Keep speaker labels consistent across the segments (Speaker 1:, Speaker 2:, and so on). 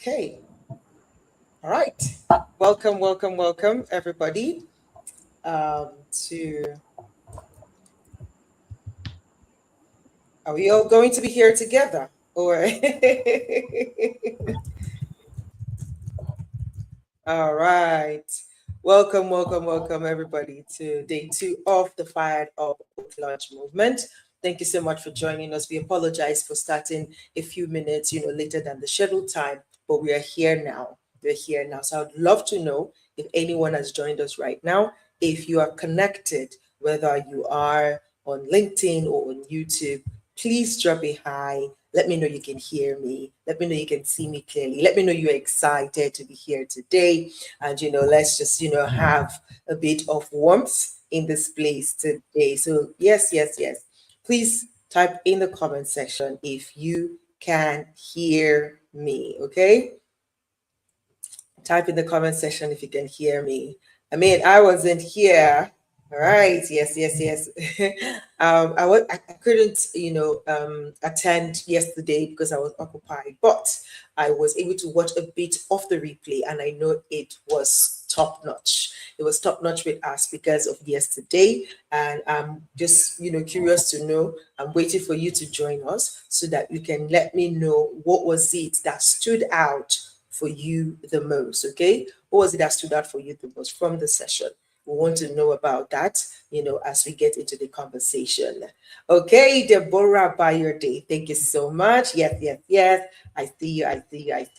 Speaker 1: Okay. All right. Welcome, everybody. To Are we all going to be here together, or? All right. Welcome, everybody, to day 2 of the Fired Up with Lunch movement. Thank you so much for joining us. We apologize for starting a few minutes, later than the scheduled time, but we are here now. We're here now. So I'd love to know if anyone has joined us right now. If you are connected, whether you are on LinkedIn or on YouTube, please drop a hi. Let me know you can hear me. Let me know you can see me clearly. Let me know you're excited to be here today. And, let's just, have a bit of warmth in this place today. So, yes. Please type in the comment section if you can hear me, okay? Type in the comment section if you can hear me. I mean, I wasn't here. All right. Yes. I couldn't, attend yesterday because I was occupied, but I was able to watch a bit of the replay, and I know it was top notch. It was top notch with us because of yesterday, and I'm just, curious to know. I'm waiting for you to join us so that you can let me know what was it that stood out for you the most, okay? What was it that stood out for you the most from the session? We want to know about that, as we get into the conversation. Okay, Deborah Bayorde, thank you so much. Yes. I see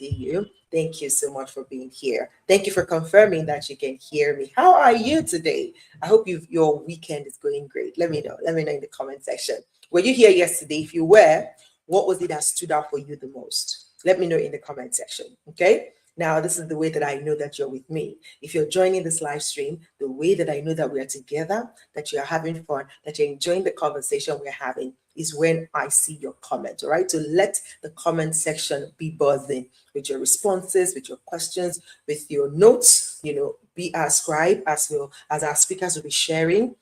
Speaker 1: you. Thank you so much for being here. Thank you for confirming that you can hear me. How are you today? I hope your weekend is going great. Let me know. Let me know in the comment section. Were you here yesterday? If you were, what was it that stood out for you the most? Let me know in the comment section, okay? Now, this is the way that I know that you're with me. If you're joining this live stream, the way that I know that we are together, that you're having fun, that you're enjoying the conversation we're having is when I see your comment, all right? So let the comment section be buzzing with your responses, with your questions, with your notes, be our scribe as well as our speakers will be sharing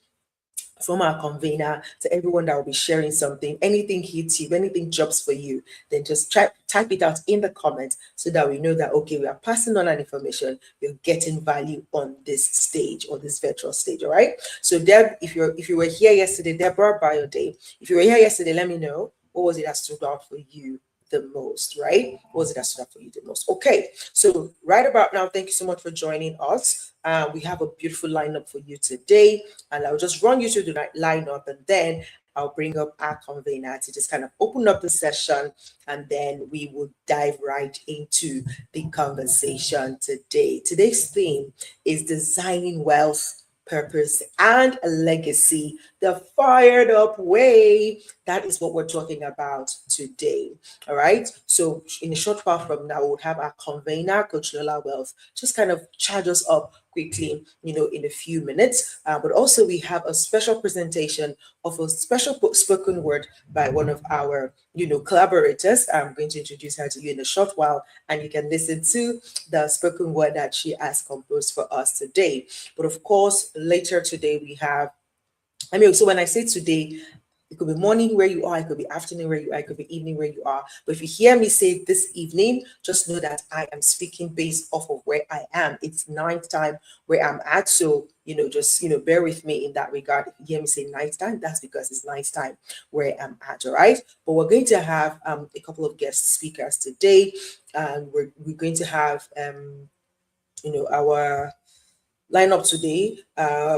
Speaker 1: from our convener to everyone that will be sharing something. Anything hits you, anything jumps for you, then just type it out in the comments so that we know that, okay, we are passing on that information. You're getting value on this stage or this virtual stage, all right? So Deb, if you were here yesterday, Deborah Bio Day, if you were here yesterday, let me know what was it that stood out for you the most, right? What was it that stood out for you the most? Okay, so right about now, thank you so much for joining us. We have a beautiful lineup for you today, and I'll just run you through the lineup, and then I'll bring up our convener to just kind of open up the session, and then we will dive right into the conversation today. Today's theme is designing wealth, purpose, and a legacy the fired up way. That is what we're talking about today. All right. So in a short while from now, we'll have our convener, Coach Lola Wealth, just kind of charge us up quickly, in a few minutes. But also we have a special presentation of a special spoken word by one of our, collaborators. I'm going to introduce her to you in a short while, and you can listen to the spoken word that she has composed for us today. But of course, later today we have, so when I say today, it could be morning where you are, it could be afternoon where you are, it could be evening where you are. But if you hear me say this evening, just know that I am speaking based off of where I am. It's night time where I'm at. So, just, bear with me in that regard. If you hear me say night time, that's because it's night time where I'm at, all right? But we're going to have a couple of guest speakers today. And we're going to have, our lineup today.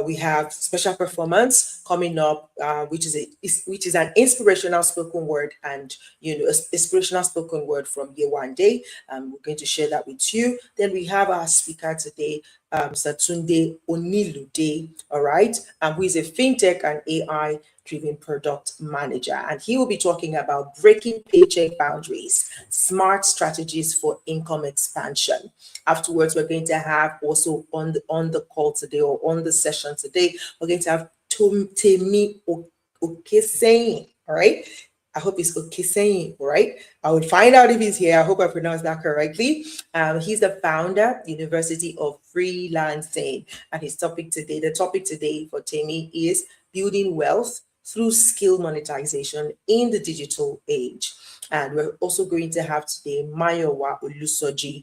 Speaker 1: We have special performance coming up, which is an inspirational spoken word, and inspirational spoken word from Year One Day. We're going to share that with you. Then we have our speaker today, Satunde Onilude, all right, who is a fintech and AI driven product manager, and he will be talking about breaking paycheck boundaries, smart strategies for income expansion. Afterwards, we're going to have also on the call today, or on the session today, we're going to have Temi Okesei, all right? I hope it's Okesei, all right? I will find out if he's here. I hope I pronounced that correctly. He's the founder, University of Freelancing, and the topic today for Temi is building wealth through skill monetization in the digital age. And we're also going to have today Mayowa Olusoji,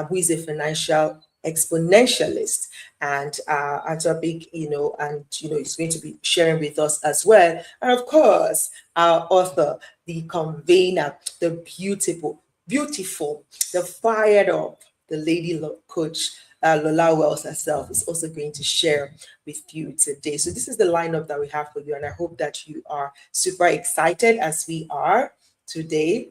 Speaker 1: who is a financial exponentialist, and our topic, is going to be sharing with us as well. And of course, our author, the convener, the beautiful, the fired up, the lady coach, Lola Wells herself, is also going to share with you today. So this is the lineup that we have for you, and I hope that you are super excited as we are today.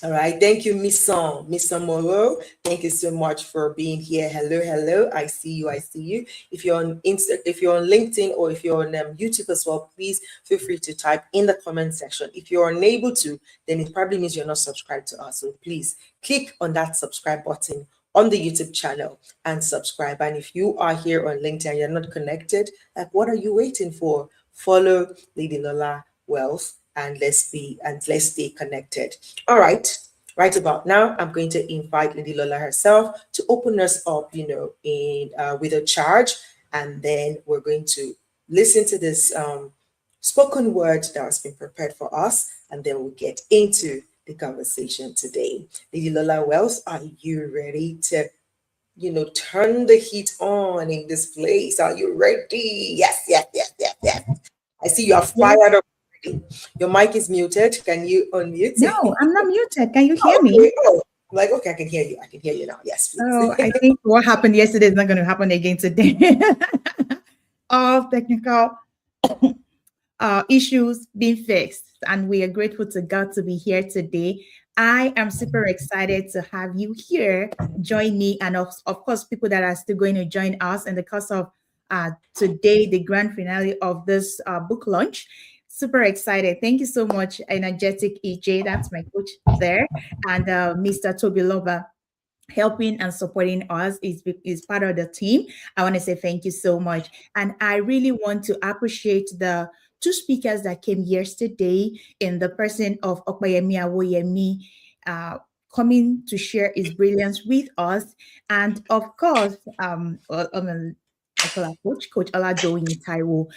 Speaker 1: All right. Thank you, Miss Moreau. Thank you so much for being here. Hello, hello. I see you. I see you. If you're on if you're on LinkedIn, or if you're on YouTube as well, please feel free to type in the comment section. If you're unable to, then it probably means you're not subscribed to us. So please click on that subscribe button on the YouTube channel and subscribe. And if you are here on LinkedIn and you're not connected, like, what are you waiting for? Follow Lady Lola Wealth, and let's stay connected. All right. Right about now, I'm going to invite Lady Lola herself to open us up, in with a charge, and then we're going to listen to this spoken word that has been prepared for us, and then we'll get into the conversation today. Lady Lola Wells, are you ready to, turn the heat on in this place? Are you ready? Yes, yes, yes, yes, yes. I see you are
Speaker 2: Yes.
Speaker 1: fired up. Your mic is muted. Can you unmute?
Speaker 2: No, I'm not muted. Can you hear
Speaker 1: Oh,
Speaker 2: me?
Speaker 1: okay. Oh, I'm like, okay, I can hear you. I can hear you now. Yes,
Speaker 2: Oh,
Speaker 1: please.
Speaker 2: I think what happened yesterday is not going to happen again today. All technical issues being fixed, and we are grateful to God to be here today. I am super excited to have you here, join me, and of course, people that are still going to join us in the course of today, the grand finale of this book launch. Super excited. Thank you so much, Energetic EJ. That's my coach there, and Mr. Toby Lover helping and supporting us is part of the team. I want to say thank you so much. And I really want to appreciate the two speakers that came yesterday in the person of Okpayemi Awoyemi, coming to share his brilliance with us. And of course, I call her Coach Oladoyin Taiwo,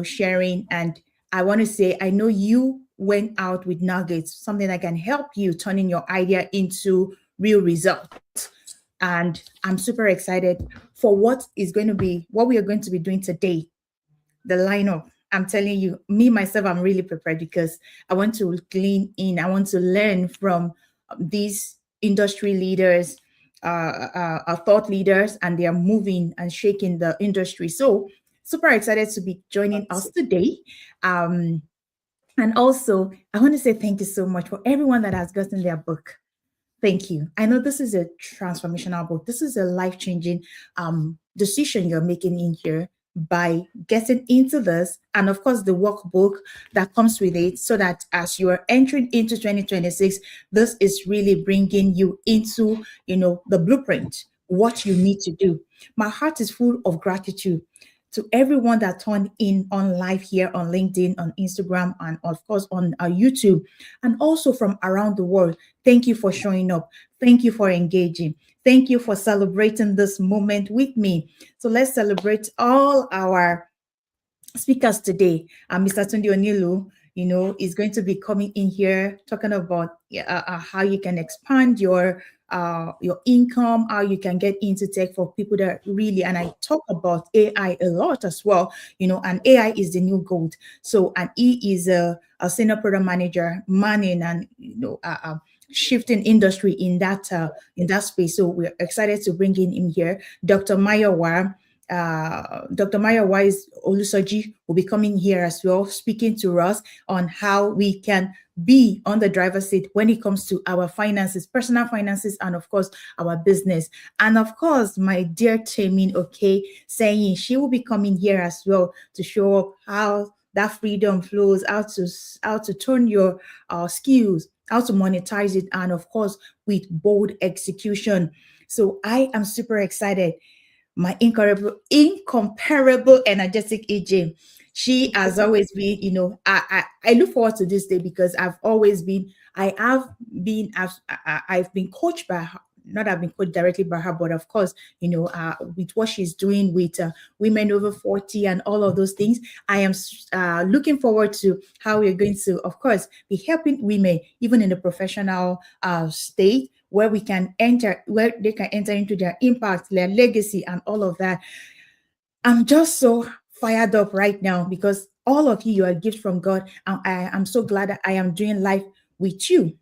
Speaker 2: sharing. And I want to say, I know you went out with nuggets, something that can help you turning your idea into real results. And I'm super excited for what we are going to be doing today. The lineup. I'm telling you, me myself, I'm really prepared because I want to glean in. I want to learn from these industry leaders, thought leaders, and they are moving and shaking the industry. So super excited to be joining us today. And also, I want to say thank you so much for everyone that has gotten their book. Thank you. I know this is a transformational book. This is a life-changing decision you're making in here by getting into this, and of course the workbook that comes with it, so that as you are entering into 2026, this is really bringing you into, the blueprint, what you need to do. My heart is full of gratitude to everyone that turned in on live here on LinkedIn, on Instagram, and of course on YouTube, and also from around the world. Thank you for showing up. Thank you for engaging. Thank you for celebrating this moment with me. So let's celebrate all our speakers today. Mr. Tunde Onilu, is going to be coming in here talking about how you can expand your income, how you can get into tech for people that really, and I talk about AI a lot as well, and AI is the new gold. So, and he is a senior product manager, manning and, shifting industry in that space. So we're excited to bring in here. Dr. Mayowa Wise Olusoji will be coming here as well, speaking to us on how we can be on the driver's seat when it comes to our finances, personal finances, and of course, our business. And of course, my dear Tamin, saying she will be coming here as well to show up how that freedom flows, how to turn your skills, how to monetize it, and of course, with bold execution. So I am super excited. My incomparable energetic EJ. She has always been, I look forward to this day because I've been coached by her, not have been quoted directly by her, but of course, with what she's doing with women over 40 and all of those things, I am looking forward to how we're going to, of course, be helping women even in the professional state, where where they can enter into their impact, their legacy, and all of that. I'm just so fired up right now because all of you are a gift from God. And I'm so glad that I am doing life with you.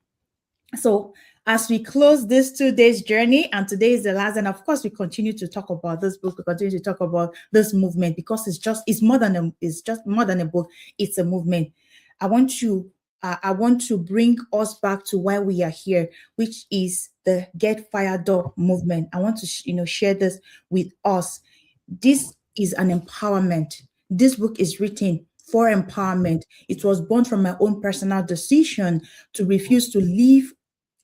Speaker 2: So as we close this 2 days journey, and today is the last, and of course we continue to talk about this book, we continue to talk about this movement, because it's just more than a book, it's a movement. I want to bring us back to why we are here, which is the Get Fired Up movement. I want to share this with us. This is an empowerment. This book is written for empowerment. It was born from my own personal decision to refuse to live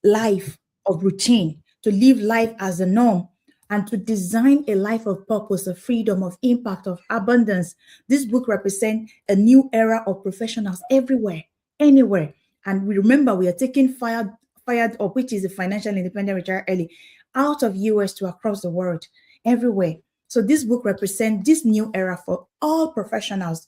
Speaker 2: life of routine, to live life as a norm, and to design a life of purpose, of freedom, of impact, of abundance. This book represents a new era of professionals everywhere, anywhere. And we remember we are taking Fired Up, which is a financial independent retire early, out of US to across the world, everywhere. So this book represents this new era for all professionals,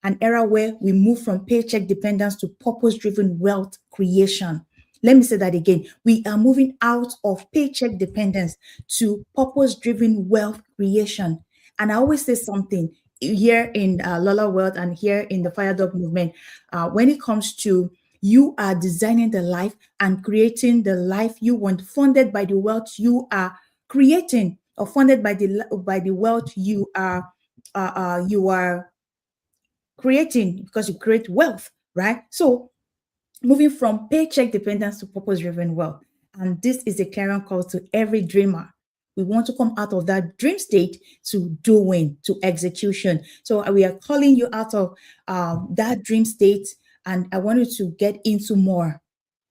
Speaker 2: an era where we move from paycheck dependence to purpose-driven wealth creation. Let me say that again. We are moving out of paycheck dependence to purpose-driven wealth creation. And I always say something here in Lola Wealth and here in the Fired Up movement, when it comes to you are designing the life and creating the life you want, funded by the wealth you are creating, or funded by the wealth you are creating, because you create wealth, right? So moving from paycheck dependence to purpose-driven wealth. And this is a clarion call to every dreamer. We want to come out of that dream state to doing, to execution. So we are calling you out of that dream state, and I want you to get into more.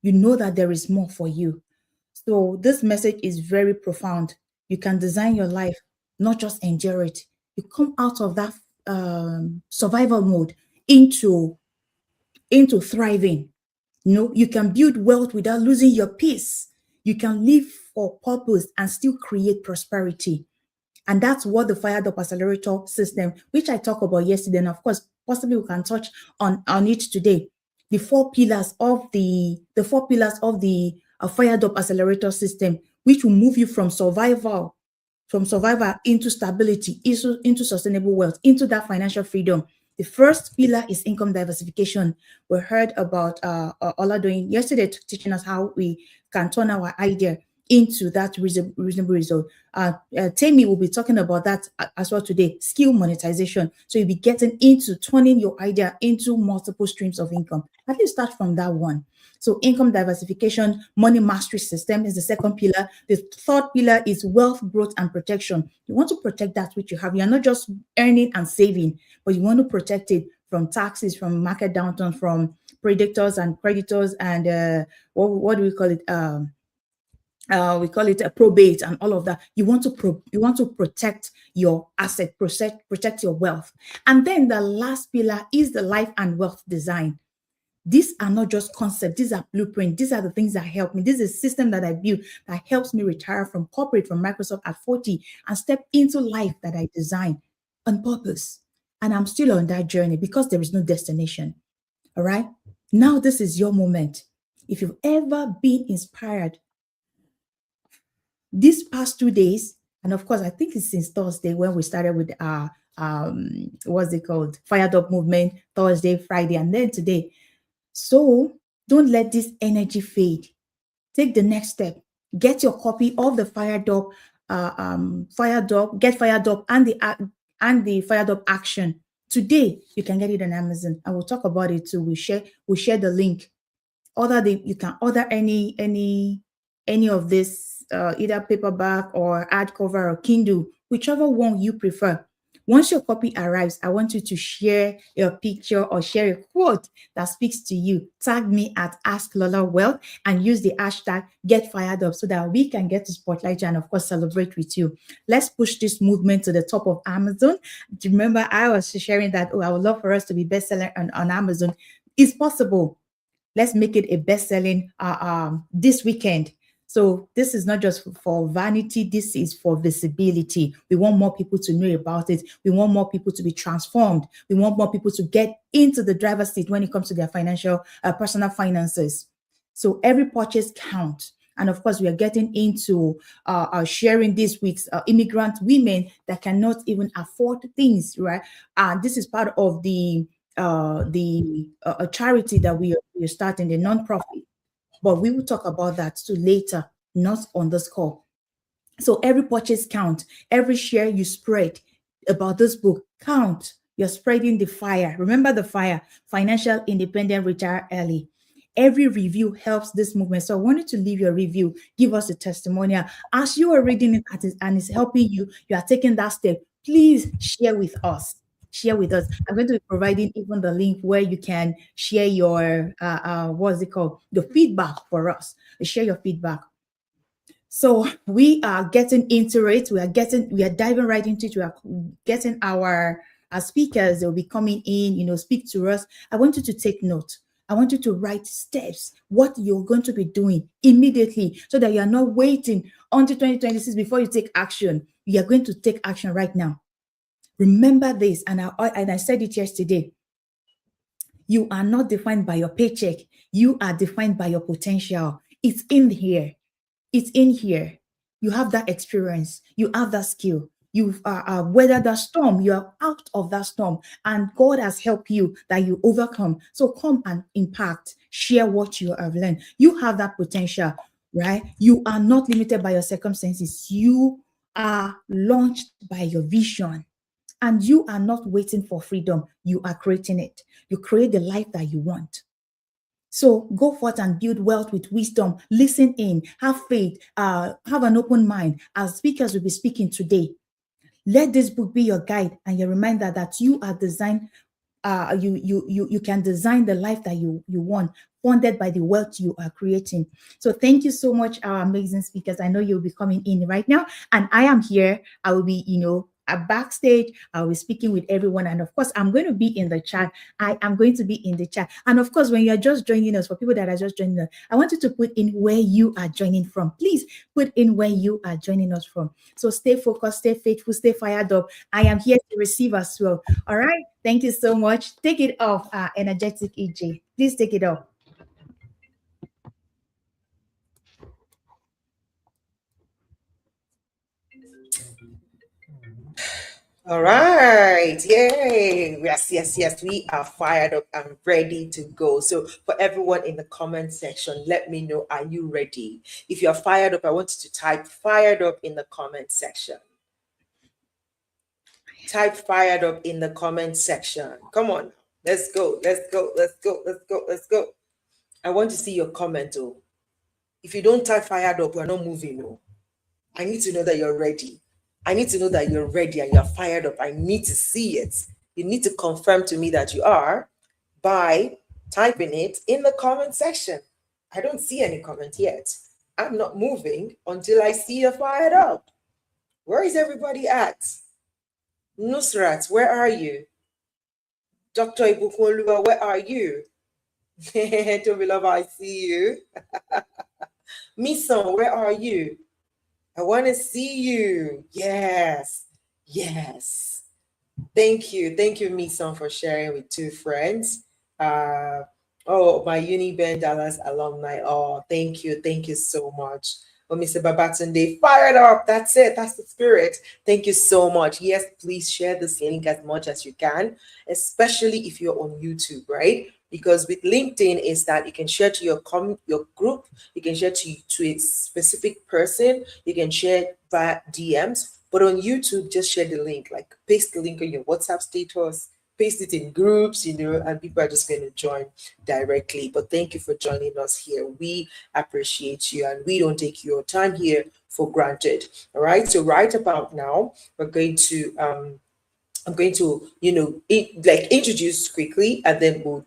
Speaker 2: You know that there is more for you. So this message is very profound. You can design your life, not just endure it. You come out of that survival mode into thriving. You can build wealth without losing your peace. You can live for purpose and still create prosperity. And that's what the Fired Up Accelerator system, which I talked about yesterday, and of course, possibly we can touch on it today. The four pillars of the Fired Up Accelerator system, which will move you from survival into stability, into sustainable wealth, into that financial freedom. The first pillar is income diversification. We heard about Ola doing yesterday, teaching us how we can turn our idea into that reasonable result. Tammy will be talking about that as well today, skill monetization. So you'll be getting into turning your idea into multiple streams of income. At least start from that one. So income diversification, money mastery system is the second pillar. The third pillar is wealth growth and protection. You want to protect that which you have. You're not just earning and saving, but you want to protect it from taxes, from market downturn, from predators and creditors, and what do we call it? We call it a probate and all of that. You want to protect your asset, protect your wealth. And then the last pillar is the life and wealth design. These are not just concepts, these are blueprints. These are the things that help me. This is a system that I built that helps me retire from corporate, from Microsoft at 40 and step into life that I design on purpose. And I'm still on that journey because there is no destination. All right. Now, this is your moment. If you've ever been inspired these past 2 days, and of course, I think it's since Thursday when we started with what's it called? Fired Up movement, Thursday, Friday, and then today. So don't let this energy fade. Take the next step. Get your copy of the Fired Up, Get Fired Up, and the Fired Up Action. Today you can get it on Amazon, and we'll talk about it too. We share the link. You can order any of this, either paperback or hardcover or Kindle, whichever one you prefer. Once your copy arrives, I want you to share your picture or share a quote that speaks to you. Tag me at Ask Lola Wealth and use the hashtag Get Fired Up so that we can get to spotlight you and, of course, celebrate with you. Let's push this movement to the top of Amazon. Remember, I was sharing that, I would love for us to be bestseller on Amazon. It's possible. Let's make it a best-selling this weekend. So this is not just for vanity, this is for visibility. We want more people to know about it. We want more people to be transformed. We want more people to get into the driver's seat when it comes to their financial, personal finances. So every purchase counts. And of course, we are getting into sharing this with immigrant women that cannot even afford things, right? And this is part of the a charity that we are starting, the nonprofit. But we will talk about that too later, not on this call. So every purchase count, every share you spread about this book count. You're spreading the fire. Remember the fire, financial independent, retire early. Every review helps this movement. So I wanted to leave your review, give us a testimonial. As you are reading it and it's helping you, you are taking that step. Please share with us. Share with us. I'm going to be providing even the link where you can share your what's it called? The feedback for us. Share your feedback. So we are getting into it. We are diving right into it. We are getting our speakers. They'll be coming in, speak to us. I want you to take note. I want you to write steps, what you're going to be doing immediately so that you're not waiting until 2026 before you take action. You are going to take action right now. Remember this, and I said it yesterday. You are not defined by your paycheck. You are defined by your potential. It's in here. It's in here. You have that experience. You have that skill. You've weathered that storm. You are out of that storm, and God has helped you that you overcome. So come and impact. Share what you have learned. You have that potential, right? You are not limited by your circumstances. You are launched by your vision. And you are not waiting for freedom. You are creating it. You create the life that you want. So go forth and build wealth with wisdom. Listen in, have faith, have an open mind. As speakers will be speaking today, let this book be your guide and your reminder that you are designed. You can design the life that you want, funded by the wealth you are creating. So thank you so much, our amazing speakers. I know you'll be coming in right now, and I am here. I will be, backstage. I'll be speaking with everyone, and of course, I'm going to be in the chat. I am going to be in the chat, and of course, when you are just joining us, for people that are just joining us, I want you to put in where you are joining from. Please put in where you are joining us from. So stay focused, stay faithful, stay fired up. I am here to receive as well. All right. Thank you so much. Take it off, energetic EJ. Please take it off.
Speaker 1: All right. Yay. Yes, yes, yes. We are fired up and ready to go. So, for everyone in the comment section, let me know, are you ready? If you're fired up, I want you to type fired up in the comment section. Type fired up in the comment section. Come on. Let's go. Let's go. Let's go. Let's go. Let's go. I want to see your comment. Oh, if you don't type fired up, we're not moving. Oh, I need to know that you're ready. I need to know that you're ready and you're fired up. I need to see it. You need to confirm to me that you are by typing it in the comment section. I don't see any comment yet. I'm not moving until I see you fired up. Where is everybody at? Nusrat, where are you? Dr. Ibukunluwa, where are you? Toby Love, I see you. Mison, where are you? I want to see you. Yes. Yes. Thank you. Thank you, Mison, for sharing with two friends. My Uniben Dallas alumni. Oh, thank you. Thank you so much. Oh, Mr. Babatunde, fired up. That's it. That's the spirit. Thank you so much. Yes, please share this link as much as you can, especially if you're on YouTube, right? Because with LinkedIn is that you can share to your group, you can share to a specific person, you can share via DMs. But on YouTube, just share the link, like paste the link on your WhatsApp status, paste it in groups, and people are just going to join directly. But thank you for joining us here. We appreciate you, and we don't take your time here for granted. All right. So right about now, we're going to I'm going to introduce quickly, and then we'll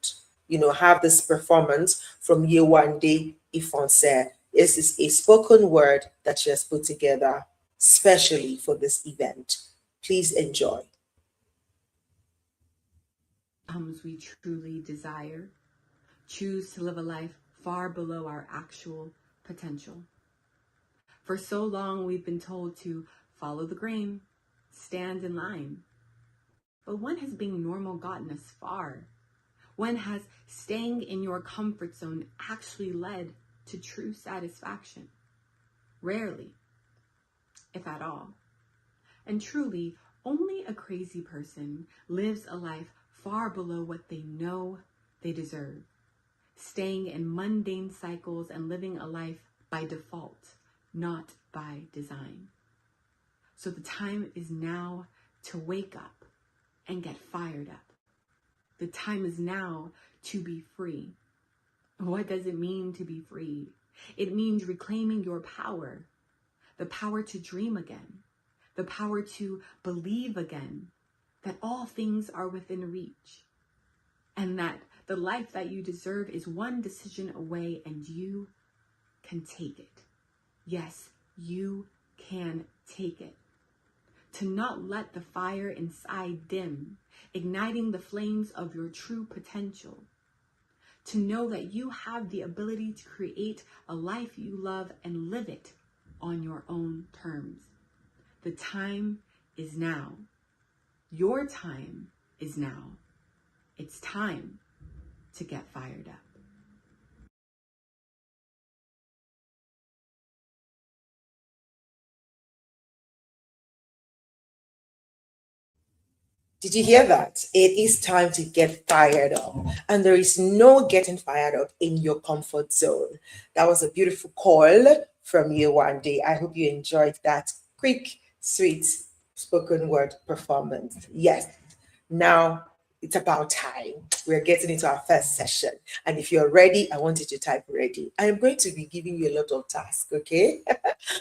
Speaker 1: have this performance from Yewande Ifonse. This is a spoken word that she has put together specially for this event. Please enjoy.
Speaker 3: We truly desire, choose to live a life far below our actual potential. For so long, we've been told to follow the grain, stand in line. But when has being normal gotten us far? When has staying in your comfort zone actually led to true satisfaction? Rarely, if at all. And truly, only a crazy person lives a life far below what they know they deserve, staying in mundane cycles and living a life by default, not by design. So the time is now to wake up and get fired up. The time is now to be free. What does it mean to be free? It means reclaiming your power, the power to dream again, the power to believe again that all things are within reach, and that the life that you deserve is one decision away and you can take it. Yes, you can take it. To not let the fire inside dim, igniting the flames of your true potential. To know that you have the ability to create a life you love and live it on your own terms. The time is now. Your time is now. It's time to get fired up.
Speaker 1: Did you hear that? It is time to get fired up. And there is no getting fired up in your comfort zone. That was a beautiful call from you one day. I hope you enjoyed that quick, sweet spoken word performance. Yes. Now it's about time. We're getting into our first session. And if you're ready, I want you to type ready. I am going to be giving you a lot of tasks, okay?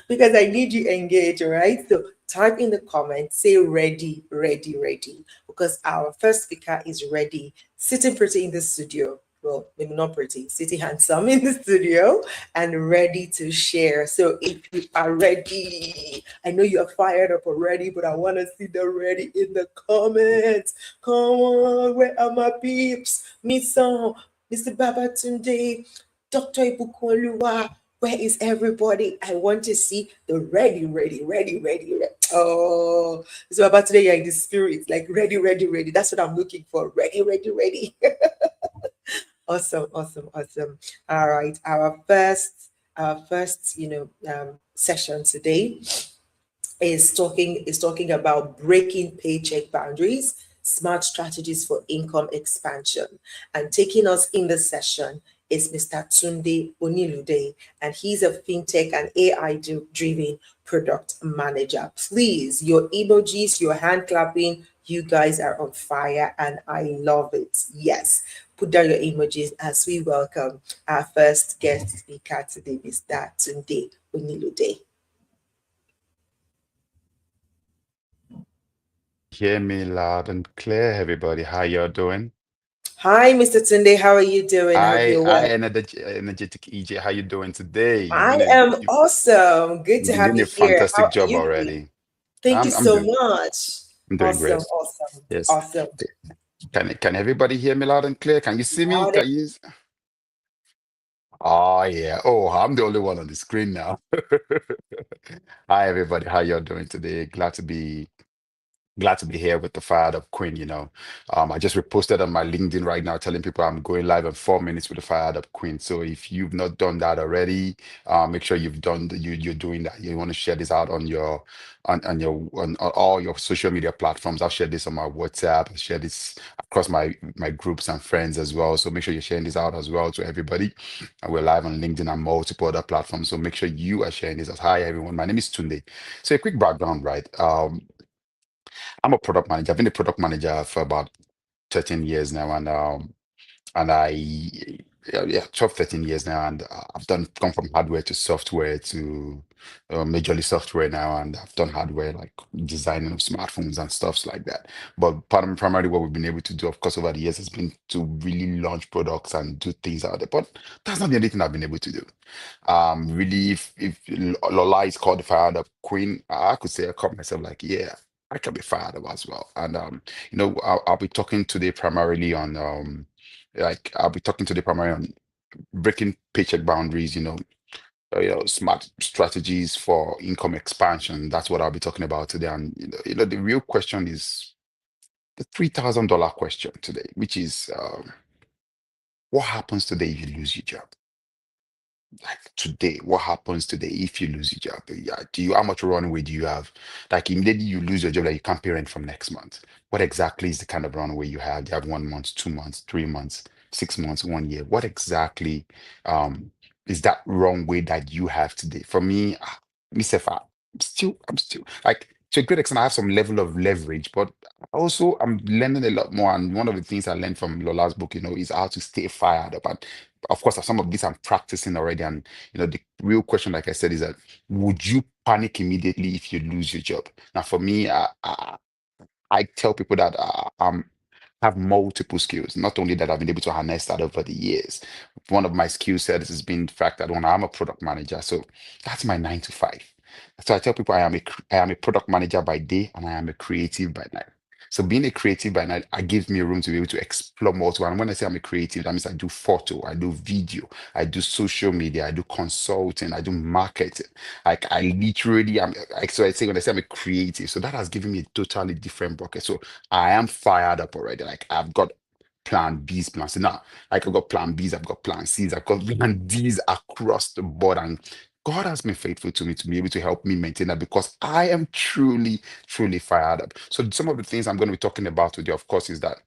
Speaker 1: Because I need you engaged, all right? So type in the comments, say ready, ready, ready, because our first speaker is ready, sitting pretty in the studio. Well, maybe not pretty, sitting handsome in the studio and ready to share. So if you are ready, I know you're fired up already, but I want to see the ready in the comments. Come on, where are my peeps? Miss Song, Mr. Babatunde, Dr. Ibukunluwa, where is everybody? I want to see the ready, ready, ready, ready, ready. Oh, so about today, you're in the spirit, like ready, ready, ready. That's what I'm looking for. Ready, ready, ready. Awesome, awesome, awesome. All right, our first, session today is talking about breaking paycheck boundaries, smart strategies for income expansion. And taking us in the session is Mr. Tunde Onilude, and he's a fintech and AI driven product manager. Please, your emojis, your hand clapping, you guys are on fire and I love it. Yes, put down your emojis as we welcome our first guest speaker today, Mr. Tunde Onilude.
Speaker 4: Hear me loud and clear, everybody. How y'all doing?
Speaker 1: Hi, Mr. Tunde. How are you doing? I hope
Speaker 4: I
Speaker 1: you're
Speaker 4: I
Speaker 1: well.
Speaker 4: energetic EJ. How you doing today?
Speaker 1: I am awesome. Good
Speaker 4: You've
Speaker 1: to
Speaker 4: been
Speaker 1: have
Speaker 4: doing
Speaker 1: you
Speaker 4: a
Speaker 1: here. How
Speaker 4: fantastic
Speaker 1: are
Speaker 4: job
Speaker 1: you doing?
Speaker 4: already.
Speaker 1: Thank you
Speaker 4: I'm
Speaker 1: so
Speaker 4: doing
Speaker 1: much.
Speaker 4: I'm doing
Speaker 1: Awesome,
Speaker 4: great.
Speaker 1: awesome,
Speaker 4: Yes.
Speaker 1: awesome.
Speaker 4: Can everybody hear me loud and clear? Can you see me?
Speaker 1: Loud and
Speaker 4: Can you? Oh yeah. Oh, I'm the only one on the screen now. Hi everybody. How y'all doing today? Glad to be here with the Fired Up Queen. I just reposted on my LinkedIn right now telling people I'm going live in 4 minutes with the Fired Up Queen. So if you've not done that already, make sure you're doing that. You want to share this out on all your social media platforms. I've shared this on my WhatsApp, I've shared this across my groups and friends as well. So make sure you're sharing this out as well to everybody. And we're live on LinkedIn and multiple other platforms. So make sure you are sharing this. Hi everyone, my name is Tunde. So a quick background, right? I'm a product manager. I've been a product manager for about 13 years now, and yeah, 12, 13 years now, and I've done come from hardware to software to majorly software now, and I've done hardware like designing of smartphones and stuffs like that. But primarily what we've been able to do, of course, over the years has been to really launch products and do things out there. But that's not the only thing I've been able to do. Really, if Lola is called the fired up queen, I could say I call myself like, yeah, I can be fired up as well. And I'll be talking today primarily on I'll be talking today primarily on breaking paycheck boundaries, smart strategies for income expansion. That's what I'll be talking about today. And the real question is the $3,000 question today, which is what happens today if you lose your job? Like today, what happens today if you lose your job? Yeah, how much runway do you have? Like immediately you lose your job, like you can't pay rent from next month. What exactly is the kind of runway you have? Do you have 1 month, 2 months, 3 months, 6 months, 1 year? What exactly um is that runway that you have today? For me, myself, I'm still like to a great extent, I have some level of leverage, but also I'm learning a lot more. And one of the things I learned from Lola's book, is how to stay fired up. And of course, some of these I'm practicing already. And the real question, like I said, is that would you panic immediately if you lose your job? Now, for me, I tell people that have multiple skills. Not only that, I've been able to harness that over the years. One of my skill sets has been the fact that when I'm a product manager, so that's my 9 to 5. So I tell people I am a product manager by day and I am a creative by night. So being a creative by night, it gives me a room to be able to explore multiple. And when I say I'm a creative, that means I do photo, I do video, I do social media, I do consulting, I do marketing. Like I literally am. Like, so I say when I say I'm a creative, so that has given me a totally different bucket. So I am fired up already. Like I've got plan B's, plan C. Now, like I've got plan B's, I've got plan C's, I've got plan D's across the board. And God has been faithful to me to be able to help me maintain that because I am truly, truly fired up. So some of the things I'm going to be talking about today, of course, is that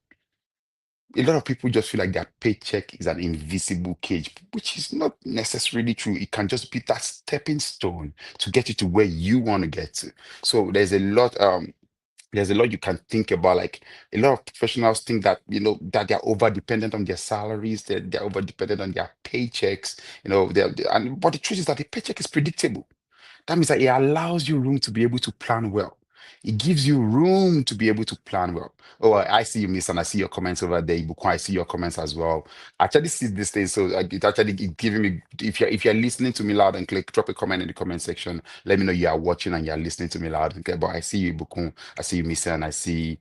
Speaker 4: a lot of people just feel like their paycheck is an invisible cage, which is not necessarily true. It can just be that stepping stone to get you to where you want to get to. So there's a lot you can think about. Like a lot of professionals think that that they're over dependent on their salaries, they're over dependent on their paychecks, but the truth is that the paycheck is predictable. That means that it allows you room to be able to plan well. It gives you room to be able to plan well. Oh, I see you, Miss, and I see your comments over there. Ibukun, I see your comments as well. I actually see this thing, so it actually giving me. If you're listening to me loud and clear, drop a comment in the comment section. Let me know you are watching and you're listening to me loud and clear. But I see you, Ibukun. I see you, Miss, and I see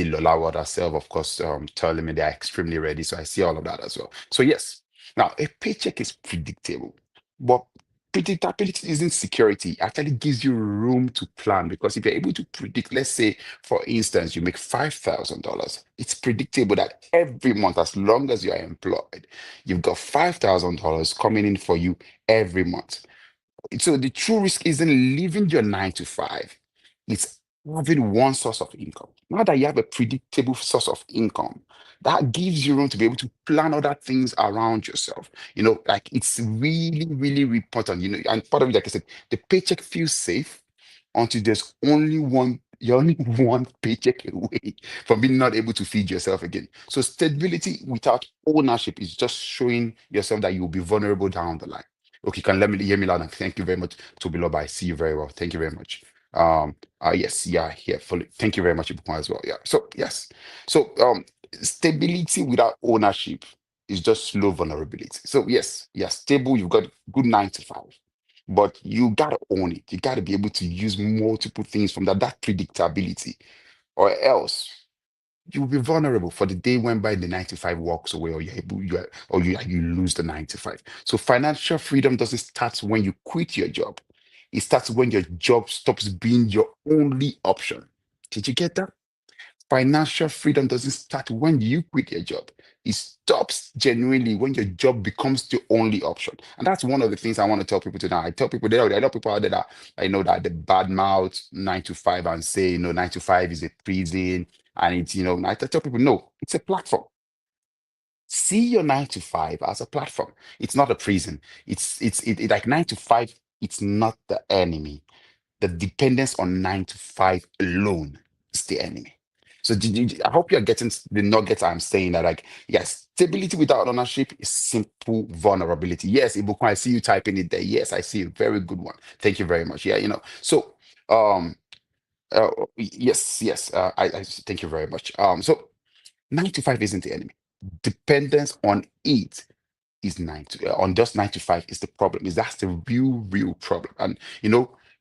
Speaker 4: Lola Ward herself, of course, telling me they are extremely ready. So I see all of that as well. So yes, now a paycheck is predictable, but predictability isn't security. It actually gives you room to plan because if you're able to predict, let's say, for instance, you make $5,000, it's predictable that every month, as long as you are employed, you've got $5,000 coming in for you every month. So the true risk isn't leaving your 9 to 5, it's having one source of income. Now that you have a predictable source of income, that gives you room to be able to plan other things around yourself. Like it's really, really important. And part of it, like I said, the paycheck feels safe until there's only one. You're only one paycheck away from being not able to feed yourself again. So stability without ownership is just showing yourself that you'll be vulnerable down the line. Okay, can let me hear me loud and thank you very much, Tobiloba. I see you very well. Thank you very much. Yes, yeah, here fully. Thank you very much, Ibukun, as well. Yeah. So yes. So stability without ownership is just slow vulnerability. So yes, you're stable, you've got good 9 to 5. But you gotta own it. You gotta be able to use multiple things from that predictability, or else you'll be vulnerable for the day when by the 9 to 5 walks away, or you're able, you lose the 9 to 5. So financial freedom doesn't start when you quit your job. It starts when your job stops being your only option. Did you get that? Financial freedom doesn't start when you quit your job. It stops genuinely when your job becomes the only option. And that's one of the things I want to tell people today. I tell people there are a lot of people out there that I know that the bad mouth 9 to 5 and say, 9 to 5 is a prison. And it's, I tell people, no, it's a platform. See your 9 to 5 as a platform. It's not a prison. Like 9 to 5, it's not the enemy. The dependence on 9 to 5 alone is the enemy. So I hope you're getting the nuggets I'm saying that, like, yes, stability without ownership is simple vulnerability. Yes, Ibukun, I see you typing it there. Yes, I see a very good one. Thank you very much. Yeah, so um yes, yes, I thank you very much. So 9 to 5 isn't the enemy. Dependence on it is on just 9 to 5 is the problem. Is That's the real problem. And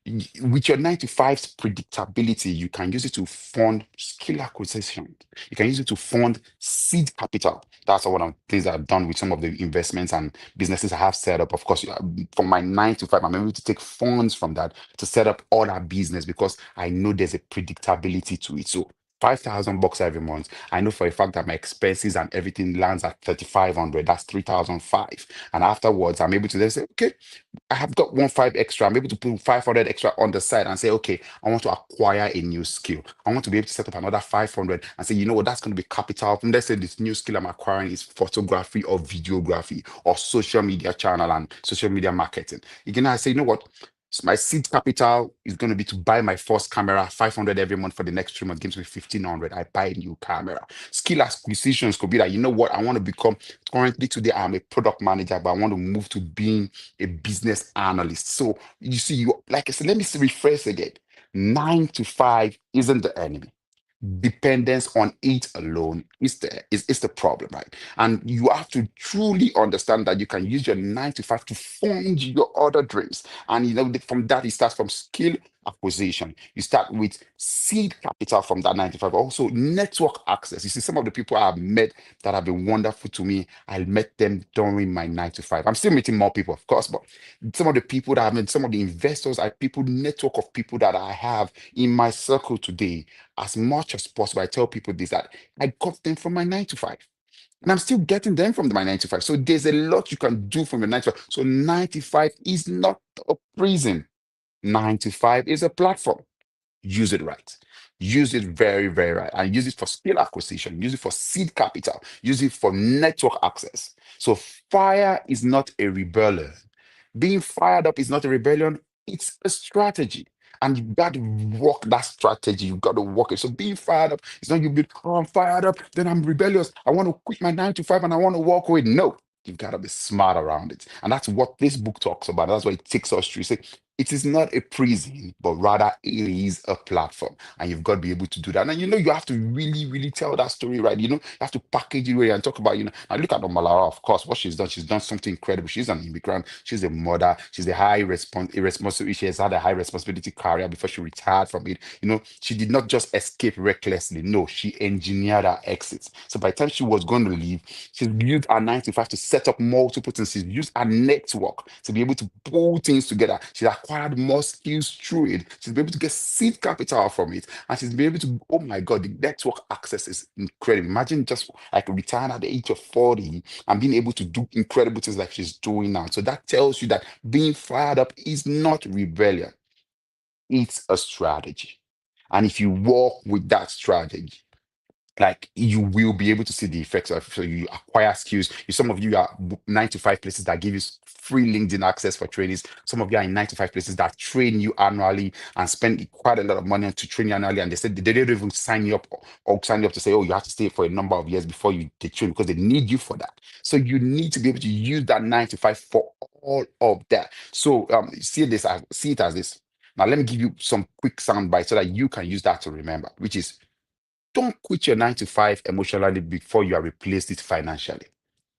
Speaker 4: With your 9 to 5's predictability, you can use it to fund skill acquisition. You can use it to fund seed capital. That's one of the things that I've done with some of the investments and businesses I have set up. Of course, from my 9 to 5, I'm able to take funds from that to set up all that business because I know there's a predictability to it. So $5,000 every month. I know for a fact that my expenses and everything lands at 3,500. That's 3,005. And afterwards, I'm able to then say, okay, I have got 1 5 extra. I'm able to put 500 extra on the side and say, okay, I want to acquire a new skill. I want to be able to set up another 500 and say, you know what, that's going to be capital. And let's say this new skill I'm acquiring is photography or videography or social media channel and social media marketing. Again, I say, you know what? So my seed capital is going to be to buy my first camera, 500 every month for the next 3 months, gives me 1,500. I buy a new camera. Skill acquisitions could be that, you know what, I want to become, currently today, I'm a product manager, but I want to move to being a business analyst. So you see, you like I said, let me rephrase again. 9 to 5 isn't the enemy. Dependence on it alone is the problem, right? And you have to truly understand that you can use your 9 to 5 to fund your other dreams. And you know, from that, it starts from skill acquisition. You start with seed capital from that 9 to 5. Also, network access. You see, some of the people I've met that have been wonderful to me, I met them during my 9 to 5. I'm still meeting more people, of course, but some of the people that I've met, some of the investors, I people network of people that I have in my circle today. As much as possible, I tell people this that I got them from my 9 to 5. And I'm still getting them from my 9 to 5. So there's a lot you can do from your 9 to 5. So 9 to 5 is not a prison. 9 to 5 is a platform. Use it right. Use it very, very right. And use it for skill acquisition. Use it for seed capital. Use it for network access. So fire is not a rebellion. Being fired up is not a rebellion, it's a strategy. And you got to work that strategy. You got to work it. So being fired up, it's not you be, oh, I'm fired up, then I'm rebellious. I want to quit my 9 to 5 and I want to walk away. No, you've got to be smart around it. And that's what this book talks about. That's why it takes us through. Say, it is not a prison, but rather it is a platform. And you've got to be able to do that. And you know, you have to really, really tell that story, right? You know, you have to package it right and talk about, you know, now look at Omalara, of course, what she's done something incredible. She's an immigrant, she's a mother, she's a responsibility, she has had a high responsibility career before she retired from it. You know, she did not just escape recklessly. No, she engineered her exits. So by the time she was going to leave, she's used her 9 to 5 to set up multiple things. She's used her network to be able to pull things together. She's acquired more skills through it. She's been able to get seed capital from it. And she's been able to, oh my God, the network access is incredible. Imagine just like retiring at the age of 40 and being able to do incredible things like she's doing now. So that tells you that being fired up is not rebellion, it's a strategy. And if you walk with that strategy, like you will be able to see the effects of so you acquire skills. Some of you are 9 to 5 places that give you free LinkedIn access for trainees. Some of you are in 9 to 5 places that train you annually and spend quite a lot of money to train you annually. And they said they don't even sign you up or sign you up to say, oh, you have to stay for a number of years before you take train because they need you for that. So you need to be able to use that 9 to 5 for all of that. So see it as this. Now let me give you some quick sound bites so that you can use that to remember, which is don't quit your 9 to 5 emotionally before you are replaced it financially.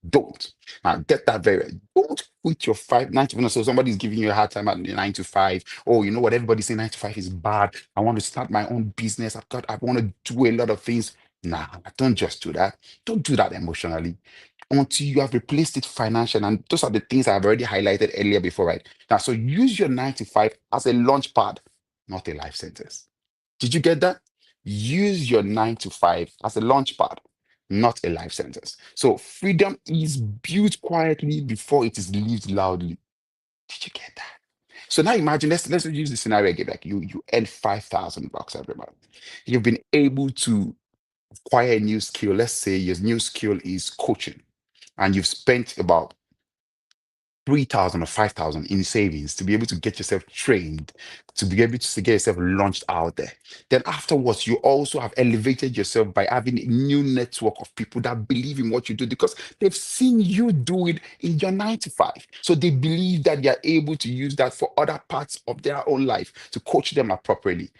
Speaker 4: Don't. Now get that very right. Don't quit your 9 to 5. So somebody's giving you a hard time at the 9 to 5. Oh, you know what? Everybody's saying 9 to 5 is bad. I want to start my own business. I want to do a lot of things. Nah, don't just do that. Don't do that emotionally until you have replaced it financially. And those are the things I've already highlighted earlier before, right? Now, so use your 9 to 5 as a launch pad, not a life sentence. Did you get that? Use your 9 to 5 as a launch pad, not a life sentence. So freedom is built quietly before it is lived loudly. Did you get that? So now imagine, let's use the scenario again. Like you earn $5,000 every month. You've been able to acquire a new skill. Let's say your new skill is coaching, and you've spent about 3,000 or 5,000 in savings to be able to get yourself trained, to be able to get yourself launched out there. Then afterwards, you also have elevated yourself by having a new network of people that believe in what you do because they've seen you do it in your 9 to 5. So they believe that they are able to use that for other parts of their own life to coach them appropriately.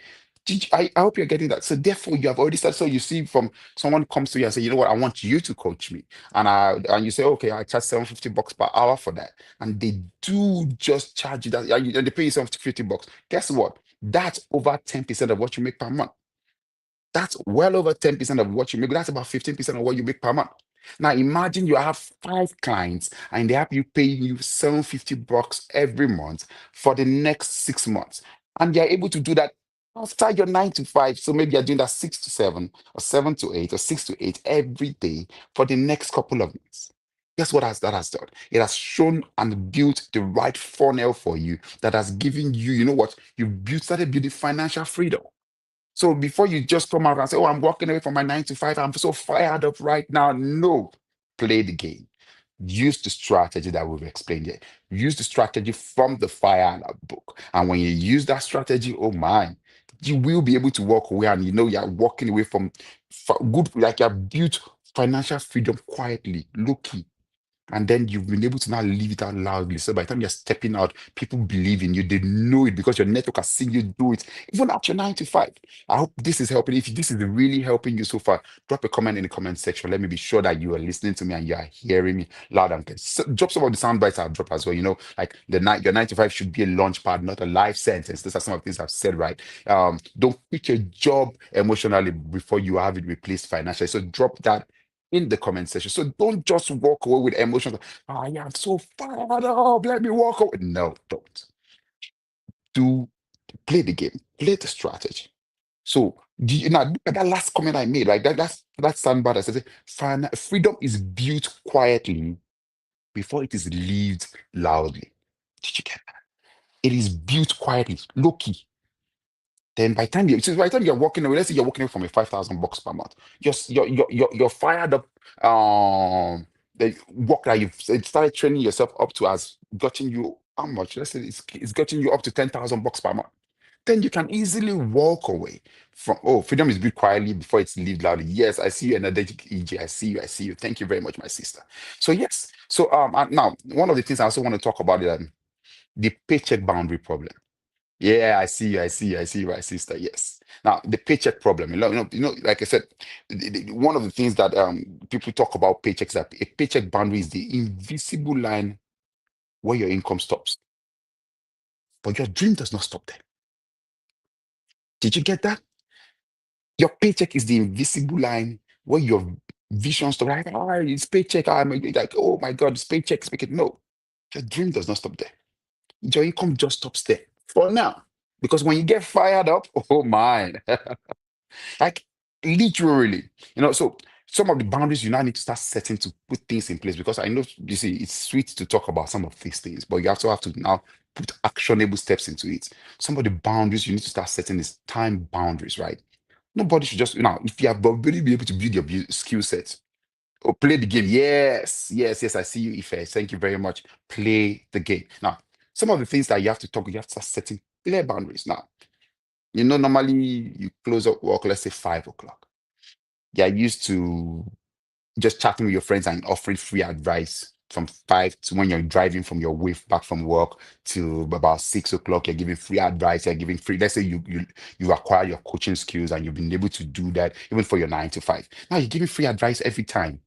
Speaker 4: I hope you're getting that. So therefore, you have already started. So you see, from someone comes to you and say, you know what, I want you to coach me, and you say, okay, I charge $750 per hour for that, and they do just charge you that, and they pay you $750. Guess what? That's over 10% of what you make per month. That's well over 10% of what you make. That's about 15% of what you make per month. Now imagine you have 5 clients and they have you paying you $750 every month for the next 6 months. And they're able to do that after your 9 to 5. So maybe you're doing that 6 to 7 or 7 to 8 or 6 to 8 every day for the next couple of months. Guess what that has done? It has shown and built the right funnel for you that has given you, you know what, started building financial freedom. So before you just come out and say, oh, I'm walking away from my 9 to 5, I'm so fired up right now. No, play the game. Use the strategy that we've explained here. Use the strategy from the Fire book. And when you use that strategy, oh my, you will be able to walk away, and you know you're walking away from good, like you've built financial freedom quietly, low key. And then you've been able to now leave it out loudly. So by the time you're stepping out, people believe in you. They know it because your network has seen you do it, even at your 9 to 5. I hope this is helping. If this is really helping you so far, drop a comment in the comment section. Let me be sure that you are listening to me and you are hearing me loud and clear. So drop some of the sound bites I've dropped as well. You know, like your 9 to 5 should be a launch pad, not a life sentence. These are some of the things I've said, right? Don't quit your job emotionally before you have it replaced financially. So drop that in the comment section. So don't just walk away with emotions. Oh, yeah, I'm so fired up. Let me walk away. No, don't. Do play the game, play the strategy. So now look at that last comment I made, right? That's soundbite. I said, freedom is built quietly before it is lived loudly. Did you get that? It is built quietly, low key. Then by the time you're walking away, let's say you're walking away from a $5,000 per month, you're fired up. The work that you've started training yourself up to has gotten you how much? Let's say it's gotten you up to $10,000 per month. Then you can easily walk away from, oh, freedom is built quietly before it's lived loudly. Yes, I see you, energetic EJ. I see you. I see you. Thank you very much, my sister. So yes. So and now one of the things I also want to talk about is the paycheck boundary problem. Yeah, I see you. I see you. I see you, my sister. Yes. Now, the paycheck problem. Like I said, one of the things that people talk about paychecks, that a paycheck boundary is the invisible line where your income stops, but your dream does not stop there. Did you get that? Your paycheck is the invisible line where your vision stops. Like, oh, it's paycheck. I'm like, oh my God, it's paycheck. Speaking. No, your dream does not stop there. Your income just stops there for now. Because when you get fired up, oh my. Like literally, so some of the boundaries you now need to start setting to put things in place, because I know you see it's sweet to talk about some of these things, but you also have to now put actionable steps into it. Some of the boundaries you need to start setting is time boundaries, right? Nobody should just now, if you have already be able to build your skill set or play the game. Yes, yes, yes. I see you, Ife. Thank you very much. Play the game. Now, some of the things that you have to talk, you have to start setting clear boundaries. Now, normally you close up work, let's say 5 o'clock. You're used to just chatting with your friends and offering free advice from 5 to when you're driving from your way back from work to about 6 o'clock. You're giving free advice. You're giving free. Let's say you acquire your coaching skills and you've been able to do that even for your 9 to 5. Now you're giving free advice every time.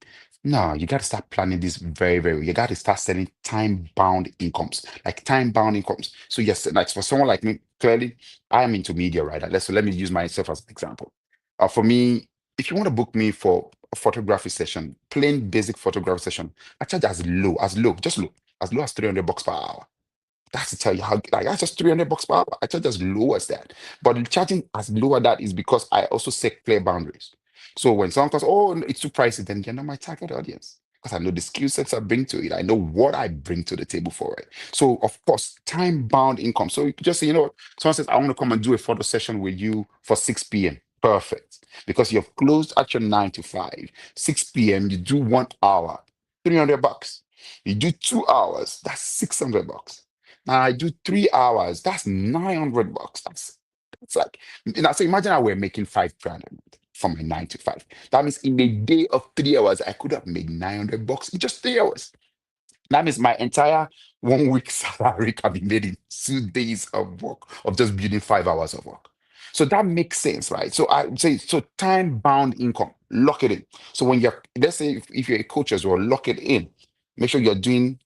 Speaker 4: No, you got to start planning this very, very. You got to start setting time-bound incomes, like time-bound incomes. So yes, like for someone like me, clearly, I am into media, right? So let me use myself as an example. For me, if you want to book me for a photography session, plain basic photography session, I charge just low, as low as $300 per hour. That's to tell you how, like, that's just $300 per hour. I charge as low as that. But the charging as low as that is because I also set clear boundaries. So when someone goes, oh, no, it's too pricey, then you're not my target audience. Because I know the skill sets I bring to it. I know what I bring to the table for it. So, of course, time bound income. So you could just say, someone says, I want to come and do a photo session with you for 6 p.m. Perfect. Because you've closed at your 9 to 5. 6 p.m., you do 1 hour, $300. You do 2 hours, that's $600. Now I do 3 hours, that's $900. That's like, so imagine I were making 5 grand a month from my 9 to 5. That means in a day of 3 hours, I could have made $900 in just 3 hours. That means my entire 1 week salary can be made in 2 days of work, of just building 5 hours of work. So that makes sense, right? So I would say, so time-bound income, lock it in. So when you're, let's say if you're a coach as well, lock it in. Make sure you're doing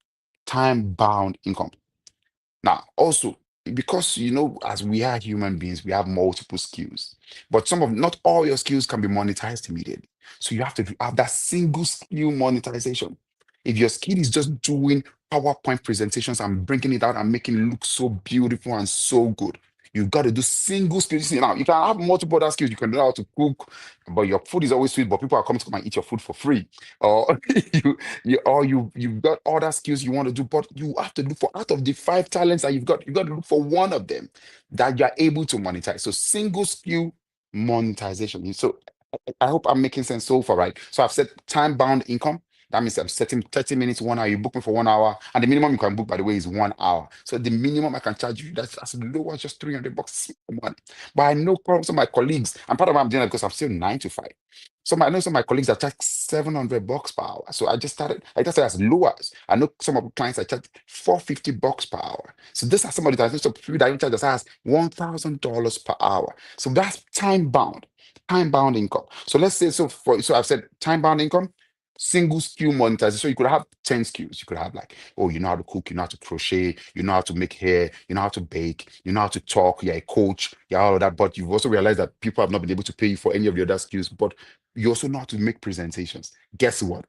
Speaker 4: time-bound income. Now, also, because as we are human beings, we have multiple skills, but not all your skills can be monetized immediately. So you have to have that single skill monetization. If your skill is just doing PowerPoint presentations and bringing it out and making it look so beautiful and so good, you've got to do single skills. Now, you can have multiple other skills. You can know how to cook, but your food is always sweet, but people are coming to come and eat your food for free. Or you've got other skills you want to do, but you have to look for, out of the five talents that you've got to look for one of them that you are able to monetize. So single skill monetization. So I hope I'm making sense so far, right? So I've said time bound income. That means I'm setting 30 minutes, 1 hour. You book me for 1 hour, and the minimum you can book, by the way, is 1 hour. So the minimum I can charge you, that's as low as just $300 a month. But I know some of my colleagues, and part of why I'm doing that because I'm still 9 to 5. I know some of my colleagues that charge $700 per hour. So I just said as low as. I know some of the clients I charge $450 per hour. So this are some of the times, so people that even charge as high as $1,000 per hour. So that's time bound income. So let's say, so I've said time bound income, single skill monetization. So you could have 10 skills. You could have like, oh, you know how to cook, you know how to crochet, you know how to make hair, you know how to bake, you know how to talk, you're a coach, you're all of that. But you've also realized that people have not been able to pay you for any of the other skills, but you also know how to make presentations. Guess what?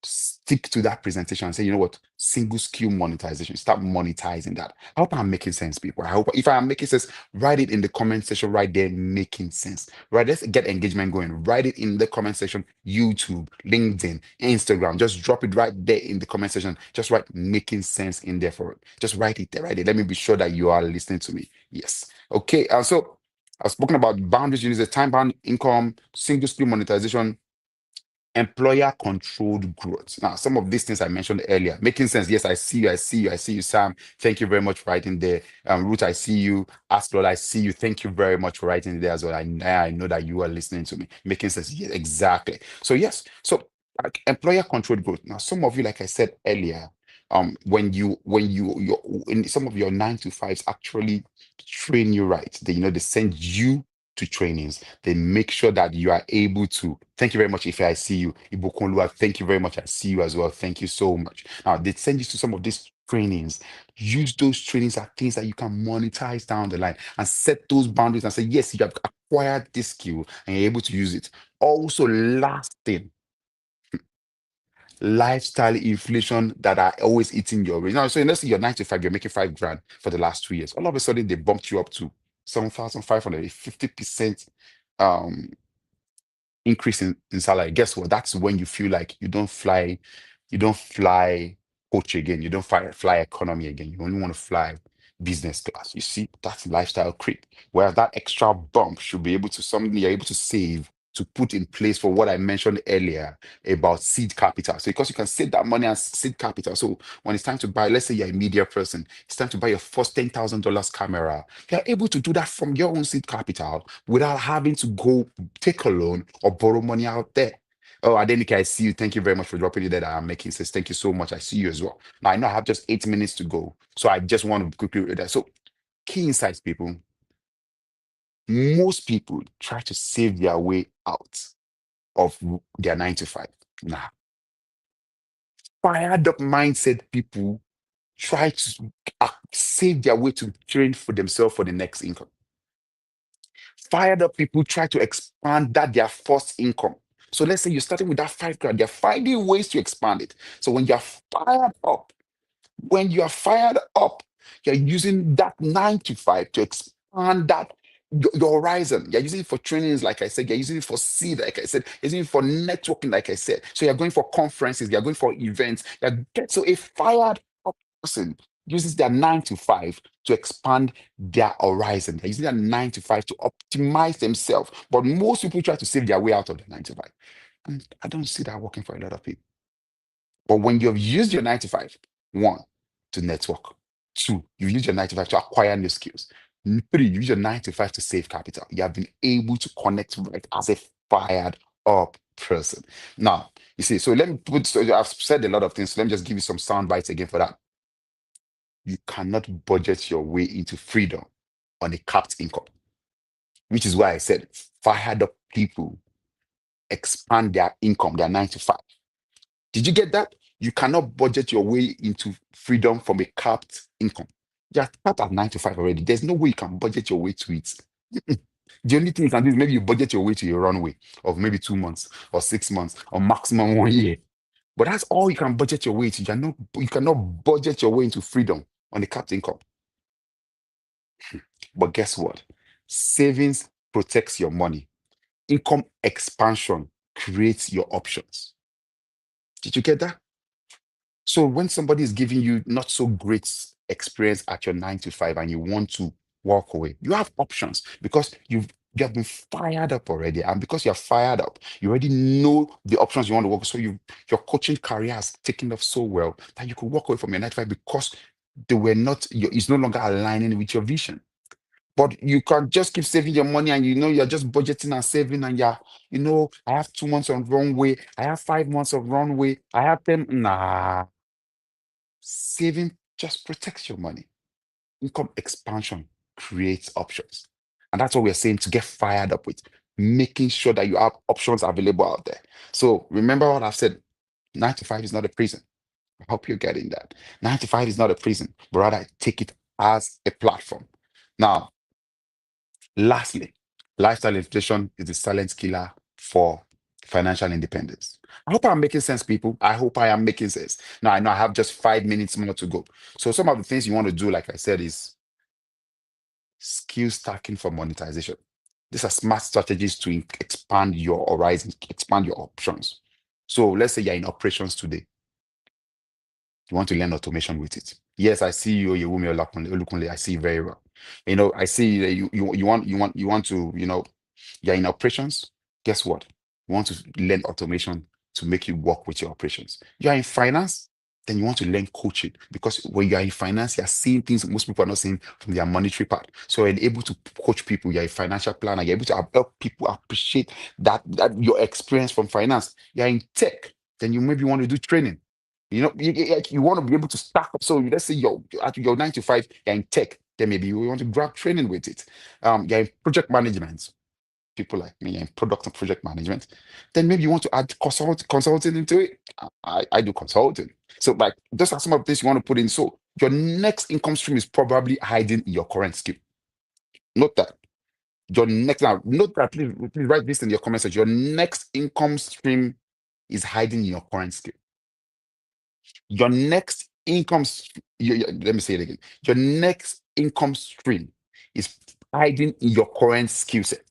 Speaker 4: Stick to that presentation and say, you know what, single skill monetization. Start monetizing that. I hope I'm making sense, people. I hope if I'm making sense, write it in the comment section right there, making sense. Right, let's get engagement going. Write it in the comment section, YouTube, LinkedIn, Instagram. Just drop it right there in the comment section. Just write making sense in there for it. Just write it there, right there. Let me be sure that you are listening to me. Yes. Okay. So I've spoken about boundaries, use a time bound income, single skill monetization, employer controlled growth. Now, some of these things I mentioned earlier, making sense. Yes, I see you. I see you. I see you, Sam. Thank you very much for writing there. Ruth, I see you. Ask Lord, I see you. Thank you very much for writing there as well. I know that you are listening to me. Making sense. Yes, exactly. So, yes. So, like, employer controlled growth. Now, some of you, like I said earlier, you're in some of your 9 to 5s actually train you right. They send you to trainings. They make sure that you are able to. Thank you very much, Ife. I see you. Ibukunlua, thank you very much. I see you as well. Thank you so much. Now, they send you to some of these trainings. Use those trainings as things that you can monetize down the line and set those boundaries and say, yes, you have acquired this skill and you're able to use it. Also, last thing, lifestyle inflation that are always eating your wage. Now, so let's say you're 9 to 5, you're making 5 grand for the last 2 years. All of a sudden, they bumped you up to 7,500, a 50% um increase in salary. Guess what? That's when you feel like you don't fly coach again, you don't fly economy again. You only want to fly business class. You see, that's lifestyle creep. Where that extra bump should be able to something you're able to save to put in place for what I mentioned earlier about seed capital. So because you can save that money as seed capital. So when it's time to buy, let's say you're a media person, it's time to buy your first $10,000 camera. You're able to do that from your own seed capital without having to go take a loan or borrow money out there. Oh, Adenike, I see you. Thank you very much for dropping it there. That I'm making sense. Thank you so much. I see you as well. Now I know I have just 8 minutes to go, so I just want to quickly read that. So, key insights, people. Most people try to save their way out of their 9 to 5. Nah, fired up mindset people try to save their way to train for themselves for the next income. Fired up people try to expand that their first income. So let's say you're starting with that 5 grand, they're finding ways to expand it. So when you are fired up, you're using that 9 to 5 to expand that your horizon. You're using it for trainings, like I said, you're using it for seed, like I said, you're using it for networking, like I said. So you're going for conferences, you're going for events. So a fired up person uses their 9 to 5 to expand their horizon. They're using their 9 to 5 to optimize themselves. But most people try to save their way out of the 9 to 5. And I don't see that working for a lot of people. But when you've used your 9 to 5, one, to network. Two, you use your 9 to 5 to acquire new skills. Three, you use your 9 to 5 to save capital. You have been able to connect right as a fired up person. Now, you see, so I've said a lot of things. So let me just give you some sound bites again for that. You cannot budget your way into freedom on a capped income. which is why I said fired up people expand their income, their 9 to 5. Did you get that? You cannot budget your way into freedom from a capped income. You're capped at 9 to 5 already. There's no way you can budget your way to it. Mm-mm. The only thing you can do is maybe you budget your way to a runway of maybe 2 months or 6 months or maximum 1 year. But that's all you can budget your way to. You cannot budget your way into freedom on a capped income. But guess what? Savings protects your money. Income expansion creates your options. Did you get that? So when somebody is giving you not so great experience at your 9 to 5 and you want to walk away, you have options because you have been fired up already. And because you're fired up, you already know the options you want to work with. So your coaching career has taken off so well that you could walk away from your 9 to 5 because they were not it's no longer aligning with your vision. But you can just keep saving your money and you're just budgeting and saving and I have 2 months of runway, I have 5 months of runway, I have them. Nah, saving just protects your money. Income expansion creates options. And that's what we're saying to get fired up with, making sure that you have options available out there. So remember what I've said, 9 to 5 is not a prison. I hope you're getting that. 9 to 5 is not a prison, but rather take it as a platform. Now, lastly, lifestyle inflation is the silent killer for financial independence. I hope I'm making sense, people. I hope I am making sense. Now, I know I have just 5 minutes more to go. So, some of the things you want to do, like I said, is skill stacking for monetization. These are smart strategies to expand your horizon, expand your options. So, let's say you're in operations today. You want to learn automation with it. Yes, I see you, Yewumi Olukunle. I see you very well. I see that you want to, you're in operations. Guess what? You want to learn automation to make you work with your operations. You're in finance, then you want to learn coaching because when you're in finance, you're seeing things most people are not seeing from their monetary part. So you're able to coach people. You're a financial planner. You're able to help people appreciate that your experience from finance. You're in tech, then you maybe want to do training. You want to be able to stack up. So let's say at your 9 to 5, you're in tech, then maybe you want to grab training with it. You're in project management. People like me are in product and project management. Then maybe you want to add consulting into it. I do consulting. So like those are some of the things you want to put in. So your next income stream is probably hiding in your current skill. Note that. Your next now, note that please write this in your comment section. Your next income stream is hiding in your current skill. Your next let me say it again. Your next income stream is hiding in your current skill set.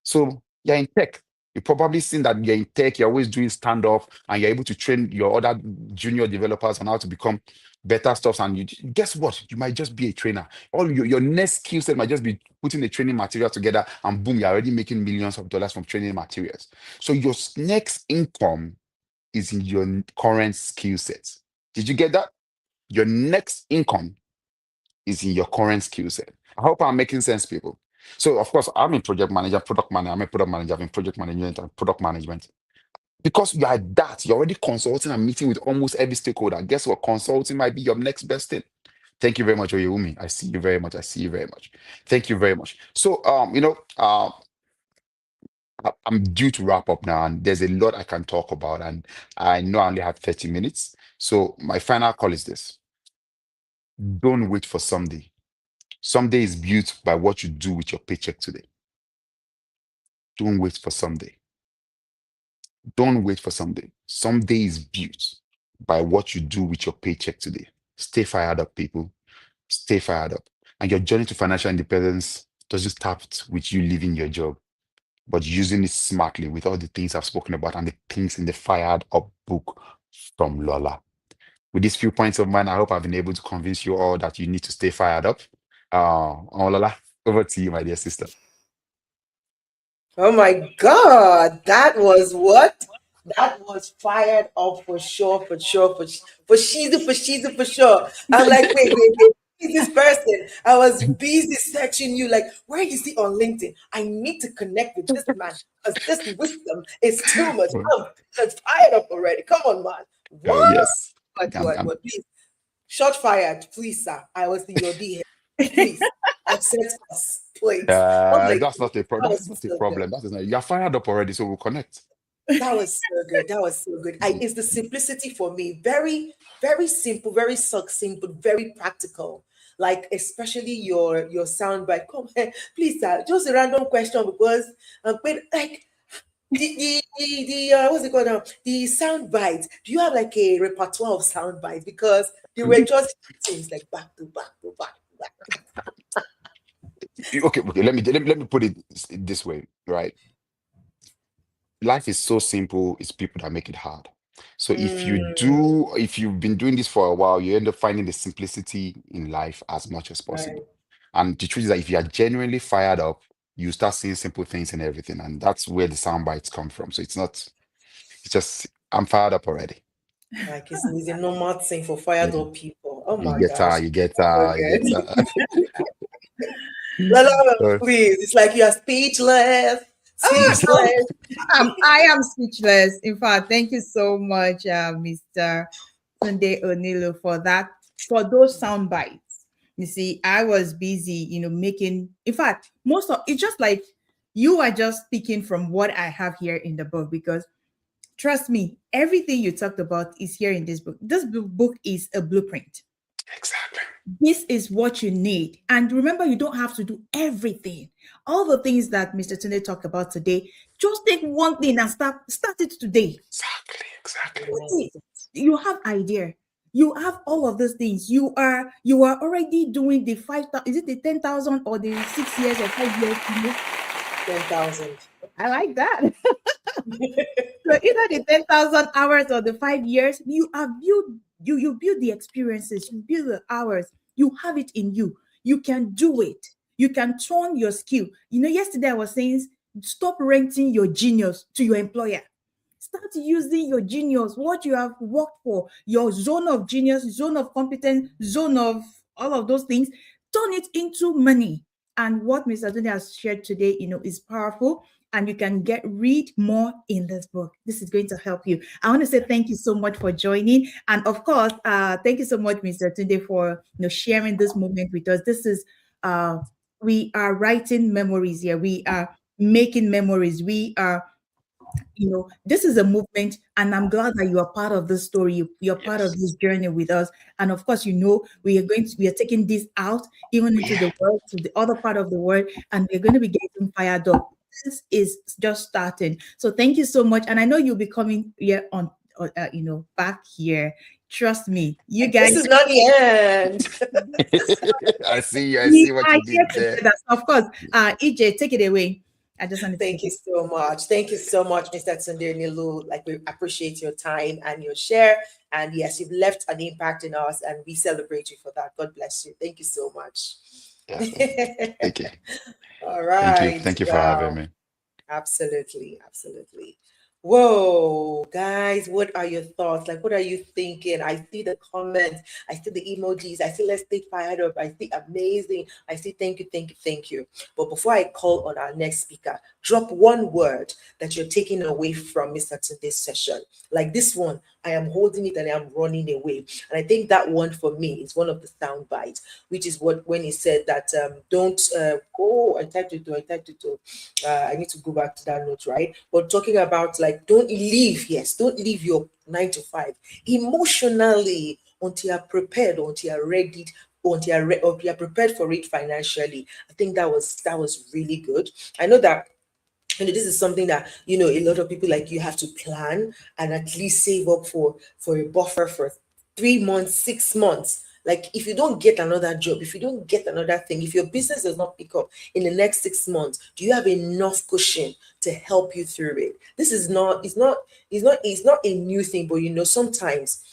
Speaker 4: So you're in tech. You've probably seen that you're in tech, you're always doing stand-up, and you're able to train your other junior developers on how to become better stuff. And guess what? You might just be a trainer. All your next skill set might just be putting the training material together, and boom, you're already making millions of dollars from training materials. So your next income is in your current skill set. Did you get that? Your next income is in your current skill set. I hope I'm making sense, people. So, of course, I'm a project manager, product manager. I'm a product manager. I'm in project management and product management. Because you are that, you're already consulting and meeting with almost every stakeholder. Guess what? Consulting might be your next best thing. Thank you very much, Oyewumi. I see you very much. I see you very much. Thank you very much. So, I'm due to wrap up now, and there's a lot I can talk about, and I know I only have 30 minutes. So, my final call is this: don't wait for someday. Someday is built by what you do with your paycheck today. Don't wait for someday. Don't wait for someday. Someday is built by what you do with your paycheck today. Stay fired up, people. Stay fired up. And your journey to financial independence doesn't start with you leaving your job, but using it smartly with all the things I've spoken about and the things in the Fired Up book from Lola. With these few points of mine, I hope I've been able to convince you all that you need to stay fired up. Lola, over to you, my dear sister.
Speaker 1: Oh my God, that was what? That was fired up for sure, for sure, for sure. I'm like, wait, who is this person? I was busy searching you, like, where is he on LinkedIn? I need to connect with this man because this wisdom is too much. I'm just fired up already. Come on, man.
Speaker 4: Oh,
Speaker 1: What?
Speaker 4: yes.
Speaker 1: What? Please, shot fired, please, sir. I was the your D. Please. accept us, please. Oh my
Speaker 4: That's not a
Speaker 1: God, that
Speaker 4: that's
Speaker 1: was
Speaker 4: not a
Speaker 1: so good.
Speaker 4: problem. That is not, you're fired up already, so we'll connect.
Speaker 1: That was so good. That was so good. It's the simplicity for me. Very, very simple, very succinct, but very practical. Like especially your soundbite. Come here, please, sir. Just a random question because when like the what's it called now? The sound bites. Do you have like a repertoire of sound bites? Because they were just things like back to back to back to back.
Speaker 4: Okay, okay. Let me put it this way, right? Life is so simple, it's people that make it hard. So
Speaker 1: Mm,
Speaker 4: if you've been doing this for a while, you end up finding the simplicity in life as much as
Speaker 1: right.
Speaker 4: possible. And the truth is that if you are genuinely fired up, you start seeing simple things in everything. And that's where the sound bites come from. So it's just, I'm fired up already.
Speaker 1: Like it's a normal thing for fired
Speaker 4: Yeah.
Speaker 1: up people. Oh
Speaker 4: You
Speaker 1: my
Speaker 4: get
Speaker 1: gosh.
Speaker 4: you get
Speaker 1: So
Speaker 4: you get
Speaker 1: good. Lala, please. It's like you are speechless. Speechless.
Speaker 2: I am speechless. In fact, thank you so much, Mr. Sunday Onilo, for that, for those sound bites. You see, I was busy, making, in fact, most of it's just like you are just speaking from what I have here in the book because trust me, everything you talked about is here in this book. This book is a blueprint.
Speaker 4: exactly.
Speaker 2: This is what you need. And remember, you don't have to do everything. All the things that Mr. Tunde talked about today, just take one thing and start it today.
Speaker 4: Exactly. Exactly.
Speaker 2: See, you have idea. You have all of those things. You are already doing the 5,000. Is it the 10,000 or the 6 years or 5 years?
Speaker 1: 10,000.
Speaker 2: I like that. So either the 10,000 hours or the 5 years, you have built you build the experiences, you build the hours, you have it in you. You can do it. You can turn your skill. Yesterday I was saying stop renting your genius to your employer. Start using your genius, what you have worked for, your zone of genius, zone of competence, zone of all of those things, turn it into money. And what Mr. Tony has shared today, is powerful, and you can read more in this book. This is going to help you. I want to say thank you so much for joining, and of course, thank you so much, Mr. Tunde, for sharing this moment with us. This is we are writing memories here. We are making memories. We are this is a movement, and I'm glad that you are part of this story. You're part of
Speaker 4: Yes.
Speaker 2: this journey with us. And of course, we are taking this out even into
Speaker 4: Yeah.
Speaker 2: the world, to the other part of the world, and we're going to be getting fired up. This is just starting. So thank you so much. And I know you'll be coming here back here. Trust me, you
Speaker 1: Like, this
Speaker 2: guys.
Speaker 1: is not the end.
Speaker 4: I
Speaker 2: We
Speaker 4: see what
Speaker 2: are
Speaker 4: you
Speaker 2: here
Speaker 4: did there.
Speaker 2: together. So of course, EJ, take it away. I just wanted to
Speaker 1: Thank
Speaker 2: take
Speaker 1: you
Speaker 2: it.
Speaker 1: so much. Thank you so much, Mr. Tsunde Nilu. Like, we appreciate your time and your share. And yes, you've left an impact in us, and we celebrate you for that. God bless you. Thank you so much.
Speaker 4: Yeah. Okay.
Speaker 1: All
Speaker 4: Thank you.
Speaker 1: right.
Speaker 4: Thank you for having
Speaker 1: Wow.
Speaker 4: me.
Speaker 1: Absolutely, absolutely. Whoa, guys, what are your thoughts? Like, what are you thinking? I see the comments, I see the emojis, I see let's stay fired up, I see amazing, I see thank you, thank you, thank you. But before I call on our next speaker, drop one word that you're taking away from Mr. Today's session. Like this one, I am holding it and I am running away. And I think that one for me is one of the sound bites, which is what when he said that don't oh, I need to go back to that note, right? But talking about like don't leave, yes, don't leave your 9 to 5 emotionally until you're prepared, until you're ready, or you're prepared for it financially. I think that was really good. I know that this is something that a lot of people like you have to plan and at least save up for a buffer for 3 months, 6 months. Like if you don't get another job, if you don't get another thing, if your business does not pick up in the next 6 months, do you have enough cushion to help you through it? This is not it's not a new thing, but sometimes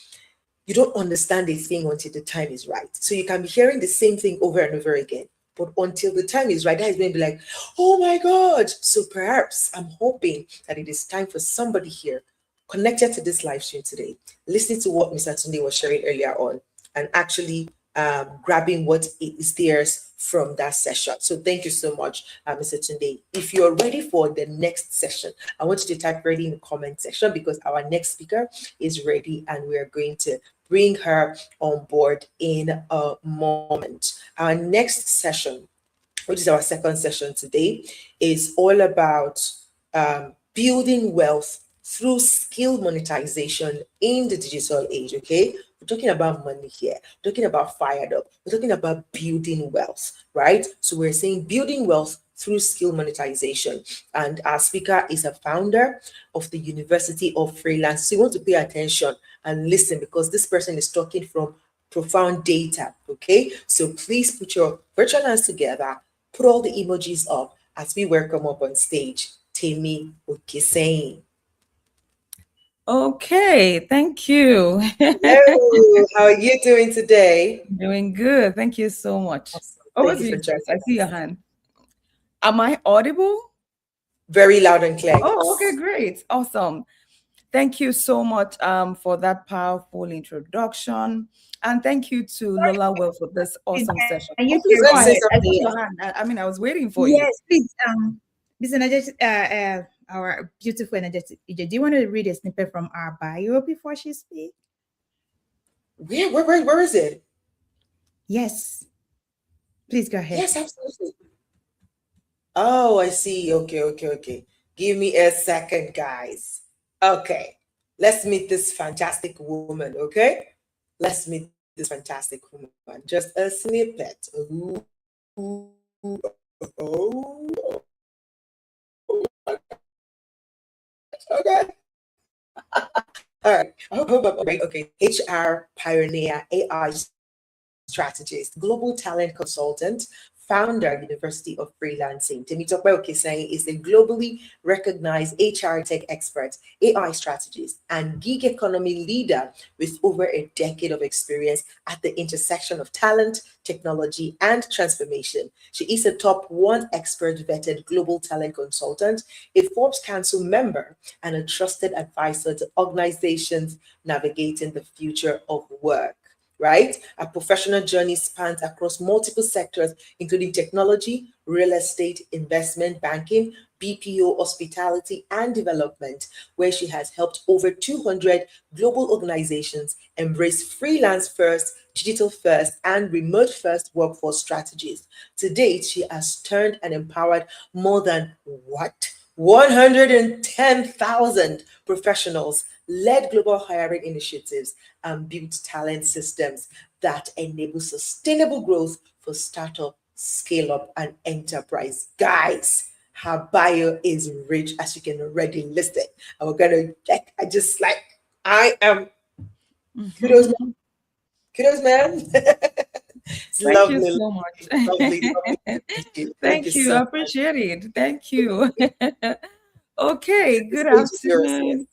Speaker 1: you don't understand a thing until the time is right. So you can be hearing the same thing over and over again. But until the time is right, that is going to be like, oh my God. So perhaps I'm hoping that it is time for somebody here connected to this live stream today, listening to what Mr. Tunde was sharing earlier on, and actually grabbing what is theirs from that session. So thank you so much, Mr. Tunde. If you're ready for the next session, I want you to type ready in the comment section because our next speaker is ready and we are going to bring her on board in a moment. Our next session which is our second session today, is all about building wealth through skill monetization in the digital age. Okay, we're talking about money here, we're talking about fired up, we're talking about building wealth, right? So we're saying building wealth through skill monetization. And our speaker is a founder of the University of Freelance. So you want to pay attention and listen, because this person is talking from profound data. Okay, so please put your virtual hands together, put all the emojis up as we welcome up on stage Temi Okeseyin.
Speaker 5: Okay, thank you.
Speaker 1: Hello, how are you doing today?
Speaker 5: Doing good. Thank you so much.
Speaker 1: Awesome.
Speaker 5: Over
Speaker 1: Thank
Speaker 5: to
Speaker 1: you for
Speaker 5: you, Jess. I
Speaker 1: joining
Speaker 5: see your
Speaker 1: us.
Speaker 5: hand. Am I audible?
Speaker 1: Very loud and clear.
Speaker 5: Oh, okay,
Speaker 1: Yes.
Speaker 5: great. Awesome. Thank you so much for that powerful introduction. And thank you to Lola Well for this awesome session.
Speaker 2: Can
Speaker 5: Oh,
Speaker 2: you
Speaker 5: please
Speaker 2: hear
Speaker 1: Let's
Speaker 5: go
Speaker 1: say
Speaker 2: me?
Speaker 5: ahead. I
Speaker 1: something.
Speaker 5: saw
Speaker 1: Yes.
Speaker 5: your hand. I mean, I was waiting for you.
Speaker 2: Yes, please. Miss Energetic, our beautiful energetic teacher, do you want to read a snippet from our bio before she speaks?
Speaker 1: Where is it?
Speaker 2: Yes. Please go ahead.
Speaker 1: Yes, absolutely. Oh, I see. Okay. Give me a second, guys. Okay. Let's meet this fantastic woman, okay? Let's meet this fantastic woman. Just a snippet. Ooh, oh, okay. All right. I hope I'm right. Okay. HR pioneer, AI strategist, global talent consultant, founder, University of Freelancing. Temitope Okeseyin is a globally recognized HR tech expert, AI strategist, and gig economy leader with over a decade of experience at the intersection of talent, technology, and transformation. She is a top one expert vetted global talent consultant, a Forbes Council member, and a trusted advisor to organizations navigating the future of work, right? Our professional journey spans across multiple sectors, including technology, real estate, investment, banking, BPO, hospitality, and development, where she has helped over 200 global organizations embrace freelance first, digital first, and remote first workforce strategies. To date, she has turned and empowered more than what? 110,000 professionals, led global hiring initiatives, and built talent systems that enable sustainable growth for startup, scale up, and enterprise. Guys, her bio is rich, as you can already listen. And we're gonna like, I am kudos, man. Kudos, man. It's
Speaker 5: Thank you
Speaker 1: lovely,
Speaker 5: so much.
Speaker 1: lovely to meet you. Thank you
Speaker 5: Thank you.
Speaker 1: so
Speaker 5: I
Speaker 1: much.
Speaker 5: appreciate it. Thank you. Okay,
Speaker 1: The
Speaker 5: good
Speaker 1: stage is yours. Yes.
Speaker 5: afternoon.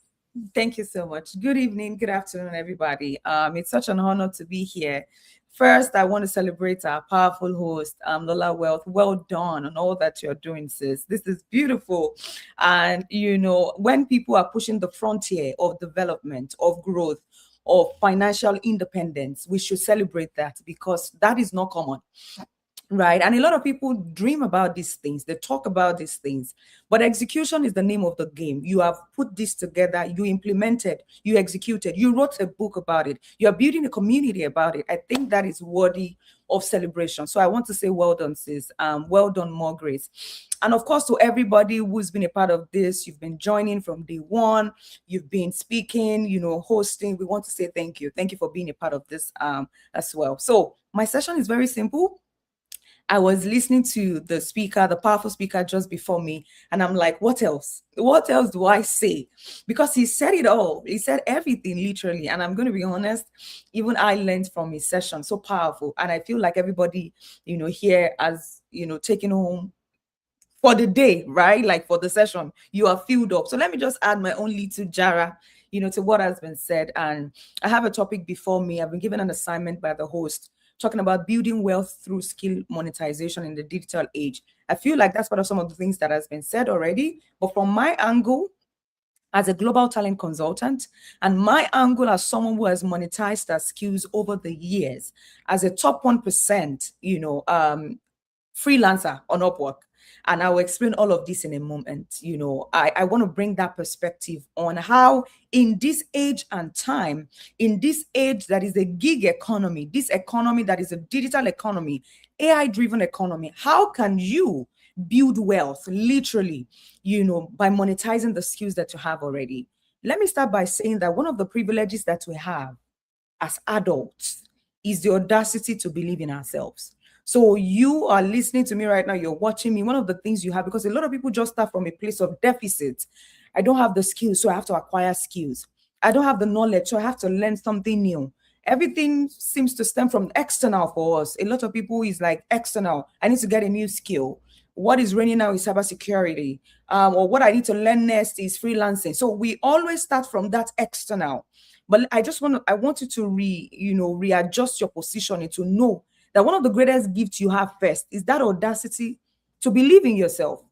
Speaker 5: Thank you so much. Good evening, good afternoon, everybody. It's such an honor to be here. First, I want to celebrate our powerful host, Lola Wealth. Well done on all that you're doing, sis. This is beautiful. And, when people are pushing the frontier of development, of growth, of financial independence, we should celebrate that because that is not common. Right. And a lot of people dream about these things, they talk about these things, but execution is the name of the game. You have put this together, you implemented, you executed, you wrote a book about it, you're building a community about it. I think that is worthy of celebration. So I want to say well done, sis. Well done, more grace. And of course, to everybody who's been a part of this, you've been joining from day one, you've been speaking, hosting. We want to say thank you. Thank you for being a part of this as well. So my session is very simple. I was listening to the speaker, the powerful speaker just before me, and I'm like, what else? What else do I say? Because he said it all. He said everything literally. And I'm going to be honest, even I learned from his session, so powerful. And I feel like everybody, here has, taken home for the day, right? Like for the session, you are filled up. So let me just add my own little jara, to what has been said. And I have a topic before me. I've been given an assignment by the host talking about building wealth through skill monetization in the digital age. I feel like that's part of some of the things that has been said already. But from my angle, as a global talent consultant, and my angle as someone who has monetized their skills over the years, as a top 1%, freelancer on Upwork, And I will explain all of this in a moment. You know, I want to bring that perspective on how in this age and time, in this age that is a gig economy, this economy that is a digital economy, AI-driven economy, how can you build wealth literally, you know, by monetizing the skills that you have already? Let me start by saying that one of the privileges that we have as adults is the audacity to believe in ourselves. So you are listening to me right now, you're watching me. One of the things you have, because a lot of people just start from a place of deficit. I don't have the skills, so I have to acquire skills. I don't have the knowledge, so I have to learn something new. Everything seems to stem from external for us. A lot of people is like external. I need to get a new skill. What is reigning now is cybersecurity. Or what I need to learn next is freelancing. So we always start from that external. But I want you to readjust your positioning to know that one of the greatest gifts you have first is that audacity to believe in yourself.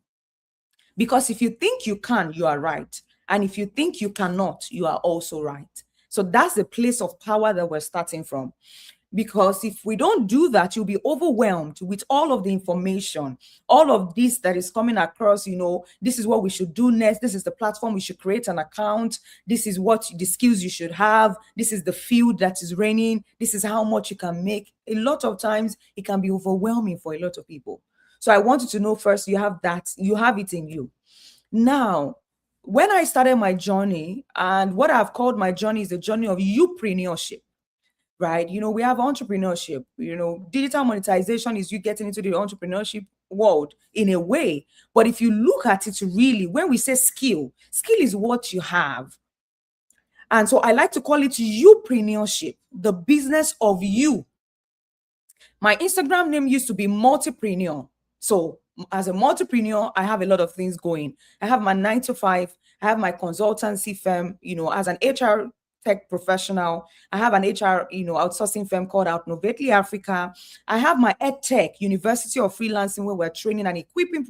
Speaker 5: Because if you think you can, you are right. And if you think you cannot, you are also right. So that's the place of power that we're starting from. Because if we don't do that, you'll be overwhelmed with all of the information, all of this that is coming across. You know, this is what we should do next. This is the platform we should create an account. This is what the skills you should have. This is the field that is reigning. This is how much you can make. A lot of times it can be overwhelming for a lot of people. So I want you to know first, you have that, you have it in you. Now, when I started my journey, and what I've called my journey is the journey of youpreneurship. Right? You know, we have entrepreneurship, you know, digital monetization is you getting into the entrepreneurship world in a way. But if you look at it really, when we say skill is what you have. And so I like to call it youpreneurship, the business of you. My Instagram name used to be Multipreneur. So as a multipreneur, I have a lot of things going. I have my 9 to 5, I have my consultancy firm, you know, as an HR tech professional. I have an HR, you know, outsourcing firm called Outnovately Africa. I have my EdTech, University of Freelancing, where we're training and equipping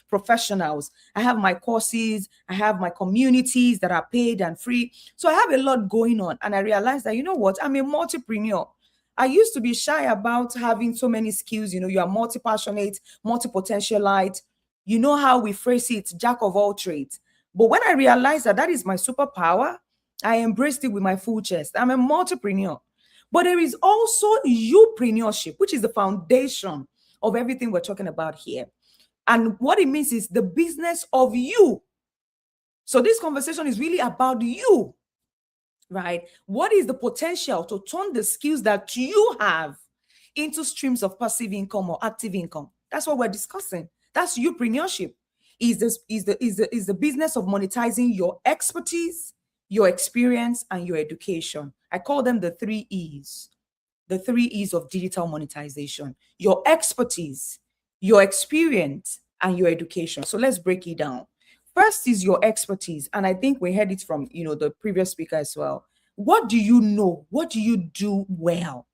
Speaker 5: professionals. I have my courses. I have my communities that are paid and free. So I have a lot going on. And I realized that, you know what, I'm a multipreneur. I used to be shy about having so many skills. You know, you are multi-passionate, multi-potentialite. You know how we phrase it, jack of all trades. But when I realized that that is my superpower, I embraced it with my full chest. I'm a multipreneur. But there is also youpreneurship, which is the foundation of everything we're talking about here. And what it means is the business of you. So this conversation is really about you, right? What is the potential to turn the skills that you have into streams of passive income or active income? That's what we're discussing. That's youpreneurship. Is the business of monetizing your expertise, your experience, and your education. I call them the 3 E's. The 3 E's of digital monetization: your expertise, your experience, and your education. So let's break it down. First is your expertise. And I think we heard it from, you know, the previous speaker as well. What do you know? What do you do well?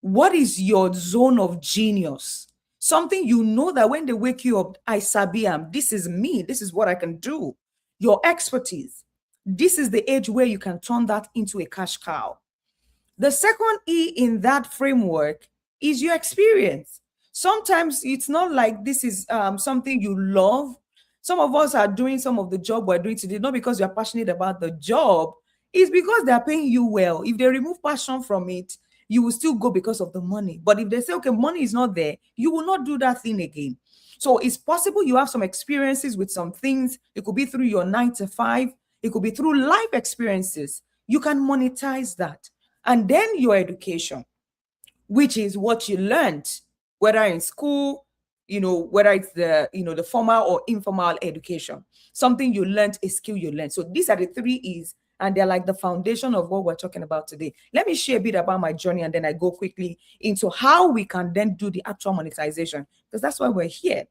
Speaker 5: What is your zone of genius? Something you know that when they wake you up, I sabi am. This is me. This is what I can do. Your expertise. This is the age where you can turn that into a cash cow. The second E in that framework is your experience. Sometimes it's not like this is something you love. Some of us are doing some of the job we're doing today, not because you're passionate about the job, it's because they're paying you well. If they remove passion from it, you will still go because of the money. But if they say, okay, money is not there, you will not do that thing again. So it's possible you have some experiences with some things. It could be through your 9 to 5. It could be through life experiences. You can monetize that. And then your education, which is what you learned, whether in school, you know, whether it's the, you know, the formal or informal education, something you learned, a skill you learned. So these are the 3 E's, and they're like the foundation of what we're talking about today. Let me share a bit about my journey, and then I go quickly into how we can then do the actual monetization, because that's why we're here.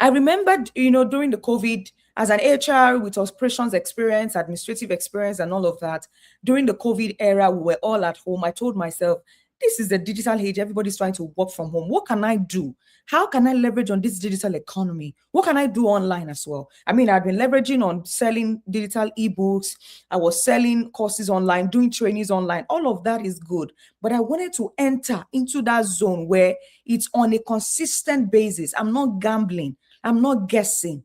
Speaker 5: I remembered, you know, during the COVID, as an HR with operations experience, administrative experience, and all of that, during the COVID era, we were all at home. I told myself, this is the digital age. Everybody's trying to work from home. What can I do? How can I leverage on this digital economy? What can I do online as well? I mean, I've been leveraging on selling digital ebooks. I was selling courses online, doing trainings online. All of that is good. But I wanted to enter into that zone where it's on a consistent basis. I'm not gambling. I'm not guessing.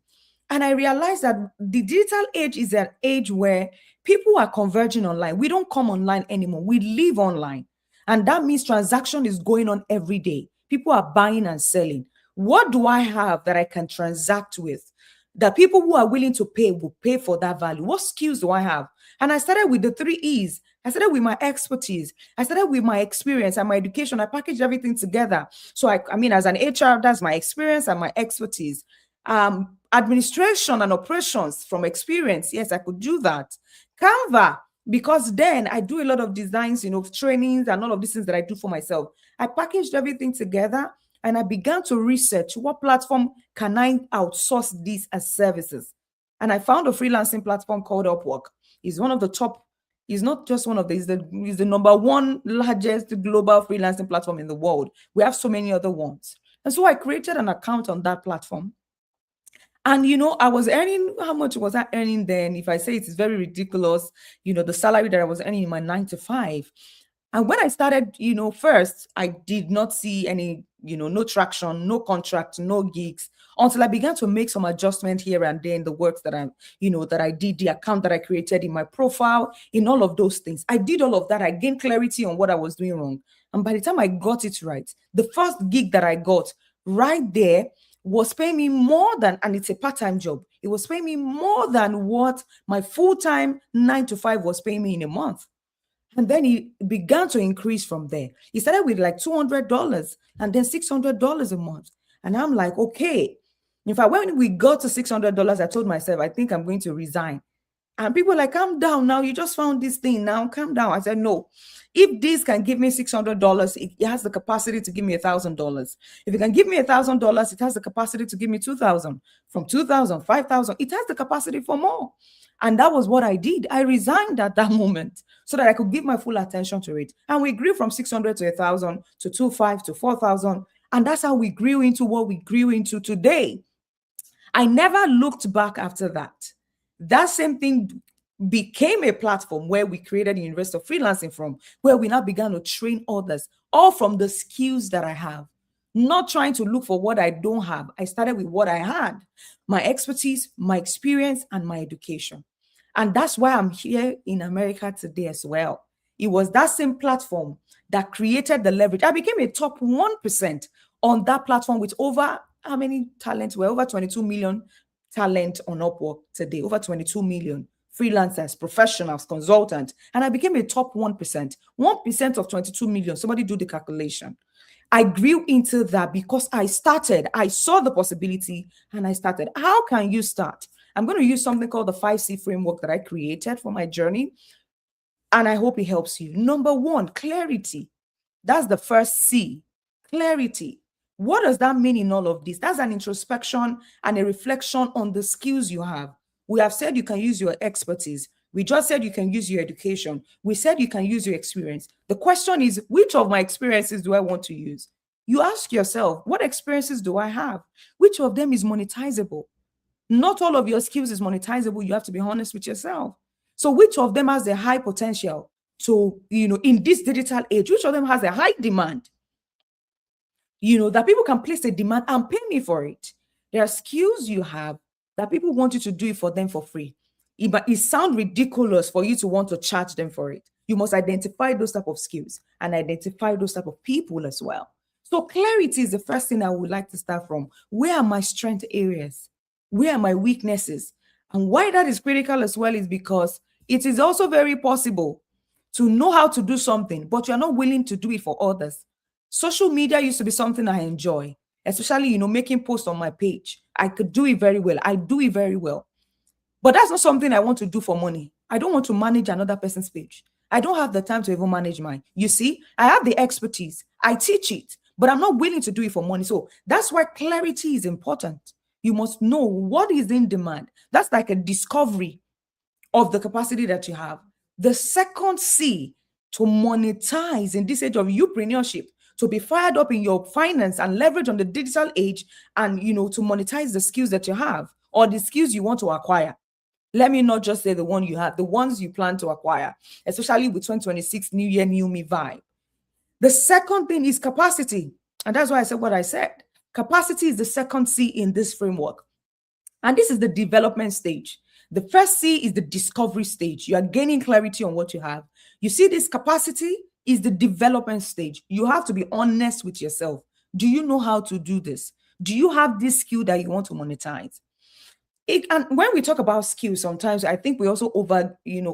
Speaker 5: And I realized that the digital age is an age where people are converging online. We don't come online anymore. We live online. And that means transaction is going on every day. People are buying and selling. What do I have that I can transact with? The people who are willing to pay will pay for that value. What skills do I have? And I started with the 3 E's. I started with my expertise. I started with my experience and my education. I packaged everything together. So I mean, as an HR, that's my experience and my expertise. Administration and operations from experience. Yes, I could do that. Canva, because then I do a lot of designs, trainings and all of these things that I do for myself. I packaged everything together and I began to research what platform can I outsource these as services. And I found a freelancing platform called Upwork. It's one of the top, it's not just one of these, it's the number one largest global freelancing platform in the world. We have so many other ones. And so I created an account on that platform. And, I was earning, how much was I earning then? If I say it's very ridiculous, the salary that I was earning in my 9 to 5. And when I started, first, I did not see any, no traction, no contract, no gigs, until I began to make some adjustment here and there in the works that that I did, the account that I created in my profile, in all of those things. I did all of that. I gained clarity on what I was doing wrong. And by the time I got it right, the first gig that I got right there was paying me more than, and it's a part-time job, it was paying me more than what my full-time 9 to 5 was paying me in a month. And then it began to increase from there. It started with like $200 and then $600 a month. And I'm like, okay. In fact, when we got to $600, I told myself, I think I'm going to resign. And people were like, calm down now. You just found this thing now. Calm down. I said, no. If this can give me $600, it has the capacity to give me $1,000. If it can give me $1,000, it has the capacity to give me 2,000. From 2,000, 5,000, it has the capacity for more. And that was what I did. I resigned at that moment so that I could give my full attention to it. And we grew from 600 to 1,000 to 2,500 to 4,000. And that's how we grew into what we grew into today. I never looked back after that. That same thing became a platform where we created the University of Freelancing from, where we now began to train others, all from the skills that I have. Not trying to look for what I don't have. I started with what I had, my expertise, my experience, and my education. And that's why I'm here in America today as well. It was that same platform that created the leverage. I became a top 1% on that platform with over, how many talents? We're over 22 million talent on Upwork today, over 22 million freelancers, professionals, consultants. And I became a top 1%. 1% of 22 million. Somebody do the calculation. I grew into that because I saw the possibility and I started. How can you start? I'm going to use something called the 5C framework that I created for my journey. And I hope it helps you. Number one, clarity. That's the first C, clarity. What does that mean in all of this? That's an introspection and a reflection on the skills you have. We have said you can use your expertise. We just said you can use your education. We said you can use your experience. The question is, which of my experiences do I want to use? You ask yourself, what experiences do I have? Which of them is monetizable? Not all of your skills is monetizable. You have to be honest with yourself. So which of them has a high potential to, in this digital age, which of them has a high demand? That people can place a demand and pay me for it. There are skills you have that people want you to do it for them for free. It sounds ridiculous for you to want to charge them for it. You must identify those type of skills and identify those type of people as well. So clarity is the first thing I would like to start from. Where are my strength areas? Where are my weaknesses? And why that is critical as well is because it is also very possible to know how to do something, but you're not willing to do it for others. Social media used to be something I enjoy, especially, making posts on my page. I could do it very well. I do it very well. But that's not something I want to do for money. I don't want to manage another person's page. I don't have the time to even manage mine. You see, I have the expertise. I teach it, but I'm not willing to do it for money. So that's why clarity is important. You must know what is in demand. That's like a discovery of the capacity that you have. The second C to monetize in this age of entrepreneurship, to be fired up in your finance and leverage on the digital age, and to monetize the skills that you have or the skills you want to acquire. Let me not just say the one you have, the ones you plan to acquire, especially with 2026 New Year, New Me vibe. The second thing is capacity. And that's why I said what I said. Capacity is the second C in this framework. And this is the development stage. The first C is the discovery stage. You are gaining clarity on what you have. You see, this capacity is the development stage. You have to be honest with yourself. Do you know how to do this? Do you have this skill that you want to monetize? And when we talk about skills, sometimes I think we also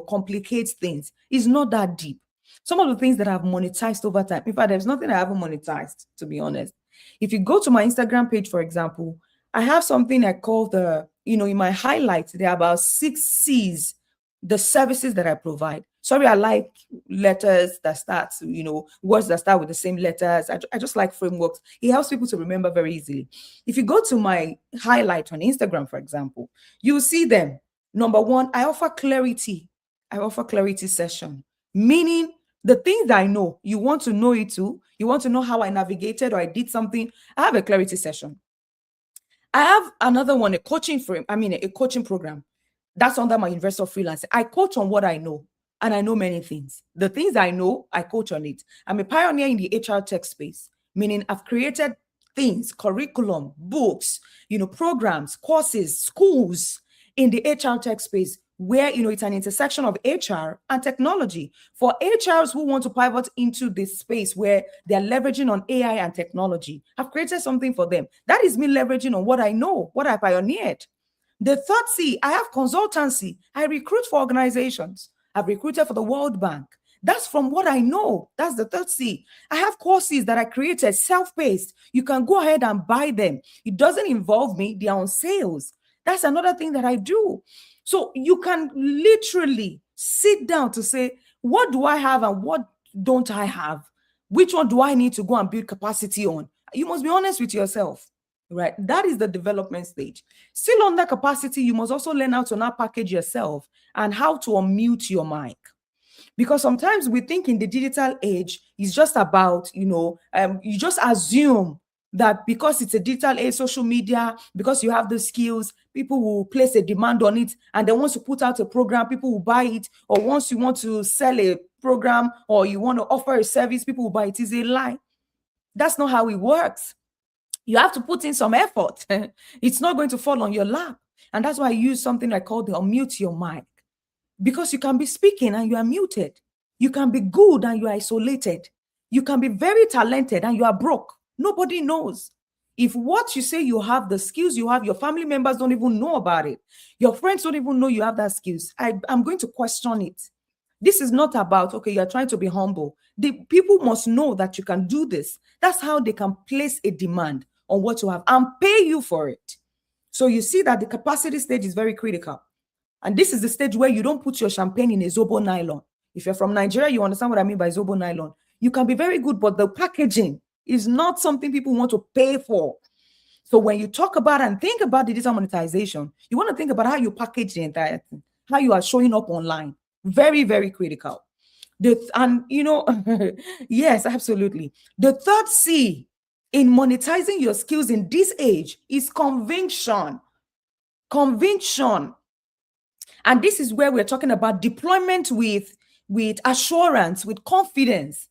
Speaker 5: complicate things. It's not that deep. Some of the things that I've monetized over time, in fact, there's nothing I haven't monetized, to be honest. If you go to my Instagram page, for example, I have something I call in my highlights, there are about 6 C's, the services that I provide. Sorry, I like letters that start, words that start with the same letters. I just like frameworks. It helps people to remember very easily. If you go to my highlight on Instagram, for example, you will see them. Number 1, I offer clarity. I offer clarity session, meaning the things that I know, you want to know it too. You want to know how I navigated or I did something. I have a clarity session. I have another one, a coaching program. That's under my University of Freelancing. I coach on what I know, and I know many things. The things I know, I coach on it. I'm a pioneer in the HR tech space, meaning I've created things, curriculum, books, programs, courses, schools in the HR tech space where, it's an intersection of HR and technology. For HRs who want to pivot into this space where they're leveraging on AI and technology, I've created something for them. That is me leveraging on what I know, what I pioneered. The third C, I have consultancy. I recruit for organizations. I've recruited for the World Bank. That's from what I know. That's the third C. I have courses that I created, self-paced. You can go ahead and buy them. It doesn't involve me. They are on sales. That's another thing that I do. So you can literally sit down to say, what do I have and what don't I have? Which one do I need to go and build capacity on? You must be honest with yourself, right? That is the development stage. Still under capacity, you must also learn how to now package yourself and how to unmute your mic. Because sometimes we think in the digital age, it's just about, you just assume that because it's a digital age, social media, because you have the skills, people will place a demand on it. And then once you put out a program, people will buy it. Or once you want to sell a program or you want to offer a service, people will buy it. It's a lie. That's not how it works. You have to put in some effort. It's not going to fall on your lap. And that's why I use something I call the unmute your mic. Because you can be speaking and you are muted. You can be good and you are isolated. You can be very talented and you are broke. Nobody knows. If what you say you have, the skills you have, your family members don't even know about it. Your friends don't even know you have that skills. I'm going to question it. This is not about, okay, you're trying to be humble. The people must know that you can do this. That's how they can place a demand on what you have and pay you for it. So you see that the capacity stage is very critical. And this is the stage where you don't put your champagne in a Zobo nylon. If you're from Nigeria, you understand what I mean by Zobo nylon. You can be very good, but the packaging is not something people want to pay for. So when you talk about and think about digital monetization, you want to think about how you package the entire thing, how you are showing up online. Very, very critical. Yes, absolutely. The third C in monetizing your skills in this age is conviction. Conviction. And this is where we're talking about deployment with assurance, with confidence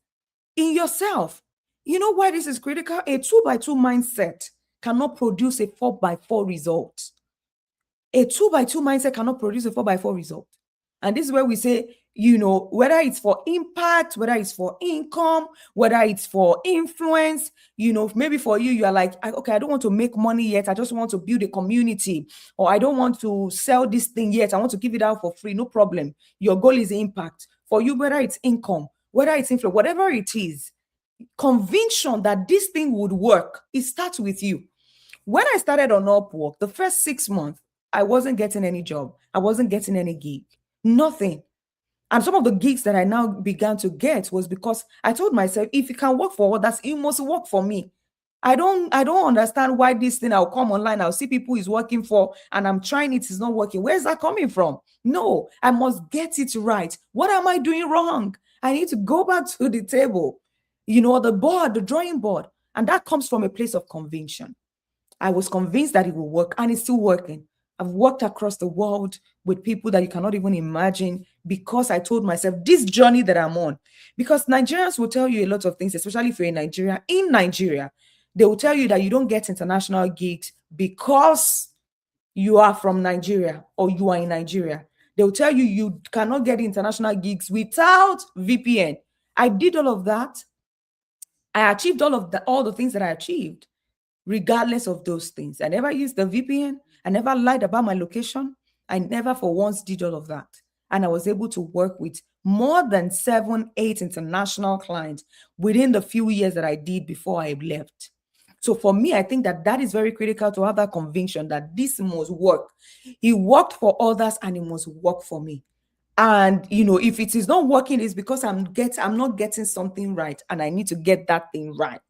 Speaker 5: in yourself. You know why this is critical? A 2x2 mindset cannot produce a 4x4 result. A 2x2 mindset cannot produce a 4x4 result. And this is where we say, whether it's for impact, whether it's for income, whether it's for influence, maybe for you are like, okay, I don't want to make money yet. I just want to build a community, or I don't want to sell this thing yet. I want to give it out for free. No problem. Your goal is impact. For you, whether it's income, whether it's influence, whatever it is, conviction that this thing would work, it starts with you. When I started on Upwork, the first 6 months, I wasn't getting any job. I wasn't getting any gig. Nothing. And some of the gigs that I now began to get was because I told myself, if it can work for others, it must work for me. I don't understand why this thing, I'll come online, I'll see people is working for, and I'm trying it, is not working. Where's that coming from? No, I must get it right. What am I doing wrong? I need to go back to the table, you know, the board, the drawing board. And that comes from a place of conviction. I was convinced that it will work, and it's still working. I've worked across the world with people that you cannot even imagine, because I told myself this journey that I'm on. Because Nigerians will tell you a lot of things, especially if you're in Nigeria. In Nigeria, they will tell you that you don't get international gigs because you are from Nigeria or you are in Nigeria. They will tell you you cannot get international gigs without VPN. I did all of that. I achieved all the things that I achieved regardless of those things. I never used the VPN. I never lied about my location. I never for once did all of that. And I was able to work with more than 7, 8 international clients within the few years that I did before I left. So for me, I think that that is very critical, to have that conviction that this must work. It worked for others and it must work for me. And you know, if it is not working, it's because I'm not getting something right, and I need to get that thing right.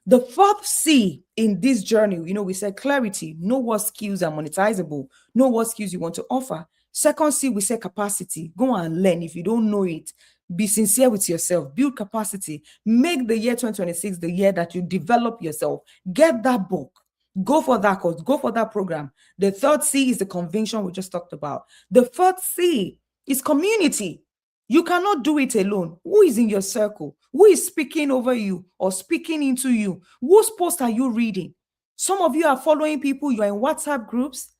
Speaker 5: The fourth C in this journey, you know, we said clarity, know what skills are monetizable, know what skills you want to offer. Second C, we said capacity, go and learn. If you don't know it, be sincere with yourself, build capacity, make the year 2026 the year that you develop yourself. Get that book, go for that course, go for that program. The third C is the conviction we just talked about. The fourth C is community. You cannot do it alone. Who is in your circle? Who is speaking over you or speaking into you? Whose post are you reading? Some of you are following people, you are in WhatsApp groups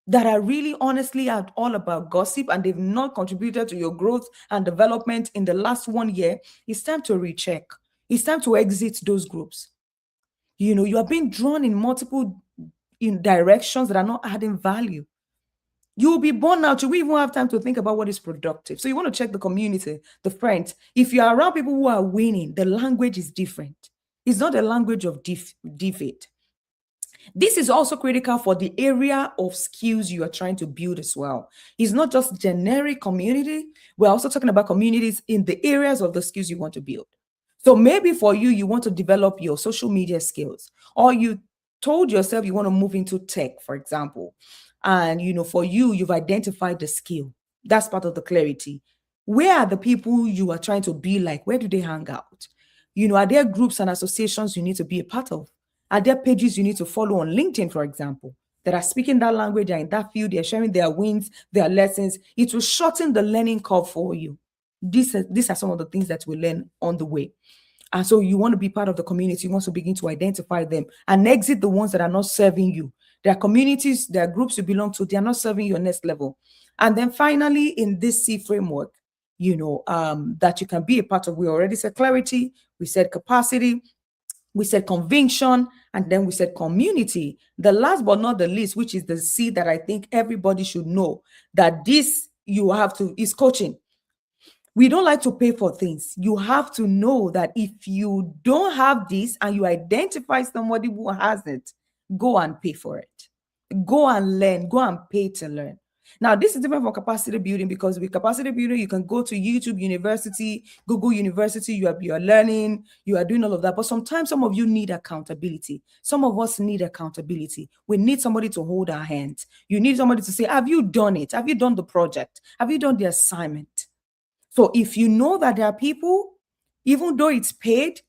Speaker 5: that are really honestly are all about gossip, and they've not contributed to your growth and development in the last 1 year. It's time to recheck. It's time to exit those groups. You know, you are being drawn in multiple directions that are not adding value. You will be born out. You will even have time to think about what is productive. So you want to check the community, the friends. If you are around people who are winning, the language is different. It's not a language of defeat. This is also critical for the area of skills you are trying to build as well. It's not just generic community. We're also talking about communities in the areas of the skills you want to build. So maybe for you, you want to develop your social media skills, or you told yourself you want to move into tech, for example. And you know, for you, you've identified the skill. That's part of the clarity. Where are the people you are trying to be like? Where do they hang out? You know, are there groups and associations you need to be a part of? Are there pages you need to follow on LinkedIn, for example, that are speaking that language, are in that field, they're sharing their wins, their lessons? It will shorten the learning curve for you. These are some of the things that we learn on the way. And so you want to be part of the community. You want to begin to identify them and exit the ones that are not serving you. There are communities, there are groups you belong to, they are not serving your next level. And then finally, in this C framework, you know, that you can be a part of, we already said clarity, we said capacity, we said conviction, and then we said community. The last but not the least, which is the C that I think everybody should know, that this you have to, is coaching. We don't like to pay for things. You have to know that if you don't have this and you identify somebody who has it, go and pay for it. Go and learn, go and pay to learn. Now, this is different from capacity building, because with capacity building, you can go to YouTube University, Google University, you are learning, you are doing all of that. But sometimes some of you need accountability. Some of us need accountability. We need somebody to hold our hands. You need somebody to say, have you done it? Have you done the project? Have you done the assignment? So if you know that there are people, even though it's paid,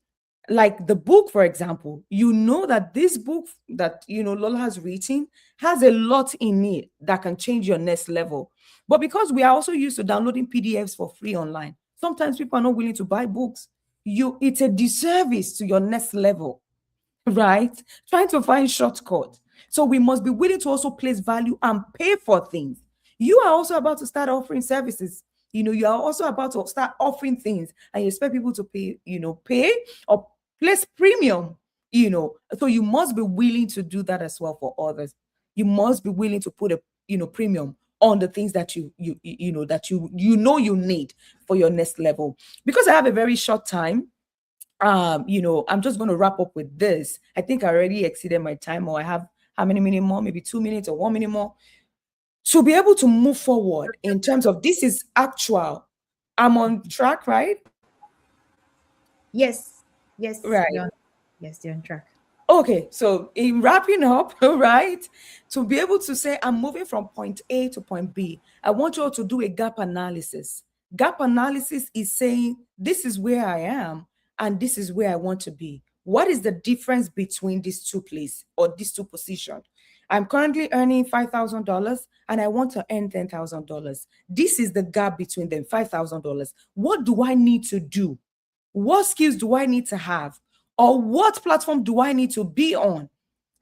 Speaker 5: like the book, for example, you know that this book that, you know, Lola has written has a lot in it that can change your next level. But because we are also used to downloading PDFs for free online, sometimes people are not willing to buy books. It's a disservice to your next level, right? Trying to find shortcuts. So we must be willing to also place value and pay for things. You are also about to start offering services. You know, you are also about to start offering things, and you expect people to pay, you know, pay or place premium, you know. So you must be willing to do that as well for others. You must be willing to put a, you know, premium on the things that you know that you you need for your next level. Because I have a very short time, you know, I'm just going to wrap up with this. I think I already exceeded my time, or I have how many minutes more, maybe 2 minutes or 1 minute more, to be able to move forward in terms of this is actual. I'm on track, right?
Speaker 2: Yes, yes,
Speaker 5: Right.
Speaker 2: you're on track.
Speaker 5: Okay, so in wrapping up, right, to be able to say I'm moving from point A to point B, I want you all to do a gap analysis. Gap analysis is saying, this is where I am and this is where I want to be. What is the difference between these two places or these two positions? I'm currently earning $5,000 and I want to earn $10,000. This is the gap between them, $5,000. What do I need to do? What skills do I need to have? Or what platform do I need to be on?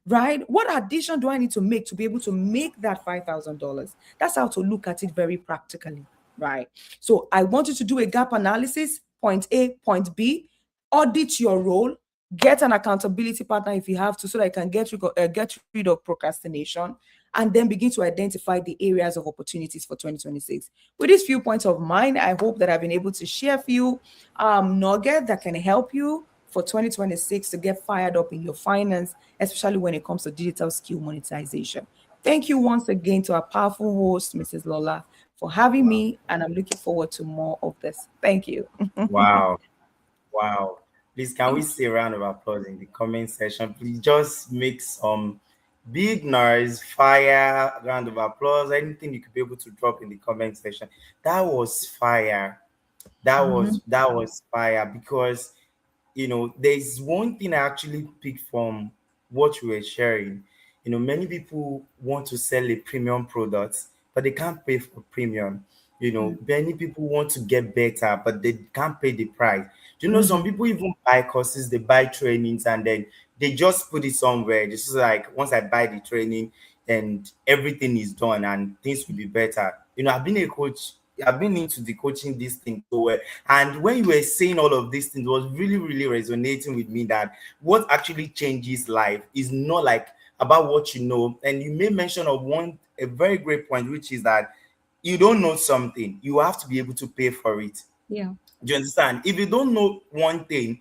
Speaker 5: Right? What addition do I need to make to be able to make that $5,000? That's how to look at it very practically, right? So I want you to do a gap analysis, point A, point B, audit your role, get an accountability partner if you have to, so that I can get rid of procrastination, and then begin to identify the areas of opportunities for 2026. With these few points of mine, I hope that I've been able to share a few nuggets that can help you for 2026 to get fired up in your finance, especially when it comes to digital skill monetization. Thank you once again to our powerful host, Mrs. Lola, for having
Speaker 6: Wow.
Speaker 5: me, and I'm looking forward to more of this. Thank you.
Speaker 6: Wow. Wow. Please, can we say a round of applause in the comment section? Please just make some big noise, fire, round of applause, anything you could be able to drop in the comment section. That was fire.
Speaker 5: Mhm.
Speaker 6: That was fire because there's one thing I actually picked from what you were sharing. Many people want to sell a premium product, but they can't pay for premium. Many people want to get better, but they can't pay the price. Some
Speaker 5: Mhm.
Speaker 6: people even buy courses, they buy trainings, and then they just put it somewhere. Just like, once I buy the training and everything is done and things will be better. I've been a coach. I've been into the coaching this thing so well. And when you were saying all of these things, it was really, really resonating with me that what actually changes life is not like about what you know. And you made mention of a very great point, which is that you don't know something, you have to be able to pay for it.
Speaker 5: Yeah.
Speaker 6: Do you understand? If you don't know one thing,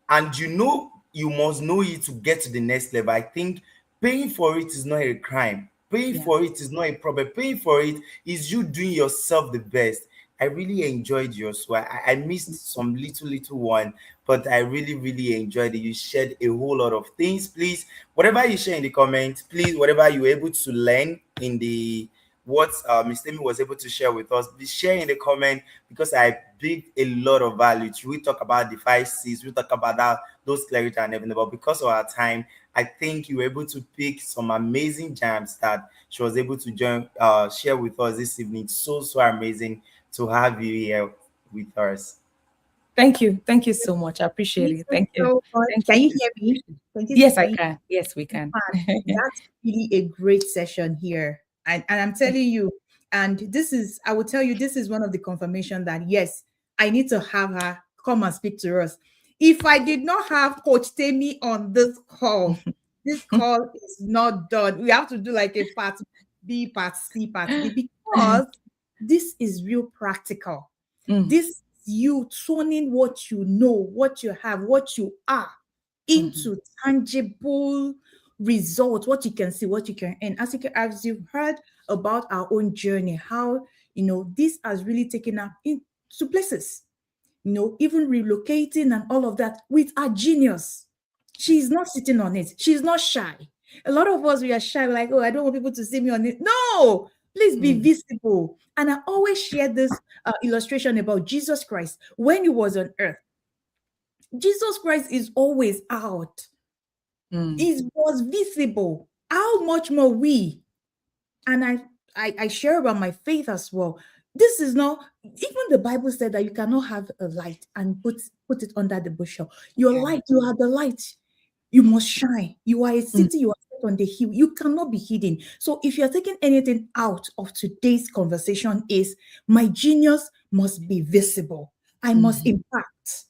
Speaker 6: and you must know it to get to the next level. I think paying for it is not a crime. Paying
Speaker 5: Yeah.
Speaker 6: for it is not a problem. Paying for it is you doing yourself the best. I really enjoyed yours. So I missed some little one, but I really, really enjoyed it. You shared a whole lot of things. Please, whatever you share in the comments, please, whatever you were able to learn in the what Miss Amy was able to share with us, please share in the comment, because I bring a lot of value. We talk about the 5 C's, we talk about those clarity and everything, but because of our time, I think you were able to pick some amazing gems that she was able to share with us this evening. So amazing to have you here with us.
Speaker 5: Thank you. Thank you so much. I appreciate
Speaker 2: Thank
Speaker 5: it.
Speaker 2: you
Speaker 5: Thank you.
Speaker 2: so much.
Speaker 5: Thank
Speaker 2: Can
Speaker 5: you.
Speaker 2: you hear me? Thank you.
Speaker 5: Yes, I
Speaker 2: Can you
Speaker 5: can. Yes, we can.
Speaker 2: That's really a great session here. And I'm telling you, and I will tell you, this is one of the confirmation that yes, I need to have her come and speak to us. If I did not have Coach Temi on this call is not done. We have to do like a part B, part C, part D, because this is real practical.
Speaker 5: Mm,
Speaker 2: This is you turning what you know, what you have, what you are into tangible results, what you can see, what you can earn. As you've heard about our own journey, how this has really taken us into places, even relocating and all of that with our genius. She's not sitting on it. She's not shy. A lot of us, we are shy. We're like, oh, I don't want people to see me on it. No, please be visible. And I always share this illustration about Jesus Christ when he was on earth. Jesus Christ is always out. It was visible. How much more we? And I share about my faith as well. This is not, even the Bible said that you cannot have a light and put it under the bushel. Your light, you are the light. You must shine. You are a city, you are set on the hill. You cannot be hidden. So if you're taking anything out of today's conversation, is my genius must be visible. I must impact.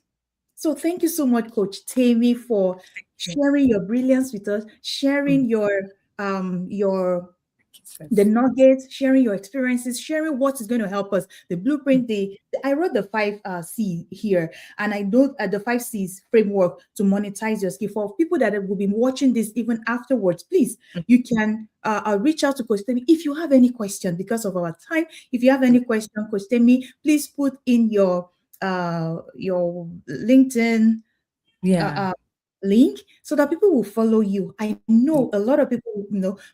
Speaker 2: So thank you so much, Coach Tammy, for sharing your brilliance with us, sharing your the nuggets, sharing your experiences, sharing what is going to help us. The blueprint, I wrote the 5 C here, and I know the 5 C's framework to monetize your skill. For people that will be watching this even afterwards, please, you can reach out to Coach Temi if you have any question. Because of our time, if you have any question, Coach Temi, please put in your LinkedIn
Speaker 5: Yeah.
Speaker 2: link so that people will follow you. I know a lot of people,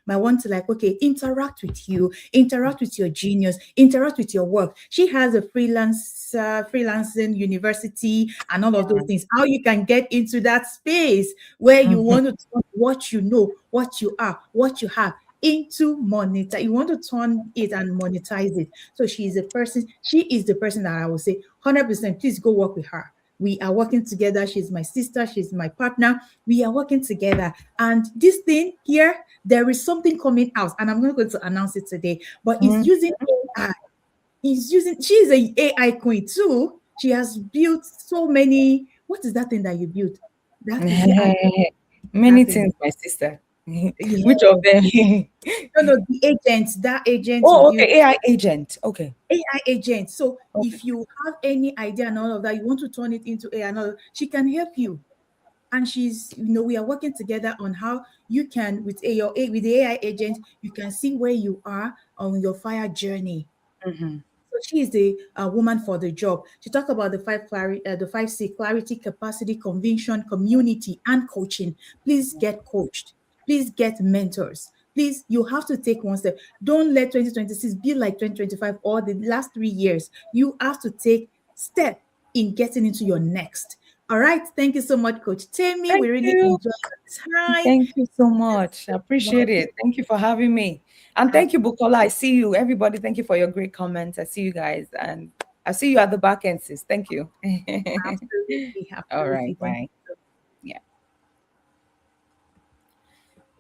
Speaker 2: might want to like, okay, interact with you, interact with your genius, interact with your work. She has a freelancing university and all of those things. How you can get into that space where you want to turn what you know, what you are, what you have into monetize. You want to turn it and monetize it. So she is the person that I will say 100%, please go work with her. We are working together. She's my sister. She's my partner. We are working together. And this thing here, there is something coming out, and I'm not going to announce it today, but it's using AI. She's an AI queen too. She has built so many. What is that thing that you built? That thing.
Speaker 5: Many
Speaker 2: That thing.
Speaker 5: things, my sister.
Speaker 2: Yeah.
Speaker 5: Which of them?
Speaker 2: No, the agent, that agent you
Speaker 5: Oh,
Speaker 2: built.
Speaker 5: okay. AI agent. Okay.
Speaker 2: AI agent. So
Speaker 5: Okay.
Speaker 2: if you have any idea and all of that, you want to turn it into AI and all, she can help you. And she's, we are working together on how you can, with with the AI agent, you can see where you are on your fire journey. So she is the woman for the job. She talked about the the 5C: clarity, capacity, conviction, community, and coaching. Please get coached. Please get mentors. Please, you have to take one step. Don't let 2026 be like 2025 or the last 3 years. You have to take step in getting into your next. All right. Thank you so much, Coach Tammy.
Speaker 5: Thank
Speaker 2: We really
Speaker 5: you.
Speaker 2: enjoyed the time.
Speaker 5: Thank you so much. I appreciate it. Thank you for having me. And thank you, Bukola. I see you. Everybody, thank you for your great comments. I see you guys. And I see you at the back end, sis. Thank you.
Speaker 2: Absolutely.
Speaker 5: All right.
Speaker 2: Absolutely. Thank
Speaker 5: Bye.
Speaker 2: you.
Speaker 5: Yeah.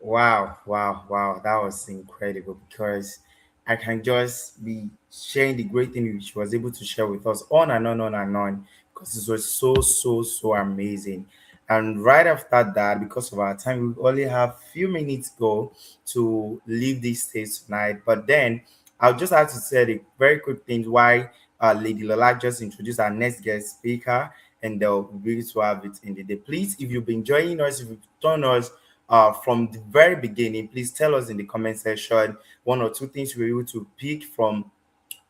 Speaker 6: Wow, wow, wow. That was incredible because I can just be sharing the great thing which she was able to share with us on and on and on because it was so, so, so amazing. And right after that, because of our time, we only have few minutes go to leave this stage tonight. But then I'll just have to say the very quick things why Lady Lola just introduced our next guest speaker, and they'll be able to have it in the day. Please, if you've been joining us, if you've joined us from the very beginning, please tell us in the comment section one or two things we were able to pick from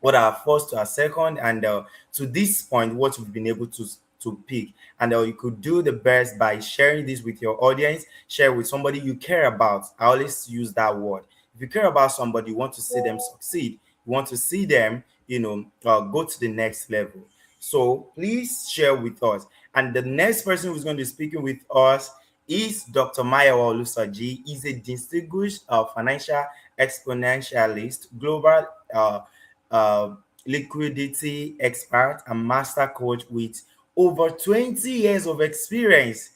Speaker 6: what our first to our second, and to this point, what we've been able to pick. And you could do the best by sharing this with your audience, share with somebody you care about. I always use that word. If you care about somebody, you want to see them succeed, you want to see them, go to the next level. So please share with us. And the next person who's going to be speaking with us is Dr. Mayowa Olusoji. He's a distinguished financial exponentialist, global uh, liquidity expert, and master coach with over 20 years of experience.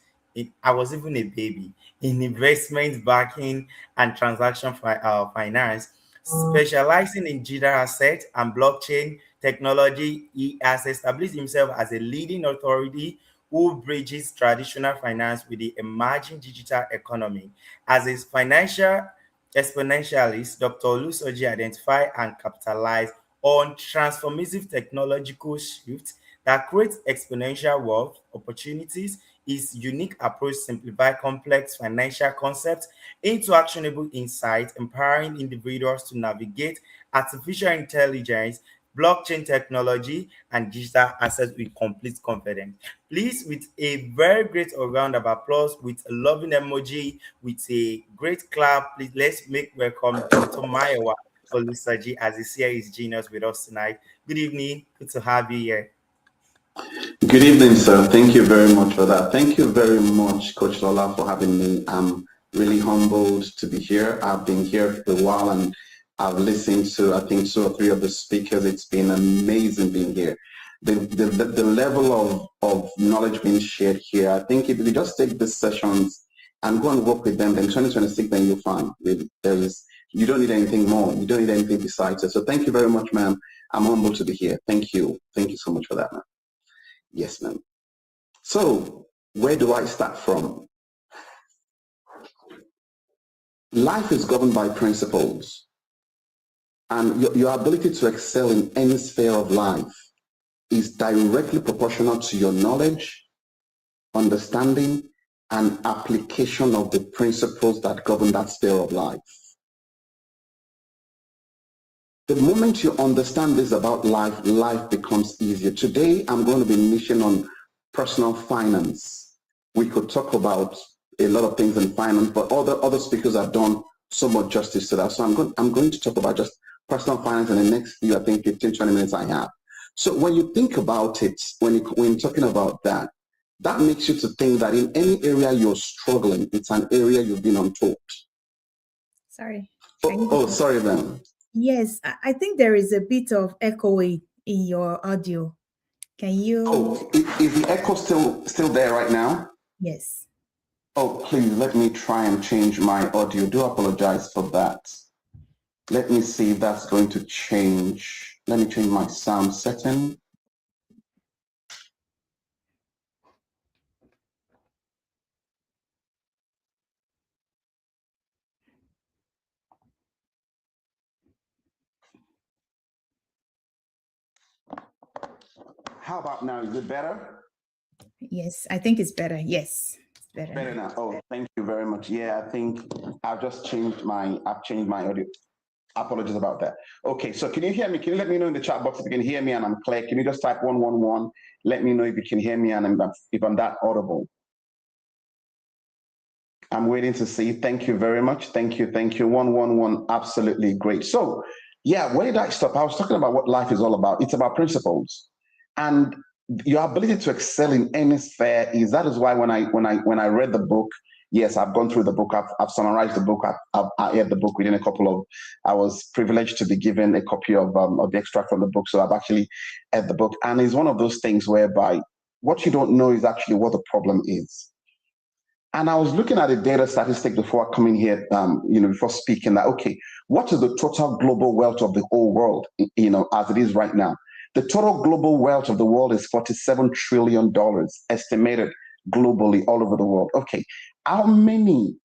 Speaker 6: I was even a baby in investment banking and transaction finance, specializing in digital asset and blockchain technology. He has established himself as a leading authority who bridges traditional finance with the emerging digital economy. As a financial exponentialist, Dr. Olusoji identify and capitalize on transformative technological shifts that create exponential wealth opportunities. His unique approach simplify complex financial concepts into actionable insights, empowering individuals to navigate artificial intelligence, blockchain technology, and digital assets with complete confidence. Please, with a very great round of applause, with a loving emoji, with a great clap, please let's make welcome Dr. Mayowa Olusoji as he shares his genius with us tonight. Good evening. Good to have you here.
Speaker 7: Good evening, sir. Thank you very much for that. Thank you very much, Coach Lola, for having me. I'm really humbled to be here. I've been here for a while and I've listened to, I think, 2 or 3 of the speakers. It's been amazing being here. The level of knowledge being shared here, I think if you just take these sessions and go and work with them, then 2026, then you'll find you don't need anything more. You don't need anything besides it. So thank you very much, ma'am. I'm humbled to be here. Thank you. Thank you so much for that, ma'am. Yes, ma'am. So, where do I start from? Life is governed by principles, and your ability to excel in any sphere of life is directly proportional to your knowledge, understanding, and application of the principles that govern that sphere of life. The moment you understand this about life, life becomes easier. Today, I'm going to be niching on personal finance. we could talk about a lot of things in finance, but other speakers have done so much justice to that. So I'm going to talk about just personal finance in the next few, I think 15, 20 minutes I have. So when you think about it, when you're talking about that, that makes you to think that in any area you're struggling, it's an area you've been untaught.
Speaker 2: Sorry.
Speaker 7: Sorry, then.
Speaker 2: Yes, I think there is a bit of echo in your audio. Can you?
Speaker 7: Oh, is the echo still there right now?
Speaker 2: Yes.
Speaker 7: Oh, please let me try and change my audio. Do apologize for that. Let me see if that's going to change. Let me change my sound setting. How about now? Is it better?
Speaker 2: Yes, I think it's better. Yes, it's better.
Speaker 7: Better now. Oh, thank you very much. Yeah, I think I've changed my audio. Apologies about that. Okay, so can you hear me? Can you let me know in the chat box if you can hear me and I'm clear? Can you just type 111? Let me know if you can hear me and if I'm that audible. I'm waiting to see. Thank you very much. Thank you. 111. Absolutely great. So, yeah, where did I stop? I was talking about what life is all about. It's about principles, and your ability to excel in any sphere is. That is why when I read the book, yes, I've gone through the book. I've summarized the book. I read the book within a couple of. I was privileged to be given a copy of the extract from the book, so I've actually read the book, and it's one of those things whereby what you don't know is actually what the problem is. And I was looking at the data statistic before coming here, before speaking that, okay, what is the total global wealth of the whole world, as it is right now? The total global wealth of the world is $47 trillion, estimated globally all over the world. Okay, how many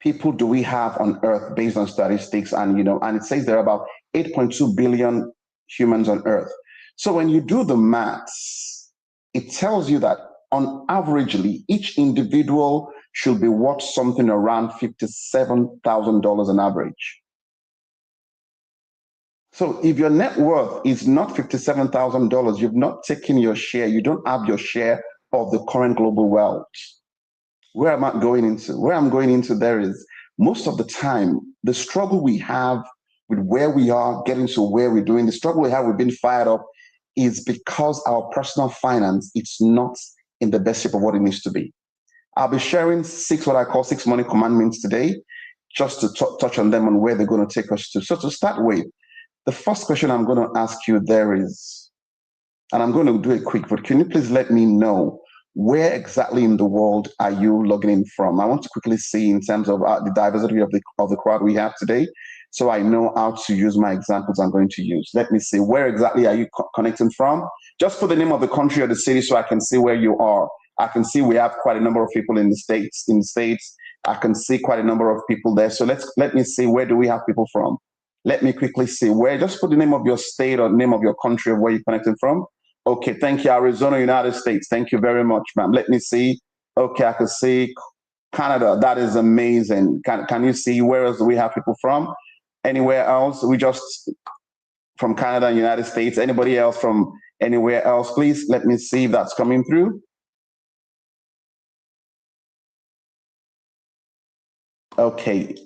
Speaker 7: people do we have on Earth based on statistics? And, and it says there are about 8.2 billion humans on Earth. So when you do the maths, it tells you that on averagely, each individual should be worth something around $57,000 on average. So if your net worth is not $57,000, you've not taken your share, you don't have your share of the current global wealth. Where am I going into? Where I'm going into there is most of the time, the struggle we have with where we are, getting to where we're doing, the struggle we have with being fired up is because our personal finance, it's not in the best shape of what it needs to be. I'll be sharing what I call 6 money commandments today, just to touch on them and where they're going to take us to. So to start with, the first question I'm going to ask you there is, and I'm going to do a quick vote. Can you please let me know where exactly in the world are you logging in from? I want to quickly see in terms of the diversity of the crowd we have today, so I know how to use my examples I'm going to use. Let me see, where exactly are you connecting from? Just put the name of the country or the city so I can see where you are. I can see we have quite a number of people in the States. I can see quite a number of people there. So let me see, where do we have people from? Let me quickly see where. Just put the name of your state or name of your country of where you're connecting from. Okay, thank you, Arizona, United States. Thank you very much, ma'am. Let me see. Okay, I can see Canada. That is amazing. Can you see where else do we have people from? Anywhere else? We just from Canada and United States. Anybody else from anywhere else? Please let me see if that's coming through. Okay.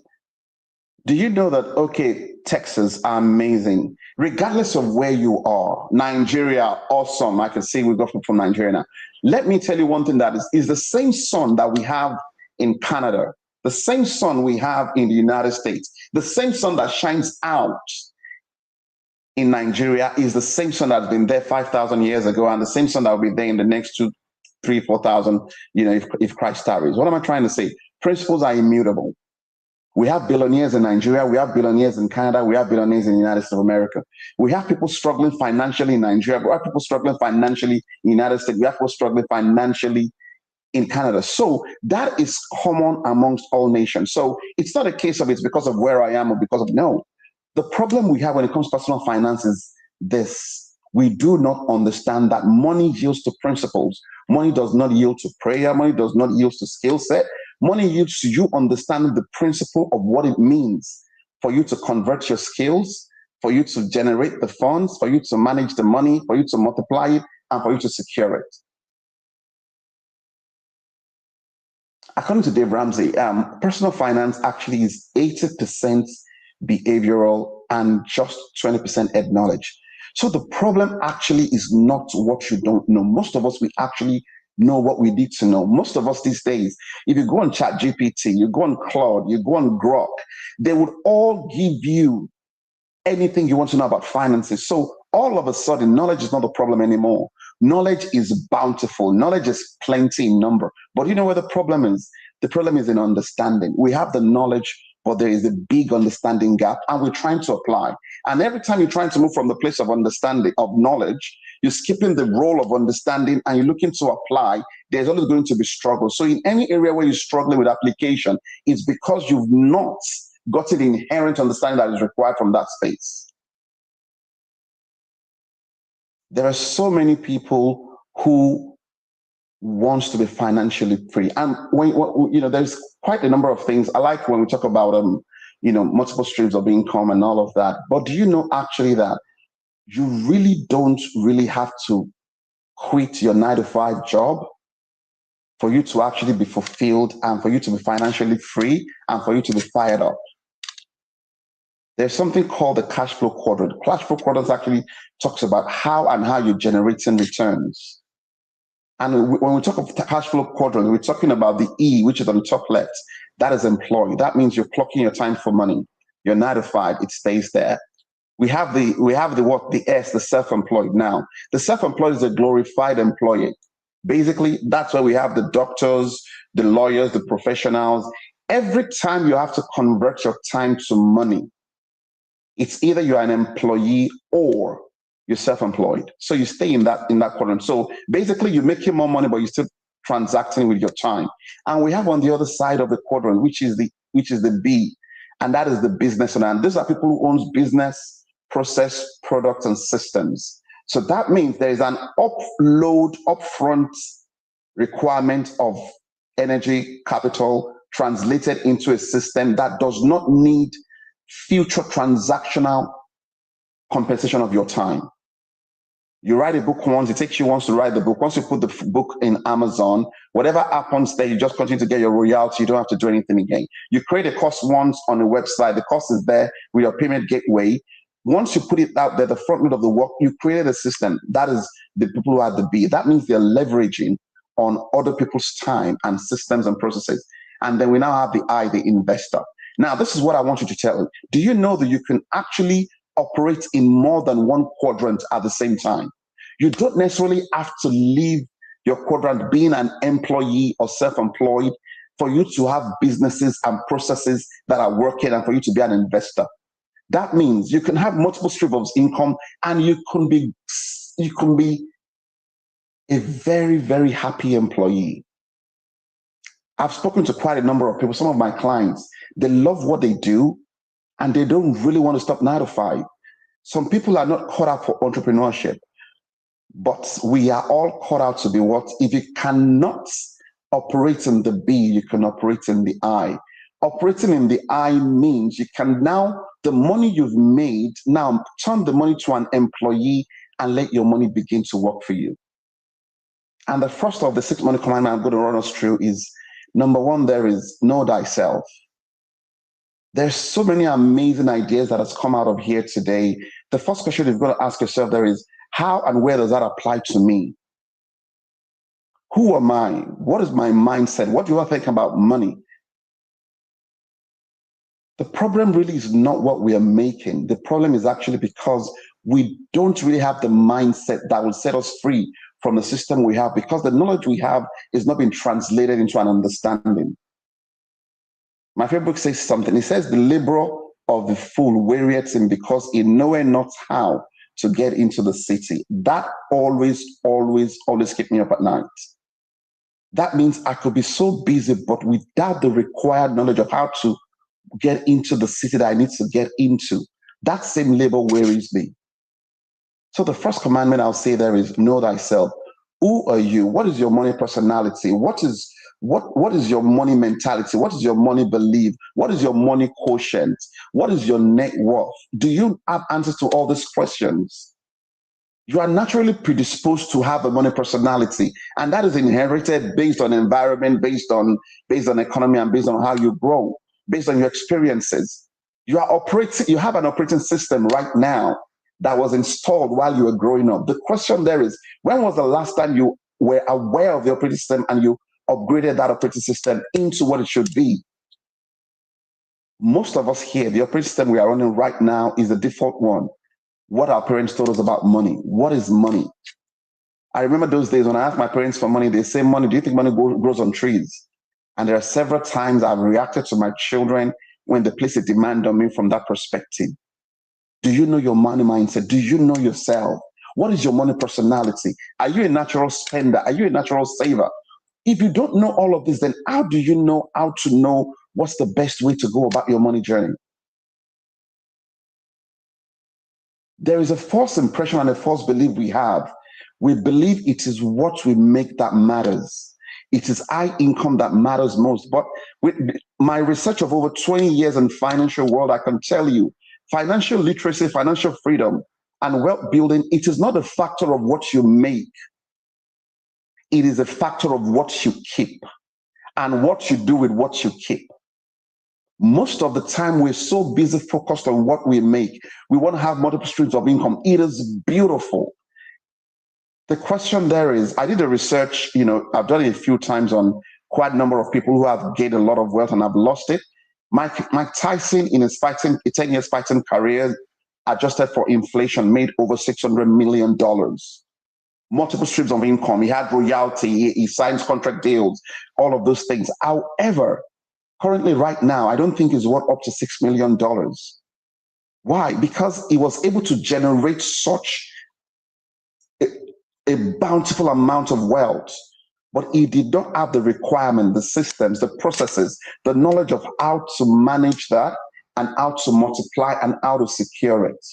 Speaker 7: Do you know that, okay, Texas are amazing, regardless of where you are. Nigeria, awesome. I can see we've got people from Nigeria now. Let me tell you one thing that is the same sun that we have in Canada, the same sun we have in the United States, the same sun that shines out in Nigeria is the same sun that's been there 5,000 years ago, and the same sun that will be there in the next 2, 3, 4,000, if Christ tarries. What am I trying to say? Principles are immutable. We have billionaires in Nigeria. We have billionaires in Canada. We have billionaires in the United States of America. We have people struggling financially in Nigeria. We have people struggling financially in the United States. We have people struggling financially in Canada. So that is common amongst all nations. So it's not a case of it's because of where I am or because of, no. The problem we have when it comes to personal finance is this. We do not understand that money yields to principles. Money does not yield to prayer. Money does not yield to skill set. Money yields to you understanding the principle of what it means for you to convert your skills, for you to generate the funds, for you to manage the money, for you to multiply it, and for you to secure it. according to Dave Ramsey, personal finance actually is 80% behavioral and just 20% head knowledge. So the problem actually is not what you don't know. Most of us, we actually know what we need to know. Most of us these days, if you go on ChatGPT, you go on Claude, you go on Grok, they would all give you anything you want to know about finances. So all of a sudden, knowledge is not a problem anymore. Knowledge is bountiful. Knowledge is plenty in number. But you know where the problem is? The problem is in understanding. We have the knowledge, but there is a big understanding gap, and we're trying to apply. And every time you're trying to move from the place of understanding, of knowledge, you're skipping the role of understanding and you're looking to apply, there's always going to be struggle. So in any area where you're struggling with application, it's because you've not gotten the inherent understanding that is required from that space. There are so many people who wants to be financially free, and there's quite a number of things. I like when we talk about multiple streams of income and all of that. But do you know actually that you really don't really have to quit your 9-to-5 job for you to actually be fulfilled and for you to be financially free and for you to be fired up? There's something called the cash flow quadrant. Cash flow quadrant actually talks about how you're generating returns. And when we talk of cash flow quadrant, we're talking about the E, which is on the top left. That is employed. That means you're clocking your time for money. You're 9-to-5, it stays there. We have the S, the self-employed. Now, the self-employed is a glorified employee. Basically, that's where we have the doctors, the lawyers, the professionals. Every time you have to convert your time to money, it's either you're an employee or you're self-employed. So you stay in that quadrant. So basically you're making more money, but you're still transacting with your time. And we have on the other side of the quadrant, which is the B, and that is the business owner. And these are people who owns business, process, products, and systems. So that means there is an upfront requirement of energy, capital, translated into a system that does not need future transactional compensation of your time. You write a book once, it takes you once to write the book. Once you put the book in Amazon, whatever happens there, you just continue to get your royalty. You don't have to do anything again. You create a course once on a website, the course is there with your payment gateway. Once you put it out there, the front end of the work, you created a system. That is the people who are the B. That means they're leveraging on other people's time and systems and processes. And then we now have the I, the investor. Now, this is what I want you to tell you. Do you know that you can actually operate in more than one quadrant at the same time? You don't necessarily have to leave your quadrant being an employee or self-employed for you to have businesses and processes that are working and for you to be an investor. That means you can have multiple streams of income and you can be a very, very happy employee. I've spoken to quite a number of people, some of my clients, they love what they do and they don't really want to stop 9-to-5. Some people are not caught out for entrepreneurship, but we are all caught out to be what? If you cannot operate in the B, you can operate in the I. Operating in the I means you can now, the money you've made, now turn the money to an employee and let your money begin to work for you. And the first of the 6 money commandments I'm going to run us through is, number 1, there is know thyself. There's so many amazing ideas that has come out of here today. The first question you've got to ask yourself there is, how and where does that apply to me? Who am I? What is my mindset? What do I think about money? The problem really is not what we are making. The problem is actually because we don't really have the mindset that will set us free from the system we have, because the knowledge we have is not being translated into an understanding. My favorite book says something. It says, the labor of the fool wearieth him because he knoweth not how to get into the city. That always keeps me up at night. That means I could be so busy, but without the required knowledge of how to get into the city that I need to get into, that same labor wearies me. So the first commandment I'll say there is, know thyself. Who are you? What is your money personality? What is your money mentality? What is your money belief? What is your money quotient? What is your net worth? Do you have answers to all these questions? You are naturally predisposed to have a money personality, and that is inherited based on environment, based on economy, and based on how you grow, based on your experiences. You have an operating system right now that was installed while you were growing up. The question there is, when was the last time you were aware of the operating system and you upgraded that operating system into what it should be? Most of us here, the operating system we are running right now is the default one. What our parents told us about money. What is money? I remember those days when I asked my parents for money, they say, money, do you think money grows on trees? And there are several times I've reacted to my children when they place a demand on me from that perspective. Do you know your money mindset? Do you know yourself? What is your money personality? Are you a natural spender? Are you a natural saver? If you don't know all of this, then how do you know how to know what's the best way to go about your money journey? There is a false impression and a false belief we have. We believe it is what we make that matters. It is high income that matters most. But with my research of over 20 years in financial world, I can tell you, financial literacy, financial freedom, and wealth building, it is not a factor of what you make. It is a factor of what you keep and what you do with what you keep. Most of the time, we're so busy focused on what we make. We want to have multiple streams of income. It is beautiful. The question there is, I did a research, I've done it a few times on quite a number of people who have gained a lot of wealth and have lost it. Mike Tyson, in his 10 years fighting career, adjusted for inflation, made over $600 million. Multiple streams of income. He had royalty, he signs contract deals, all of those things. However, currently, right now, I don't think he's worth up to $6 million. Why? Because he was able to generate such a bountiful amount of wealth, but he did not have the requirement, the systems, the processes, the knowledge of how to manage that and how to multiply and how to secure it.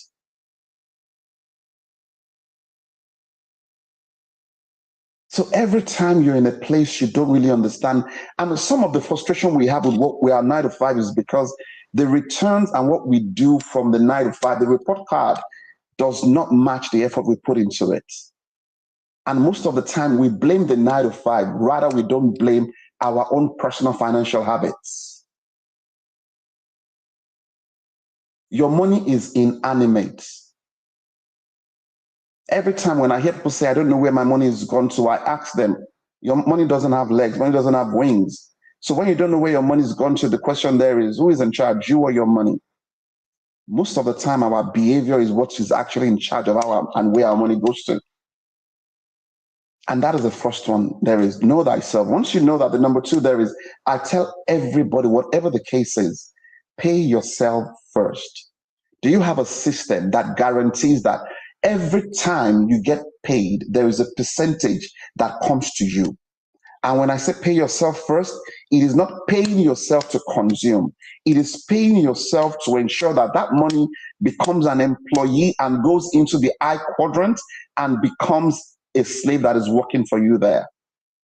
Speaker 7: So every time you're in a place you don't really understand, and some of the frustration we have with what we are 9 to 5 is because the returns and what we do from the 9 to 5, the report card does not match the effort we put into it. And most of the time we blame the 9 to 5, rather we don't blame our own personal financial habits. Your money is inanimate. Every time when I hear people say, I don't know where my money is gone to, I ask them, your money doesn't have legs, money doesn't have wings. So when you don't know where your money is gone to, the question there is, who is in charge, you or your money? Most of the time, our behavior is what is actually in charge of and where our money goes to. And that is the first one. There is know thyself. Once you know that, the number two there is, I tell everybody, whatever the case is, pay yourself first. Do you have a system that guarantees that every time you get paid, there is a percentage that comes to you? And when I say pay yourself first, it is not paying yourself to consume. It is paying yourself to ensure that that money becomes an employee and goes into the I quadrant and becomes a slave that is working for you there.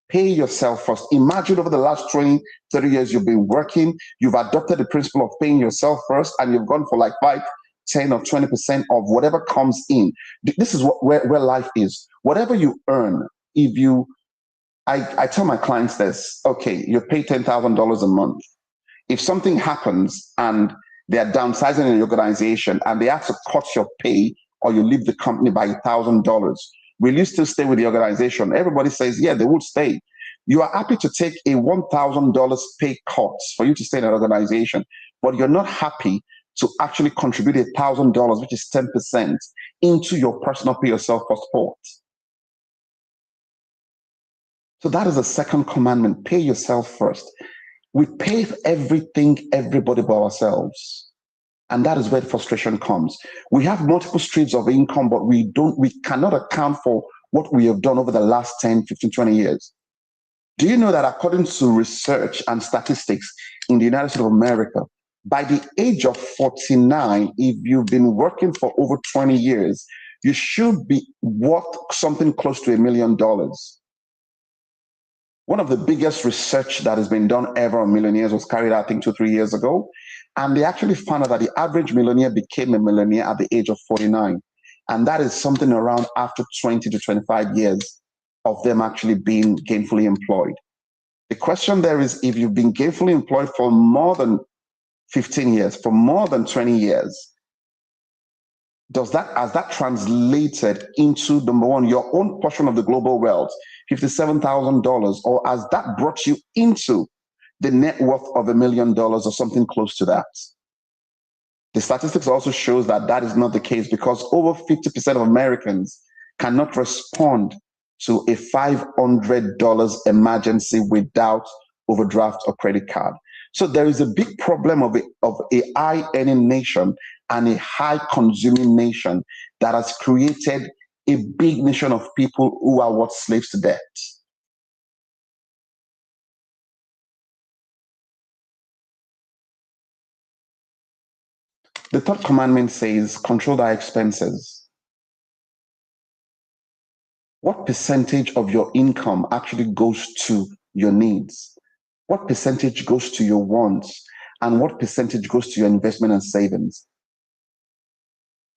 Speaker 7: Pay yourself first. Imagine over the last 20, 30 years you've been working, you've adopted the principle of paying yourself first, and you've gone for like 5, 10 or 20% of whatever comes in. This is where life is. Whatever you earn, I tell my clients this, okay, you pay $10,000 a month. If something happens and they are downsizing in your organization and they have to cut your pay or you leave the company by $1,000, will you still stay with the organization? Everybody says, yeah, they would stay. You are happy to take a $1,000 pay cut for you to stay in an organization, but you're not happy to actually contribute $1,000, which is 10%, into your personal pay yourself first pot. So that is the second commandment, pay yourself first. We pay for everything, everybody but ourselves. And that is where frustration comes. We have multiple streams of income, but we cannot account for what we have done over the last 10, 15, 20 years. Do you know that according to research and statistics in the United States of America, by the age of 49, if you've been working for over 20 years, you should be worth something close to $1 million. One of the biggest research that has been done ever on millionaires was carried out, I think, 2-3 years ago. And they actually found out that the average millionaire became a millionaire at the age of 49. And that is something around after 20 to 25 years of them actually being gainfully employed. The question there is, if you've been gainfully employed for more than 15 years, for more than 20 years, has that translated into, number one, your own portion of the global wealth, $57,000, or has that brought you into the net worth of $1 million or something close to that? The statistics also shows that that is not the case, because over 50% of Americans cannot respond to a $500 emergency without overdraft or credit card. So there is a big problem of a high earning nation and a high consuming nation that has created a big nation of people who are what, slaves to debt. The third commandment says, control thy expenses. What percentage of your income actually goes to your needs? What percentage goes to your wants? And what percentage goes to your investment and savings?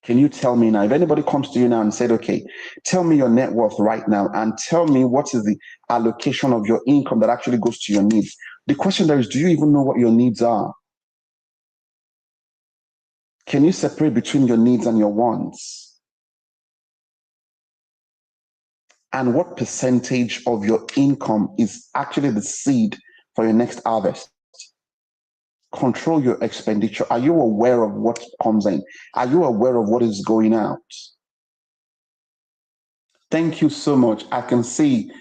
Speaker 7: Can you tell me now? If anybody comes to you now and said, okay, tell me your net worth right now and tell me what is the allocation of your income that actually goes to your needs? The question there is, do you even know what your needs are? Can you separate between your needs and your wants? And what percentage of your income is actually the seed for your next harvest? Control your expenditure. Are you aware of what comes in? Are you aware of what is going out? Thank you so much. I can see.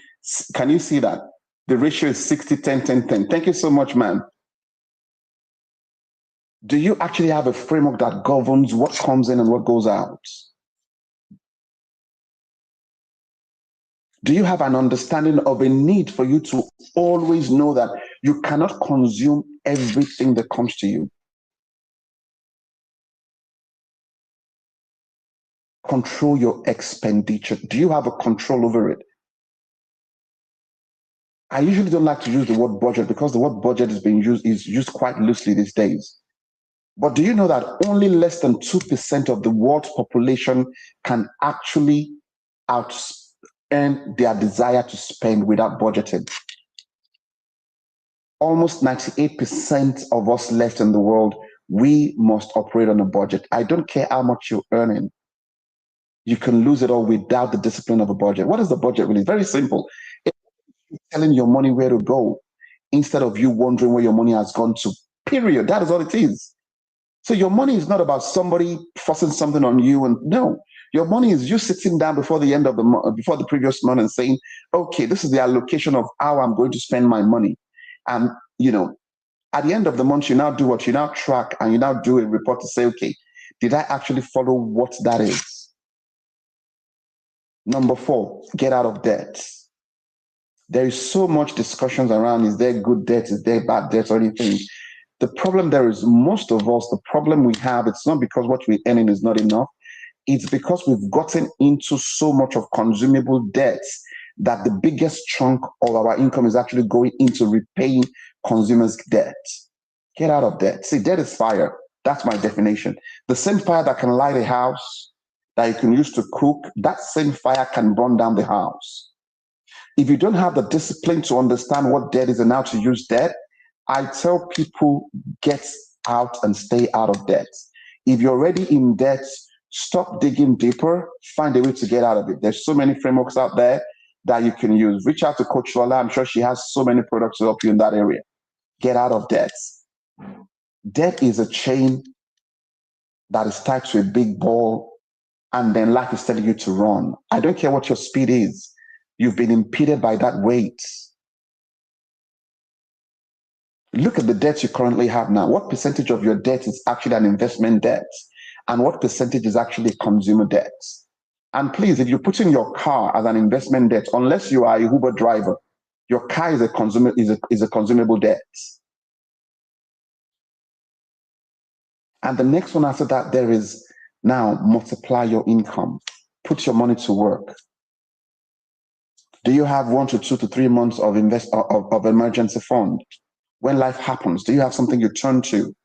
Speaker 7: Can you see that? The ratio is 60, 10, 10, 10. Thank you so much, ma'am. Do you actually have a framework that governs what comes in and what goes out? Do you have an understanding of a need for you to always know that you cannot consume everything that comes to you? Control your expenditure. Do you have a control over it? I usually don't like to use the word budget because the word budget is used quite loosely these days. But do you know that only less than 2% of the world's population can actually earn their desire to spend without budgeting? Almost 98% of us left in the world, we must operate on a budget. I don't care how much you're earning. You can lose it all without the discipline of a budget. What is the budget really? Very simple. It's telling your money where to go instead of you wondering where your money has gone to. Period. That is all it is. So your money is not about somebody forcing something on you. And no, your money is you sitting down before the end of the month, before the previous month, and saying, okay, this is the allocation of how I'm going to spend my money. And, at the end of the month, you now do what? You now track and you now do a report to say, okay, did I actually follow what that is? Number 4, get out of debt. There is so much discussions around, is there good debt, is there bad debt or anything? The problem there is, most of us, the problem we have, it's not because what we're earning is not enough. It's because we've gotten into so much of consumable debts that the biggest chunk of our income is actually going into repaying consumers' debt. Get out of debt. See, debt is fire. That's my definition. The same fire that can light a house, that you can use to cook, that same fire can burn down the house. If you don't have the discipline to understand what debt is and how to use debt, I tell people, get out and stay out of debt. If you're already in debt, stop digging deeper, find a way to get out of it. There's so many frameworks out there that you can use. Reach out to Coach Lola. I'm sure she has so many products to help you in that area. Get out of debt. Debt is a chain that is tied to a big ball, and then life is telling you to run. I don't care what your speed is. You've been impeded by that weight. Look at the debt you currently have now. What percentage of your debt is actually an investment debt? And what percentage is actually consumer debt? And please, if you're putting your car as an investment debt, unless you are a Uber driver, your car is a consumable debt. And the next one after that, there is now multiply your income. Put your money to work. Do you have 1 to 2 to 3 months of emergency fund? When life happens, do you have something you turn to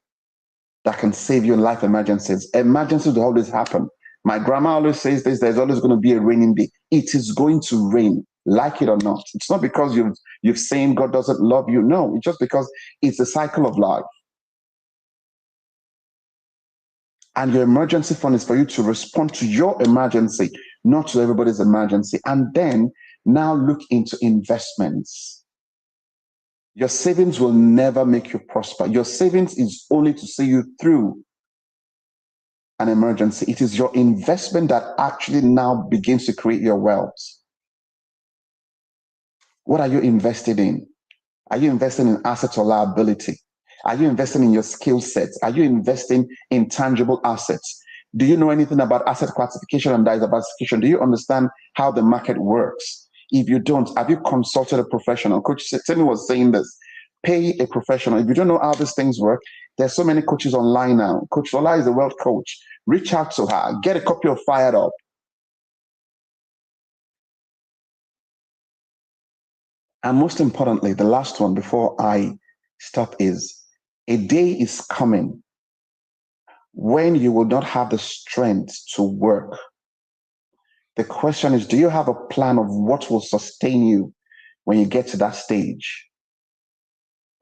Speaker 7: that can save you in life emergencies? Emergencies will always happen. My grandma always says this, there's always going to be a raining day. It is going to rain, like it or not. It's not because you've saying God doesn't love you. No, it's just because it's a cycle of life. And your emergency fund is for you to respond to your emergency, not to everybody's emergency. And then now look into investments. Your savings will never make you prosper. Your savings is only to see you through an emergency. It is your investment that actually now begins to create your wealth. What are you invested in? Are you investing in assets or liability? Are you investing in your skill sets? Are you investing in tangible assets? Do you know anything about asset classification and diversification? Do you understand how the market works? If you don't, have you consulted a professional? Coach Timmy was saying this. Pay a professional. If you don't know how these things work, there's so many coaches online now. Coach Lola is a wealth coach. Reach out to her. Get a copy of Fired Up. And most importantly, the last one before I stop is a day is coming when you will not have the strength to work. The question is, do you have a plan of what will sustain you when you get to that stage?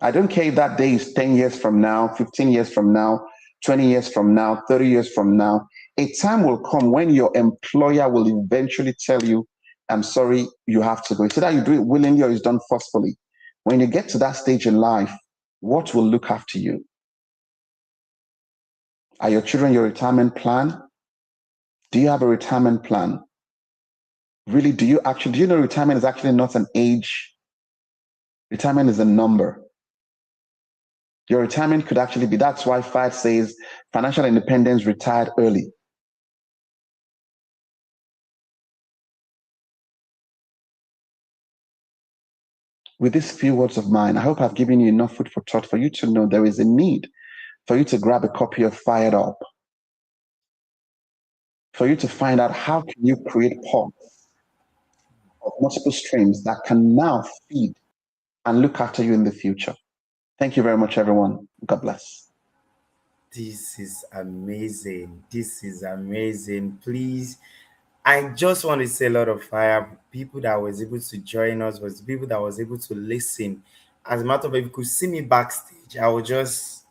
Speaker 7: I don't care if that day is 10 years from now, 15 years from now, 20 years from now, 30 years from now. A time will come when your employer will eventually tell you, I'm sorry, you have to go. It's either you do it willingly or it's done forcefully. When you get to that stage in life, what will look after you? Are your children your retirement plan? Do you have a retirement plan? Really, do you know retirement is actually not an age? Retirement is a number. Your retirement could actually be, that's why FIRE says financial independence, retired early. With these few words of mine, I hope I've given you enough food for thought for you to know there is a need for you to grab a copy of Fired Up, for you to find out how can you create pods of multiple streams that can now feed and look after you in the future. Thank you very much, everyone. God bless.
Speaker 6: This is amazing. This is amazing. Please, I just want to say a lot of fire. People that was able to join us, was people that was able to listen. As a matter of fact, if you could see me backstage, I'll just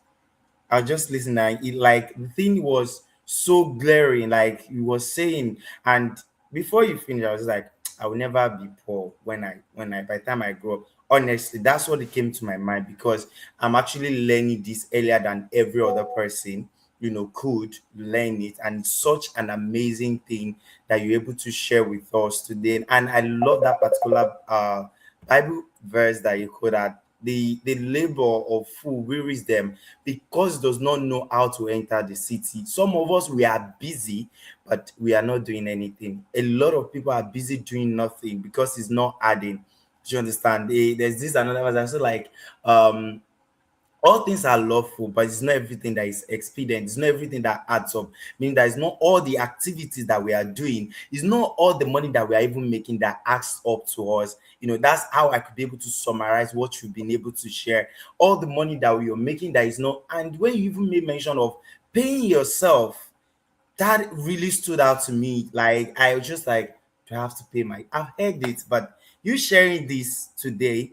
Speaker 6: listen, and it, like, the thing was so glaring, like you was saying. And before you finish, I was like, I will never be poor when I by the time I grow up. Honestly, that's what it came to my mind, because I'm actually learning this earlier than every other person, could learn it. And it's such an amazing thing that you're able to share with us today. And I love that particular Bible verse that you quoted, that the labor of fool wearies them, because does not know how to enter the city. Some of us, we are busy, but we are not doing anything. A lot of people are busy doing nothing because it's not adding. Do you understand? There's this another one that's like, all things are lawful, but it's not everything that is expedient. It's not everything that adds up. Meaning that it's not all the activities that we are doing. It's not all the money that we are even making that adds up to us. That's how I could be able to summarize what you've been able to share. All the money that we are making that is not, and when you even made mention of paying yourself, that really stood out to me. Like, I was just like, do I have to pay my, I've heard it, but you sharing this today,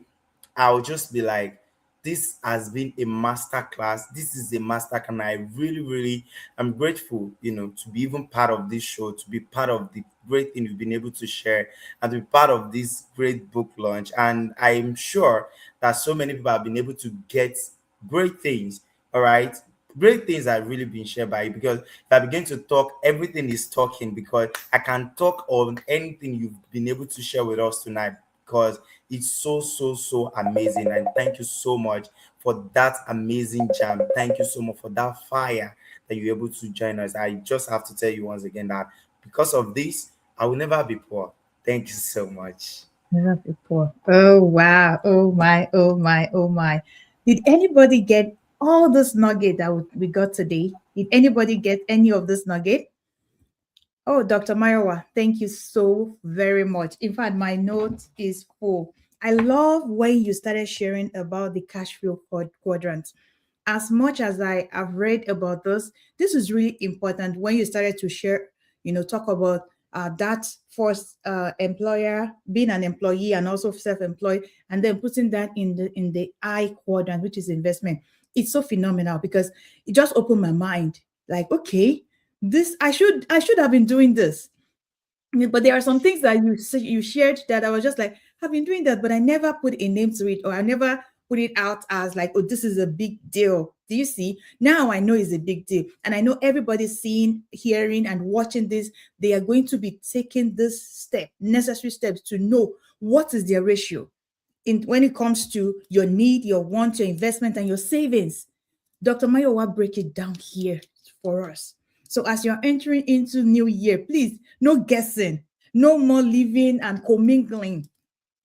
Speaker 6: I'll just be like, this has been a master class. This is a master class, and I really, really am grateful, to be even part of this show, to be part of the great thing you've been able to share, and to be part of this great book launch. And I'm sure that so many people have been able to get great things. All right. Great things are really being shared by you, because if I begin to talk, everything is talking, because I can talk on anything you've been able to share with us tonight, because it's so, so, so amazing. And thank you so much for that amazing jam. Thank you so much for that fire that you're able to join us. I just have to tell you once again that because of this, I will never be poor. Thank you so much.
Speaker 2: Never before. Oh wow. Oh my. Oh my. Oh my. Did anybody get all this nugget that we got today? Did anybody get any of this nugget? Oh, Dr. Mayowa, thank you so very much. In fact, my note is full. I love when you started sharing about the cash flow quadrant. As much as I have read about this is really important when you started to share talk about that first employer, being an employee and also self-employed, and then putting that in the I quadrant, which is investment. It's so phenomenal because it just opened my mind. Like, okay, this I should have been doing this. But there are some things that you shared that I was just like, I've been doing that, but I never put a name to it, or I never put it out as like, oh, this is a big deal. Do you see? Now I know it's a big deal. And I know everybody seeing, hearing, and watching this, they are going to be taking this step, necessary steps to know what is their ratio when it comes to your need, your want, your investment, and your savings. Dr. Mayowa break it down here for us. So as you're entering into new year, please, no guessing, no more living and commingling.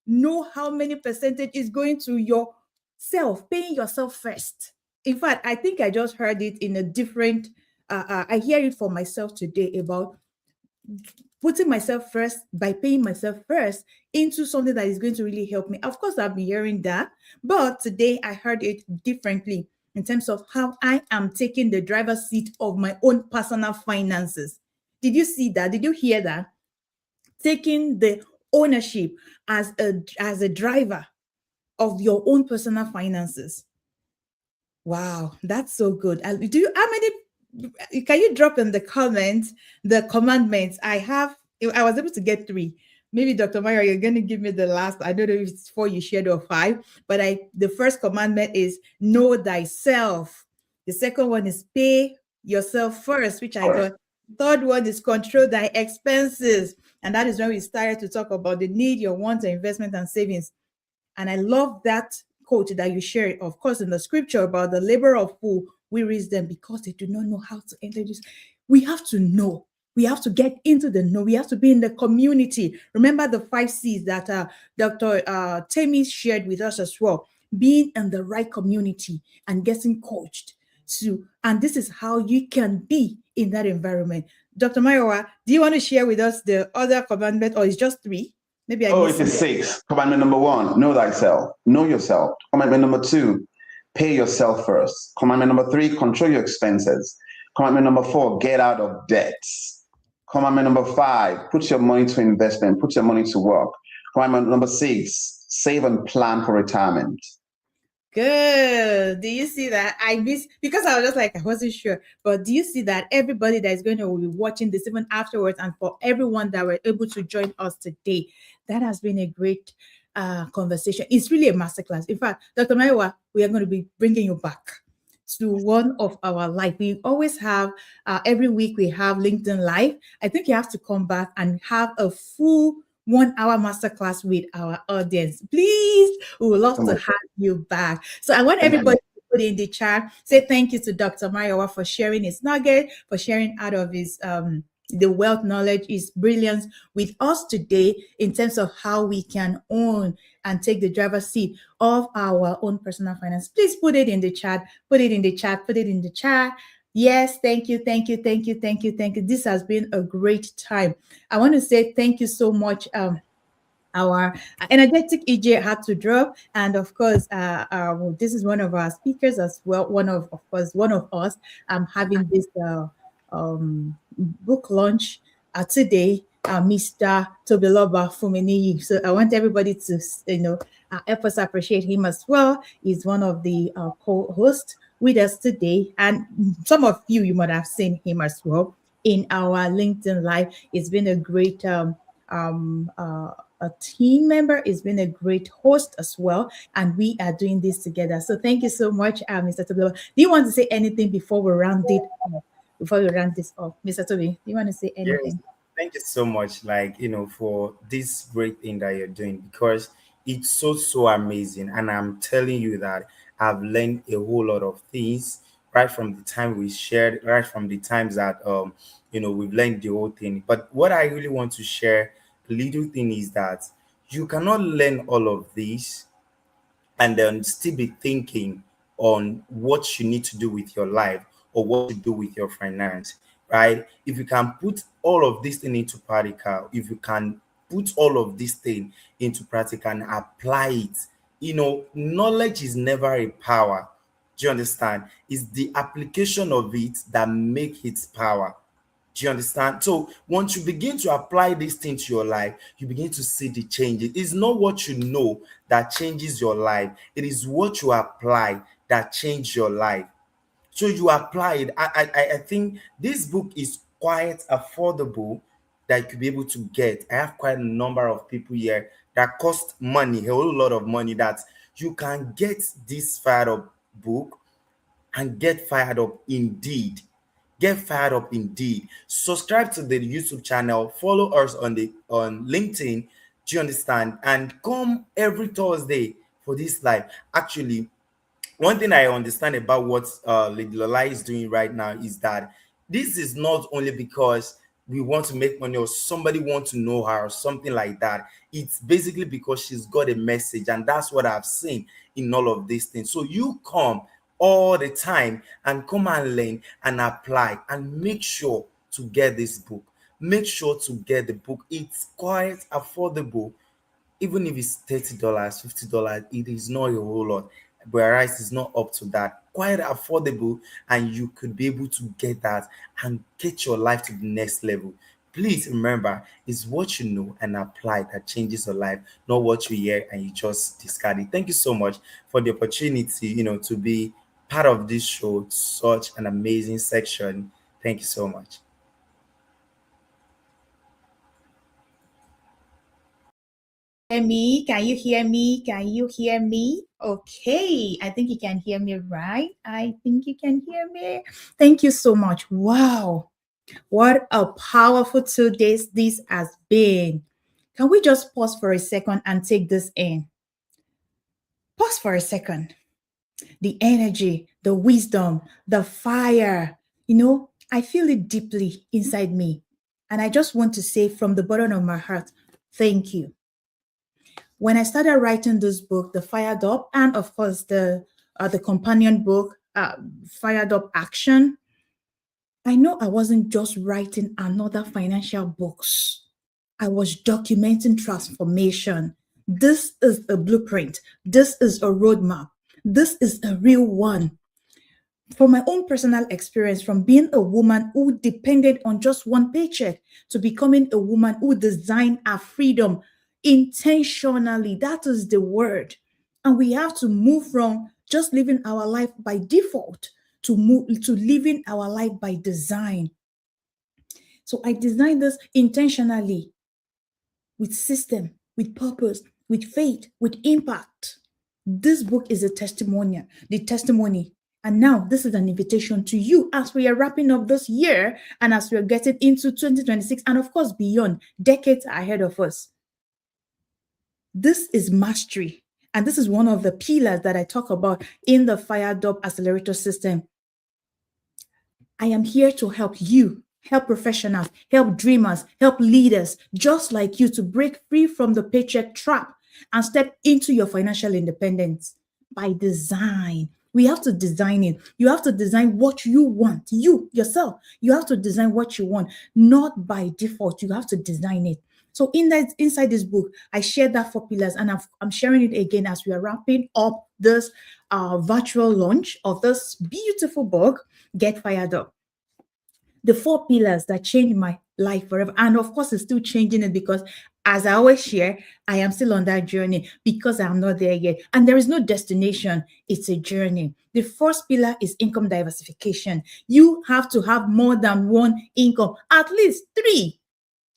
Speaker 2: Know how many percentage is going to yourself, paying yourself first. In fact, I think I just heard it in a different, I hear it for myself today about putting myself first by paying myself first into something that is going to really help me. Of course, I've been hearing that, but today I heard it differently in terms of how I am taking the driver's seat of my own personal finances. Did you see that? Did you hear that? Taking the ownership as a driver of your own personal finances. Wow, that's so good. How many, can you drop in the comments the commandments? I was able to get 3. Maybe Dr. Mario, you're going to give me the last. I don't know if it's 4 you shared or 5, but the first commandment is know thyself. The second one is pay yourself first, which I got. Third one is control thy expenses. And that is when we started to talk about the need, your wants, investment, and savings. And I love that quote that you shared, of course, in the scripture about the labor of fool wearies them because they do not know how to enter this. We have to know. We have to get into the know. We have to be in the community. Remember the 5 C's that Dr. Temi shared with us as well. Being in the right community and getting coached. And this is how you can be in that environment. Dr. Mayowa, do you want to share with us the other commandment, or it's just 3? Maybe
Speaker 7: it is 6. Commandment number 1, know thyself, know yourself. Commandment number 2, pay yourself first. Commandment number 3, control your expenses. Commandment number 4, get out of debt. Commandment number 5, put your money to investment, put your money to work. Commandment number 6, save and plan for retirement.
Speaker 2: Good. Do you see that? Because I was just like, I wasn't sure. But do you see that everybody that is going to be watching this even afterwards, and for everyone that were able to join us today, that has been a great conversation. It's really a masterclass. In fact, Dr. Maiwa, we are going to be bringing you back to one of our live. We always have, every week we have LinkedIn Live. I think you have to come back and have a full 1-hour masterclass with our audience. Please, we would love to have you back. So I want everybody to put in the chat, say thank you to Dr. Mayowa for sharing his nugget, for sharing out of his the wealth knowledge, his brilliance with us today in terms of how we can own and take the driver's seat of our own personal finance. Please put it in the chat, put it in the chat, put it in the chat. Yes, thank you. This has been a great time. I want to say thank you so much. Our energetic EJ had to drop, and of course, this is one of our speakers as well. One of us. Having this book launch today, Mr. Tobiloba Fuminiyi. So I want everybody to help us appreciate him as well. He's one of the co-hosts with us today, and some of you might have seen him as well in our LinkedIn Live. It's been a great a team member. It's been a great host as well, and we are doing this together. So thank you so much, Mr. Tobiloba. Do you want to say anything before we round it up? Before we round this off, Mr. Toby, do you want to say anything?
Speaker 6: Yes. Thank you so much, for this great thing that you're doing, because it's so amazing. And I'm telling you that I've learned a whole lot of things right from the time we shared, right from the times that we've learned the whole thing. But what I really want to share, a little thing, is that you cannot learn all of this and then still be thinking on what you need to do with your life or what to do with your finance, right? If you can put all of this thing into practical, if you can put all of this thing into practical and apply it, knowledge is never a power. Do you understand? It's the application of it that make its power. Do you understand? So once you begin to apply this thing to your life, you begin to see the changes. It's not what you know that changes your life. It is what you apply that changes your life. So you apply it. I think this book is quite affordable that you could be able to get. I have quite a number of people here that cost money, a whole lot of money, that you can get this fired up book and get fired up indeed. Get fired up indeed. Subscribe to the YouTube channel, follow us on LinkedIn. Do you understand? And come every Thursday for this live. Actually, one thing I understand about what Lady Lola is doing right now is that this is not only because we want to make money or somebody want to know her or something like that. It's basically because she's got a message, and that's what I've seen in all of these things. So you come all the time and come and learn and apply, and make sure to get this book. Make sure to get the book. It's quite affordable. Even if it's $30, $50, it is not a whole lot. Whereas it's not up to that. Quite affordable, and you could be able to get that and get your life to the next level. Please remember, it's what you know and apply that changes your life, not what you hear and you just discard it. Thank you so much for the opportunity, to be part of this show. Such an amazing section. Thank you so much.
Speaker 2: Hear me? Can you hear me? Can you hear me? Okay, I think you can hear me, right? I think you can hear me. Thank you so much. Wow, what a powerful 2 days this has been. Can we just pause for a second and take this in? Pause for a second. The energy, the wisdom, the fire, I feel it deeply inside me. And I just want to say from the bottom of my heart, thank you. When I started writing this book, The Fired Up, and of course the companion book, Fired Up Action, I know I wasn't just writing another financial books. I was documenting transformation. This is a blueprint. This is a roadmap. This is a real one. From my own personal experience, from being a woman who depended on just one paycheck to becoming a woman who designed her freedom intentionally. That is the word. And we have to move from just living our life by default to living our life by design. So I designed this intentionally, with system, with purpose, with faith, with impact. This book is a testimony. And now this is an invitation to you as we are wrapping up this year and as we are getting into 2026 and of course beyond, decades ahead of us. This is mastery. And this is one of the pillars that I talk about in the Fired Up Accelerator System. I am here to help you, help professionals, help dreamers, help leaders just like you to break free from the paycheck trap and step into your financial independence by design. We have to design it. You have to design what you want. You, yourself, you have to design what you want, not by default. You have to design it. So inside this book, I shared that 4 pillars, and I'm sharing it again as we are wrapping up this virtual launch of this beautiful book, Get Fired Up. The 4 pillars that changed my life forever. And of course, it's still changing it because, as I always share, I am still on that journey because I'm not there yet. And there is no destination. It's a journey. The first pillar is income diversification. You have to have more than one income, at least 3.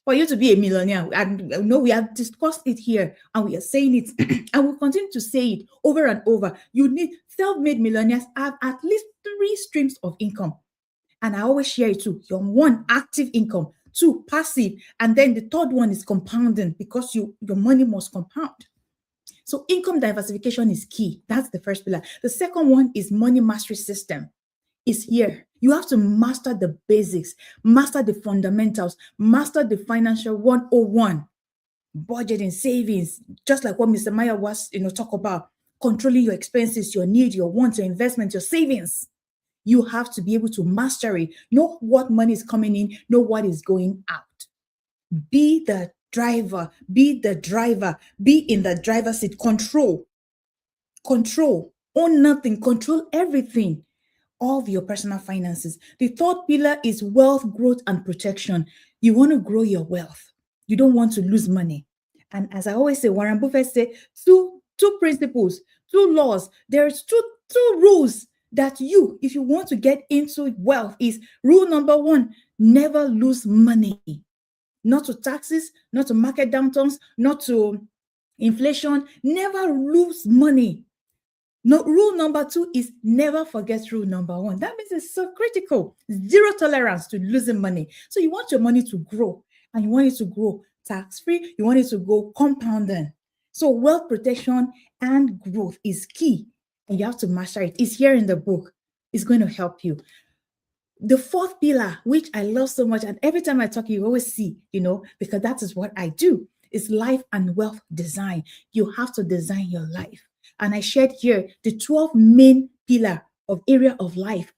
Speaker 2: For you to be a millionaire. And no, we have discussed it here and we are saying it and we'll continue to say it over and over. You need self-made millionaires have at least 3 streams of income. And I always share it too. Your 1, active income, 2, passive, and then the 3rd one is compounding because your money must compound. So income diversification is key. That's the first pillar. The second one is money mastery system. Is here. You have to master the basics, master the fundamentals, master the financial 101, budgeting, savings, just like what Mr. Maya was, talk about, controlling your expenses, your needs, your wants, your investments, your savings. You have to be able to master it. Know what money is coming in, know what is going out. Be the driver, be in the driver's seat. Control, own nothing, control everything. of your personal finances. The third pillar is wealth growth and protection. You want to grow your wealth. You don't want to lose money. And as I always say, Warren Buffett said, two principles, two laws. There's two rules that if you want to get into wealth, is rule number one: never lose money. Not to taxes, not to market downturns, not to inflation. Never lose money. No, rule number two is never forget rule number one. That means it's so critical. Zero tolerance to losing money. So you want your money to grow, and you want it to grow tax-free. You want it to go compounding. So wealth protection and growth is key, and you have to master it. It's here in the book. It's going to help you. The fourth pillar, which I love so much, and every time I talk, you always see, because that is what I do, is life and wealth design. You have to design your life. And I shared here the 12 main pillar of area of life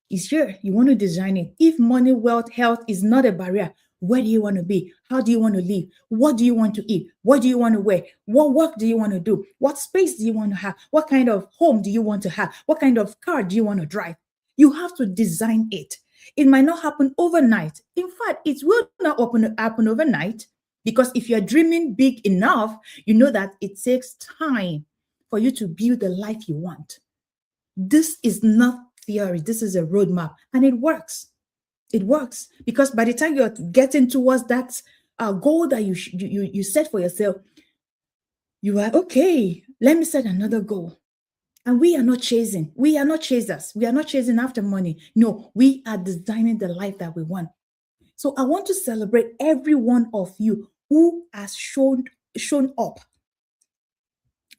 Speaker 2: is here. You want to design it. If money, wealth, health is not a barrier, where do you want to be? How do you want to live? What do you want to eat? What do you want to wear? What work do you want to do? What space do you want to have? What kind of home do you want to have? What kind of car do you want to drive? You have to design it. It might not happen overnight. In fact, it will not happen overnight, because if you're dreaming big enough, you know that it takes time for you to build the life you want. This is not theory. This is a roadmap, and it works. It works because by the time you're getting towards that goal that you set for yourself, you are okay. Let me set another goal. And we are not chasing. We are not chasers. We are not chasing after money. No, we are designing the life that we want. So I want to celebrate every one of you who has shown up.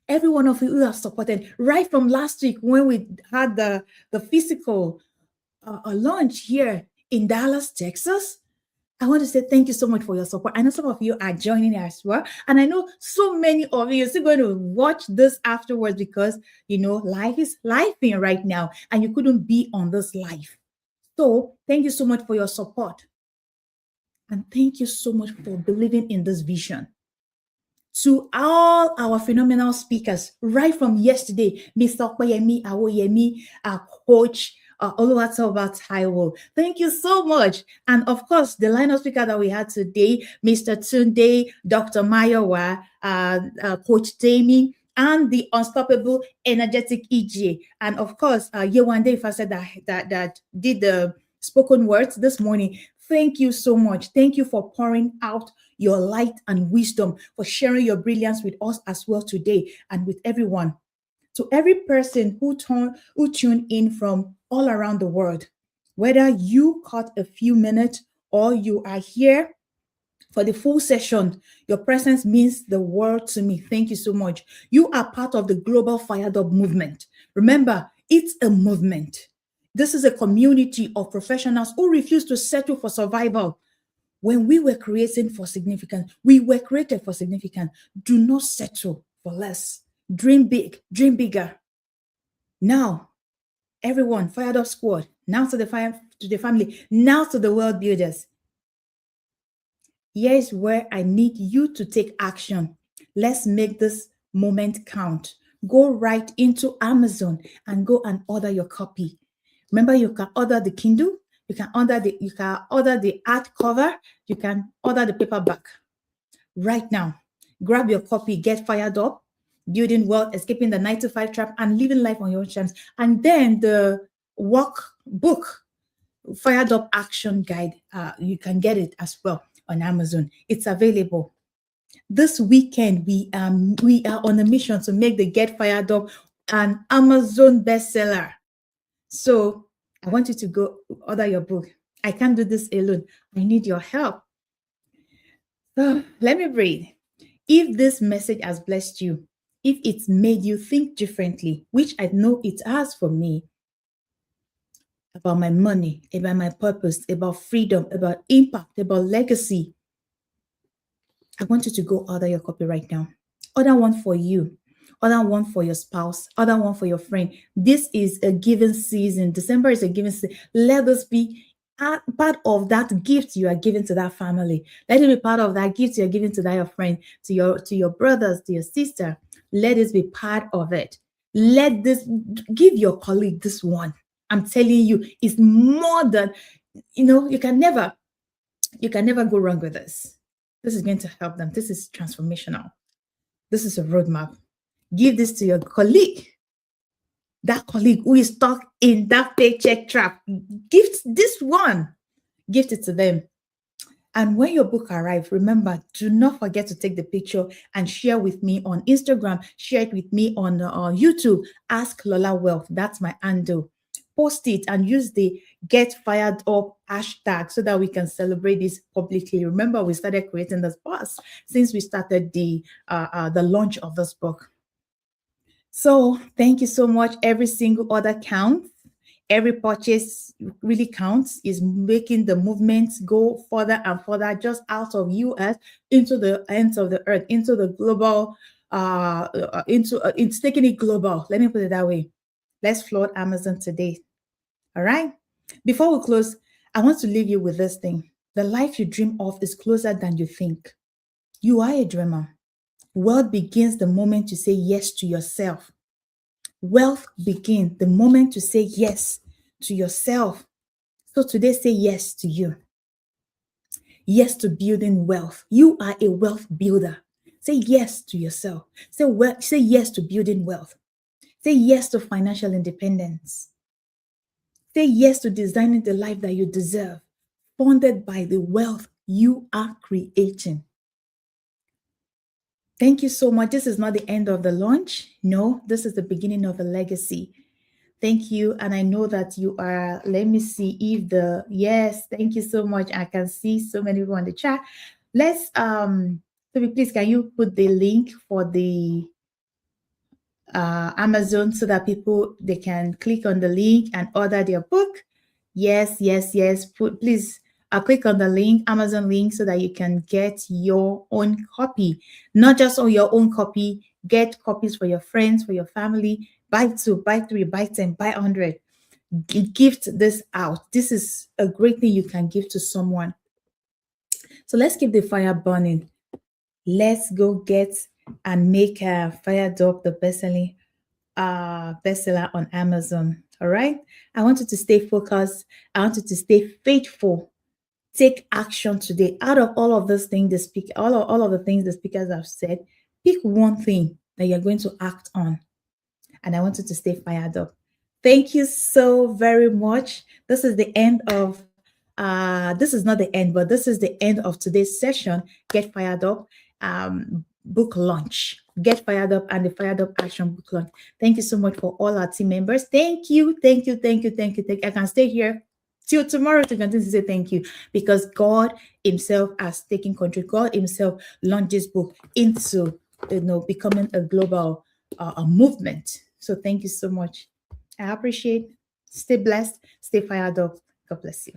Speaker 2: Every one of you who have supported. Right from last week when we had the physical launch here in Dallas, Texas. I want to say thank you so much for your support. I know some of you are joining as well. And I know so many of you are still going to watch this afterwards because, life is lifing right now and you couldn't be on this live. So thank you so much for your support. And thank you so much for believing in this vision. To all our phenomenal speakers, right from yesterday, Mr. Koyemi Awoyemi, our coach, Oluwatoba Taiwo. Thank you so much. And of course, the lineup speaker that we had today, Mr. Tunde, Dr. Mayowa, Coach Tammy, and the unstoppable energetic EJ. And of course, Yewande, if I said that did the spoken words this morning. Thank you so much. Thank you for pouring out your light and wisdom, for sharing your brilliance with us as well today and with everyone. To every person who tuned in from all around the world, whether you caught a few minutes or you are here for the full session, your presence means the world to me. Thank you so much. You are part of the global Fired Up movement. Remember, it's a movement. This is a community of professionals who refuse to settle for survival. When we were creating for significance, we were created for significance. Do not settle for less. Dream big, dream bigger. Now, everyone, Fired Up Squad, now to the family, now to the world builders. Here's where I need you to take action. Let's make this moment count. Go right into Amazon and go and order your copy. Remember, you can order the Kindle, you can order the hardcover, you can order the paperback. Right now, grab your copy, get fired up, building wealth, escaping the 9-to-5 trap, and living life on your own terms. And then the workbook, Fired Up Action Guide, you can get it as well on Amazon. It's available. This weekend, we are on a mission to make the Get Fired Up an Amazon bestseller. So I want you to go order your book. I can't do this alone. I need your help. So let me breathe. If this message has blessed you, if it's made you think differently, which I know it has for me, about my money, about my purpose, about freedom, about impact, about legacy, I want you to go order your copy right now. Order one for you. Order one for your spouse. Order one for your friend. This is a given season. December is a given season. Let us be part of that gift you are giving to that family. Let it be part of that gift you are giving to that your friend, to your brothers, to your sister. Let this be part of it. Let this, give your colleague this one. I'm telling you, it's more than, you can never go wrong with this. This is going to help them. This is transformational. This is a roadmap. Give this to your colleague. That colleague who is stuck in that paycheck trap. Gift this one. Gift it to them. And when your book arrives, remember, do not forget to take the picture and share with me on Instagram. Share it with me on YouTube. Ask Lola Wealth. That's my handle. Post it and use the Get Fired Up hashtag so that we can celebrate this publicly. Remember, we started creating this post since we started the launch of this book. So thank you so much. Every single order counts. Every purchase really counts, is making the movements go further and further, just out of US into the ends of the earth, into the global, it's taking it global. Let me put it that way. Let's flood Amazon today. All right. Before we close, I want to leave you with this thing. The life you dream of is closer than you think. You are a dreamer. Wealth begins the moment you say yes to yourself. Wealth begins the moment you say yes to yourself. So today, say yes to you. Yes to building wealth. You are a wealth builder. Say yes to yourself. Say yes to building wealth. Say yes to financial independence. Say yes to designing the life that you deserve, funded by the wealth you are creating. Thank you so much. This is not the end of the launch. No, this is the beginning of a legacy. Thank you. And I know that you are, let me see if yes, thank you so much. I can see so many people on the chat. Let's, Toby, please, can you put the link for the Amazon so that they can click on the link and order their book? Yes. Please click on the link, Amazon link, so that you can get your own copy. Not just on your own copy, get copies for your friends, for your family. Buy 2, buy 3, buy 10, buy 100. Gift this out. This is a great thing you can give to someone. So let's keep the fire burning. Let's go get and make Fired Up the bestseller on Amazon. All right. I want you to stay focused. I want you to stay faithful. Take action today. Out of all of those things, all of the things the speakers have said, pick one thing that you're going to act on. And I want you to stay fired up. Thank you so very much. This is the end of, this is not the end, but this is the end of today's session, Get Fired Up book launch. Get Fired Up and the Fired Up Action book launch. Thank you so much for all our team members. Thank you. I can stay here till tomorrow to continue to say thank you, because God himself has taken control. God himself launched this book into becoming a global a movement. So thank you so much. I appreciate. Stay blessed. Stay fired up. God bless you.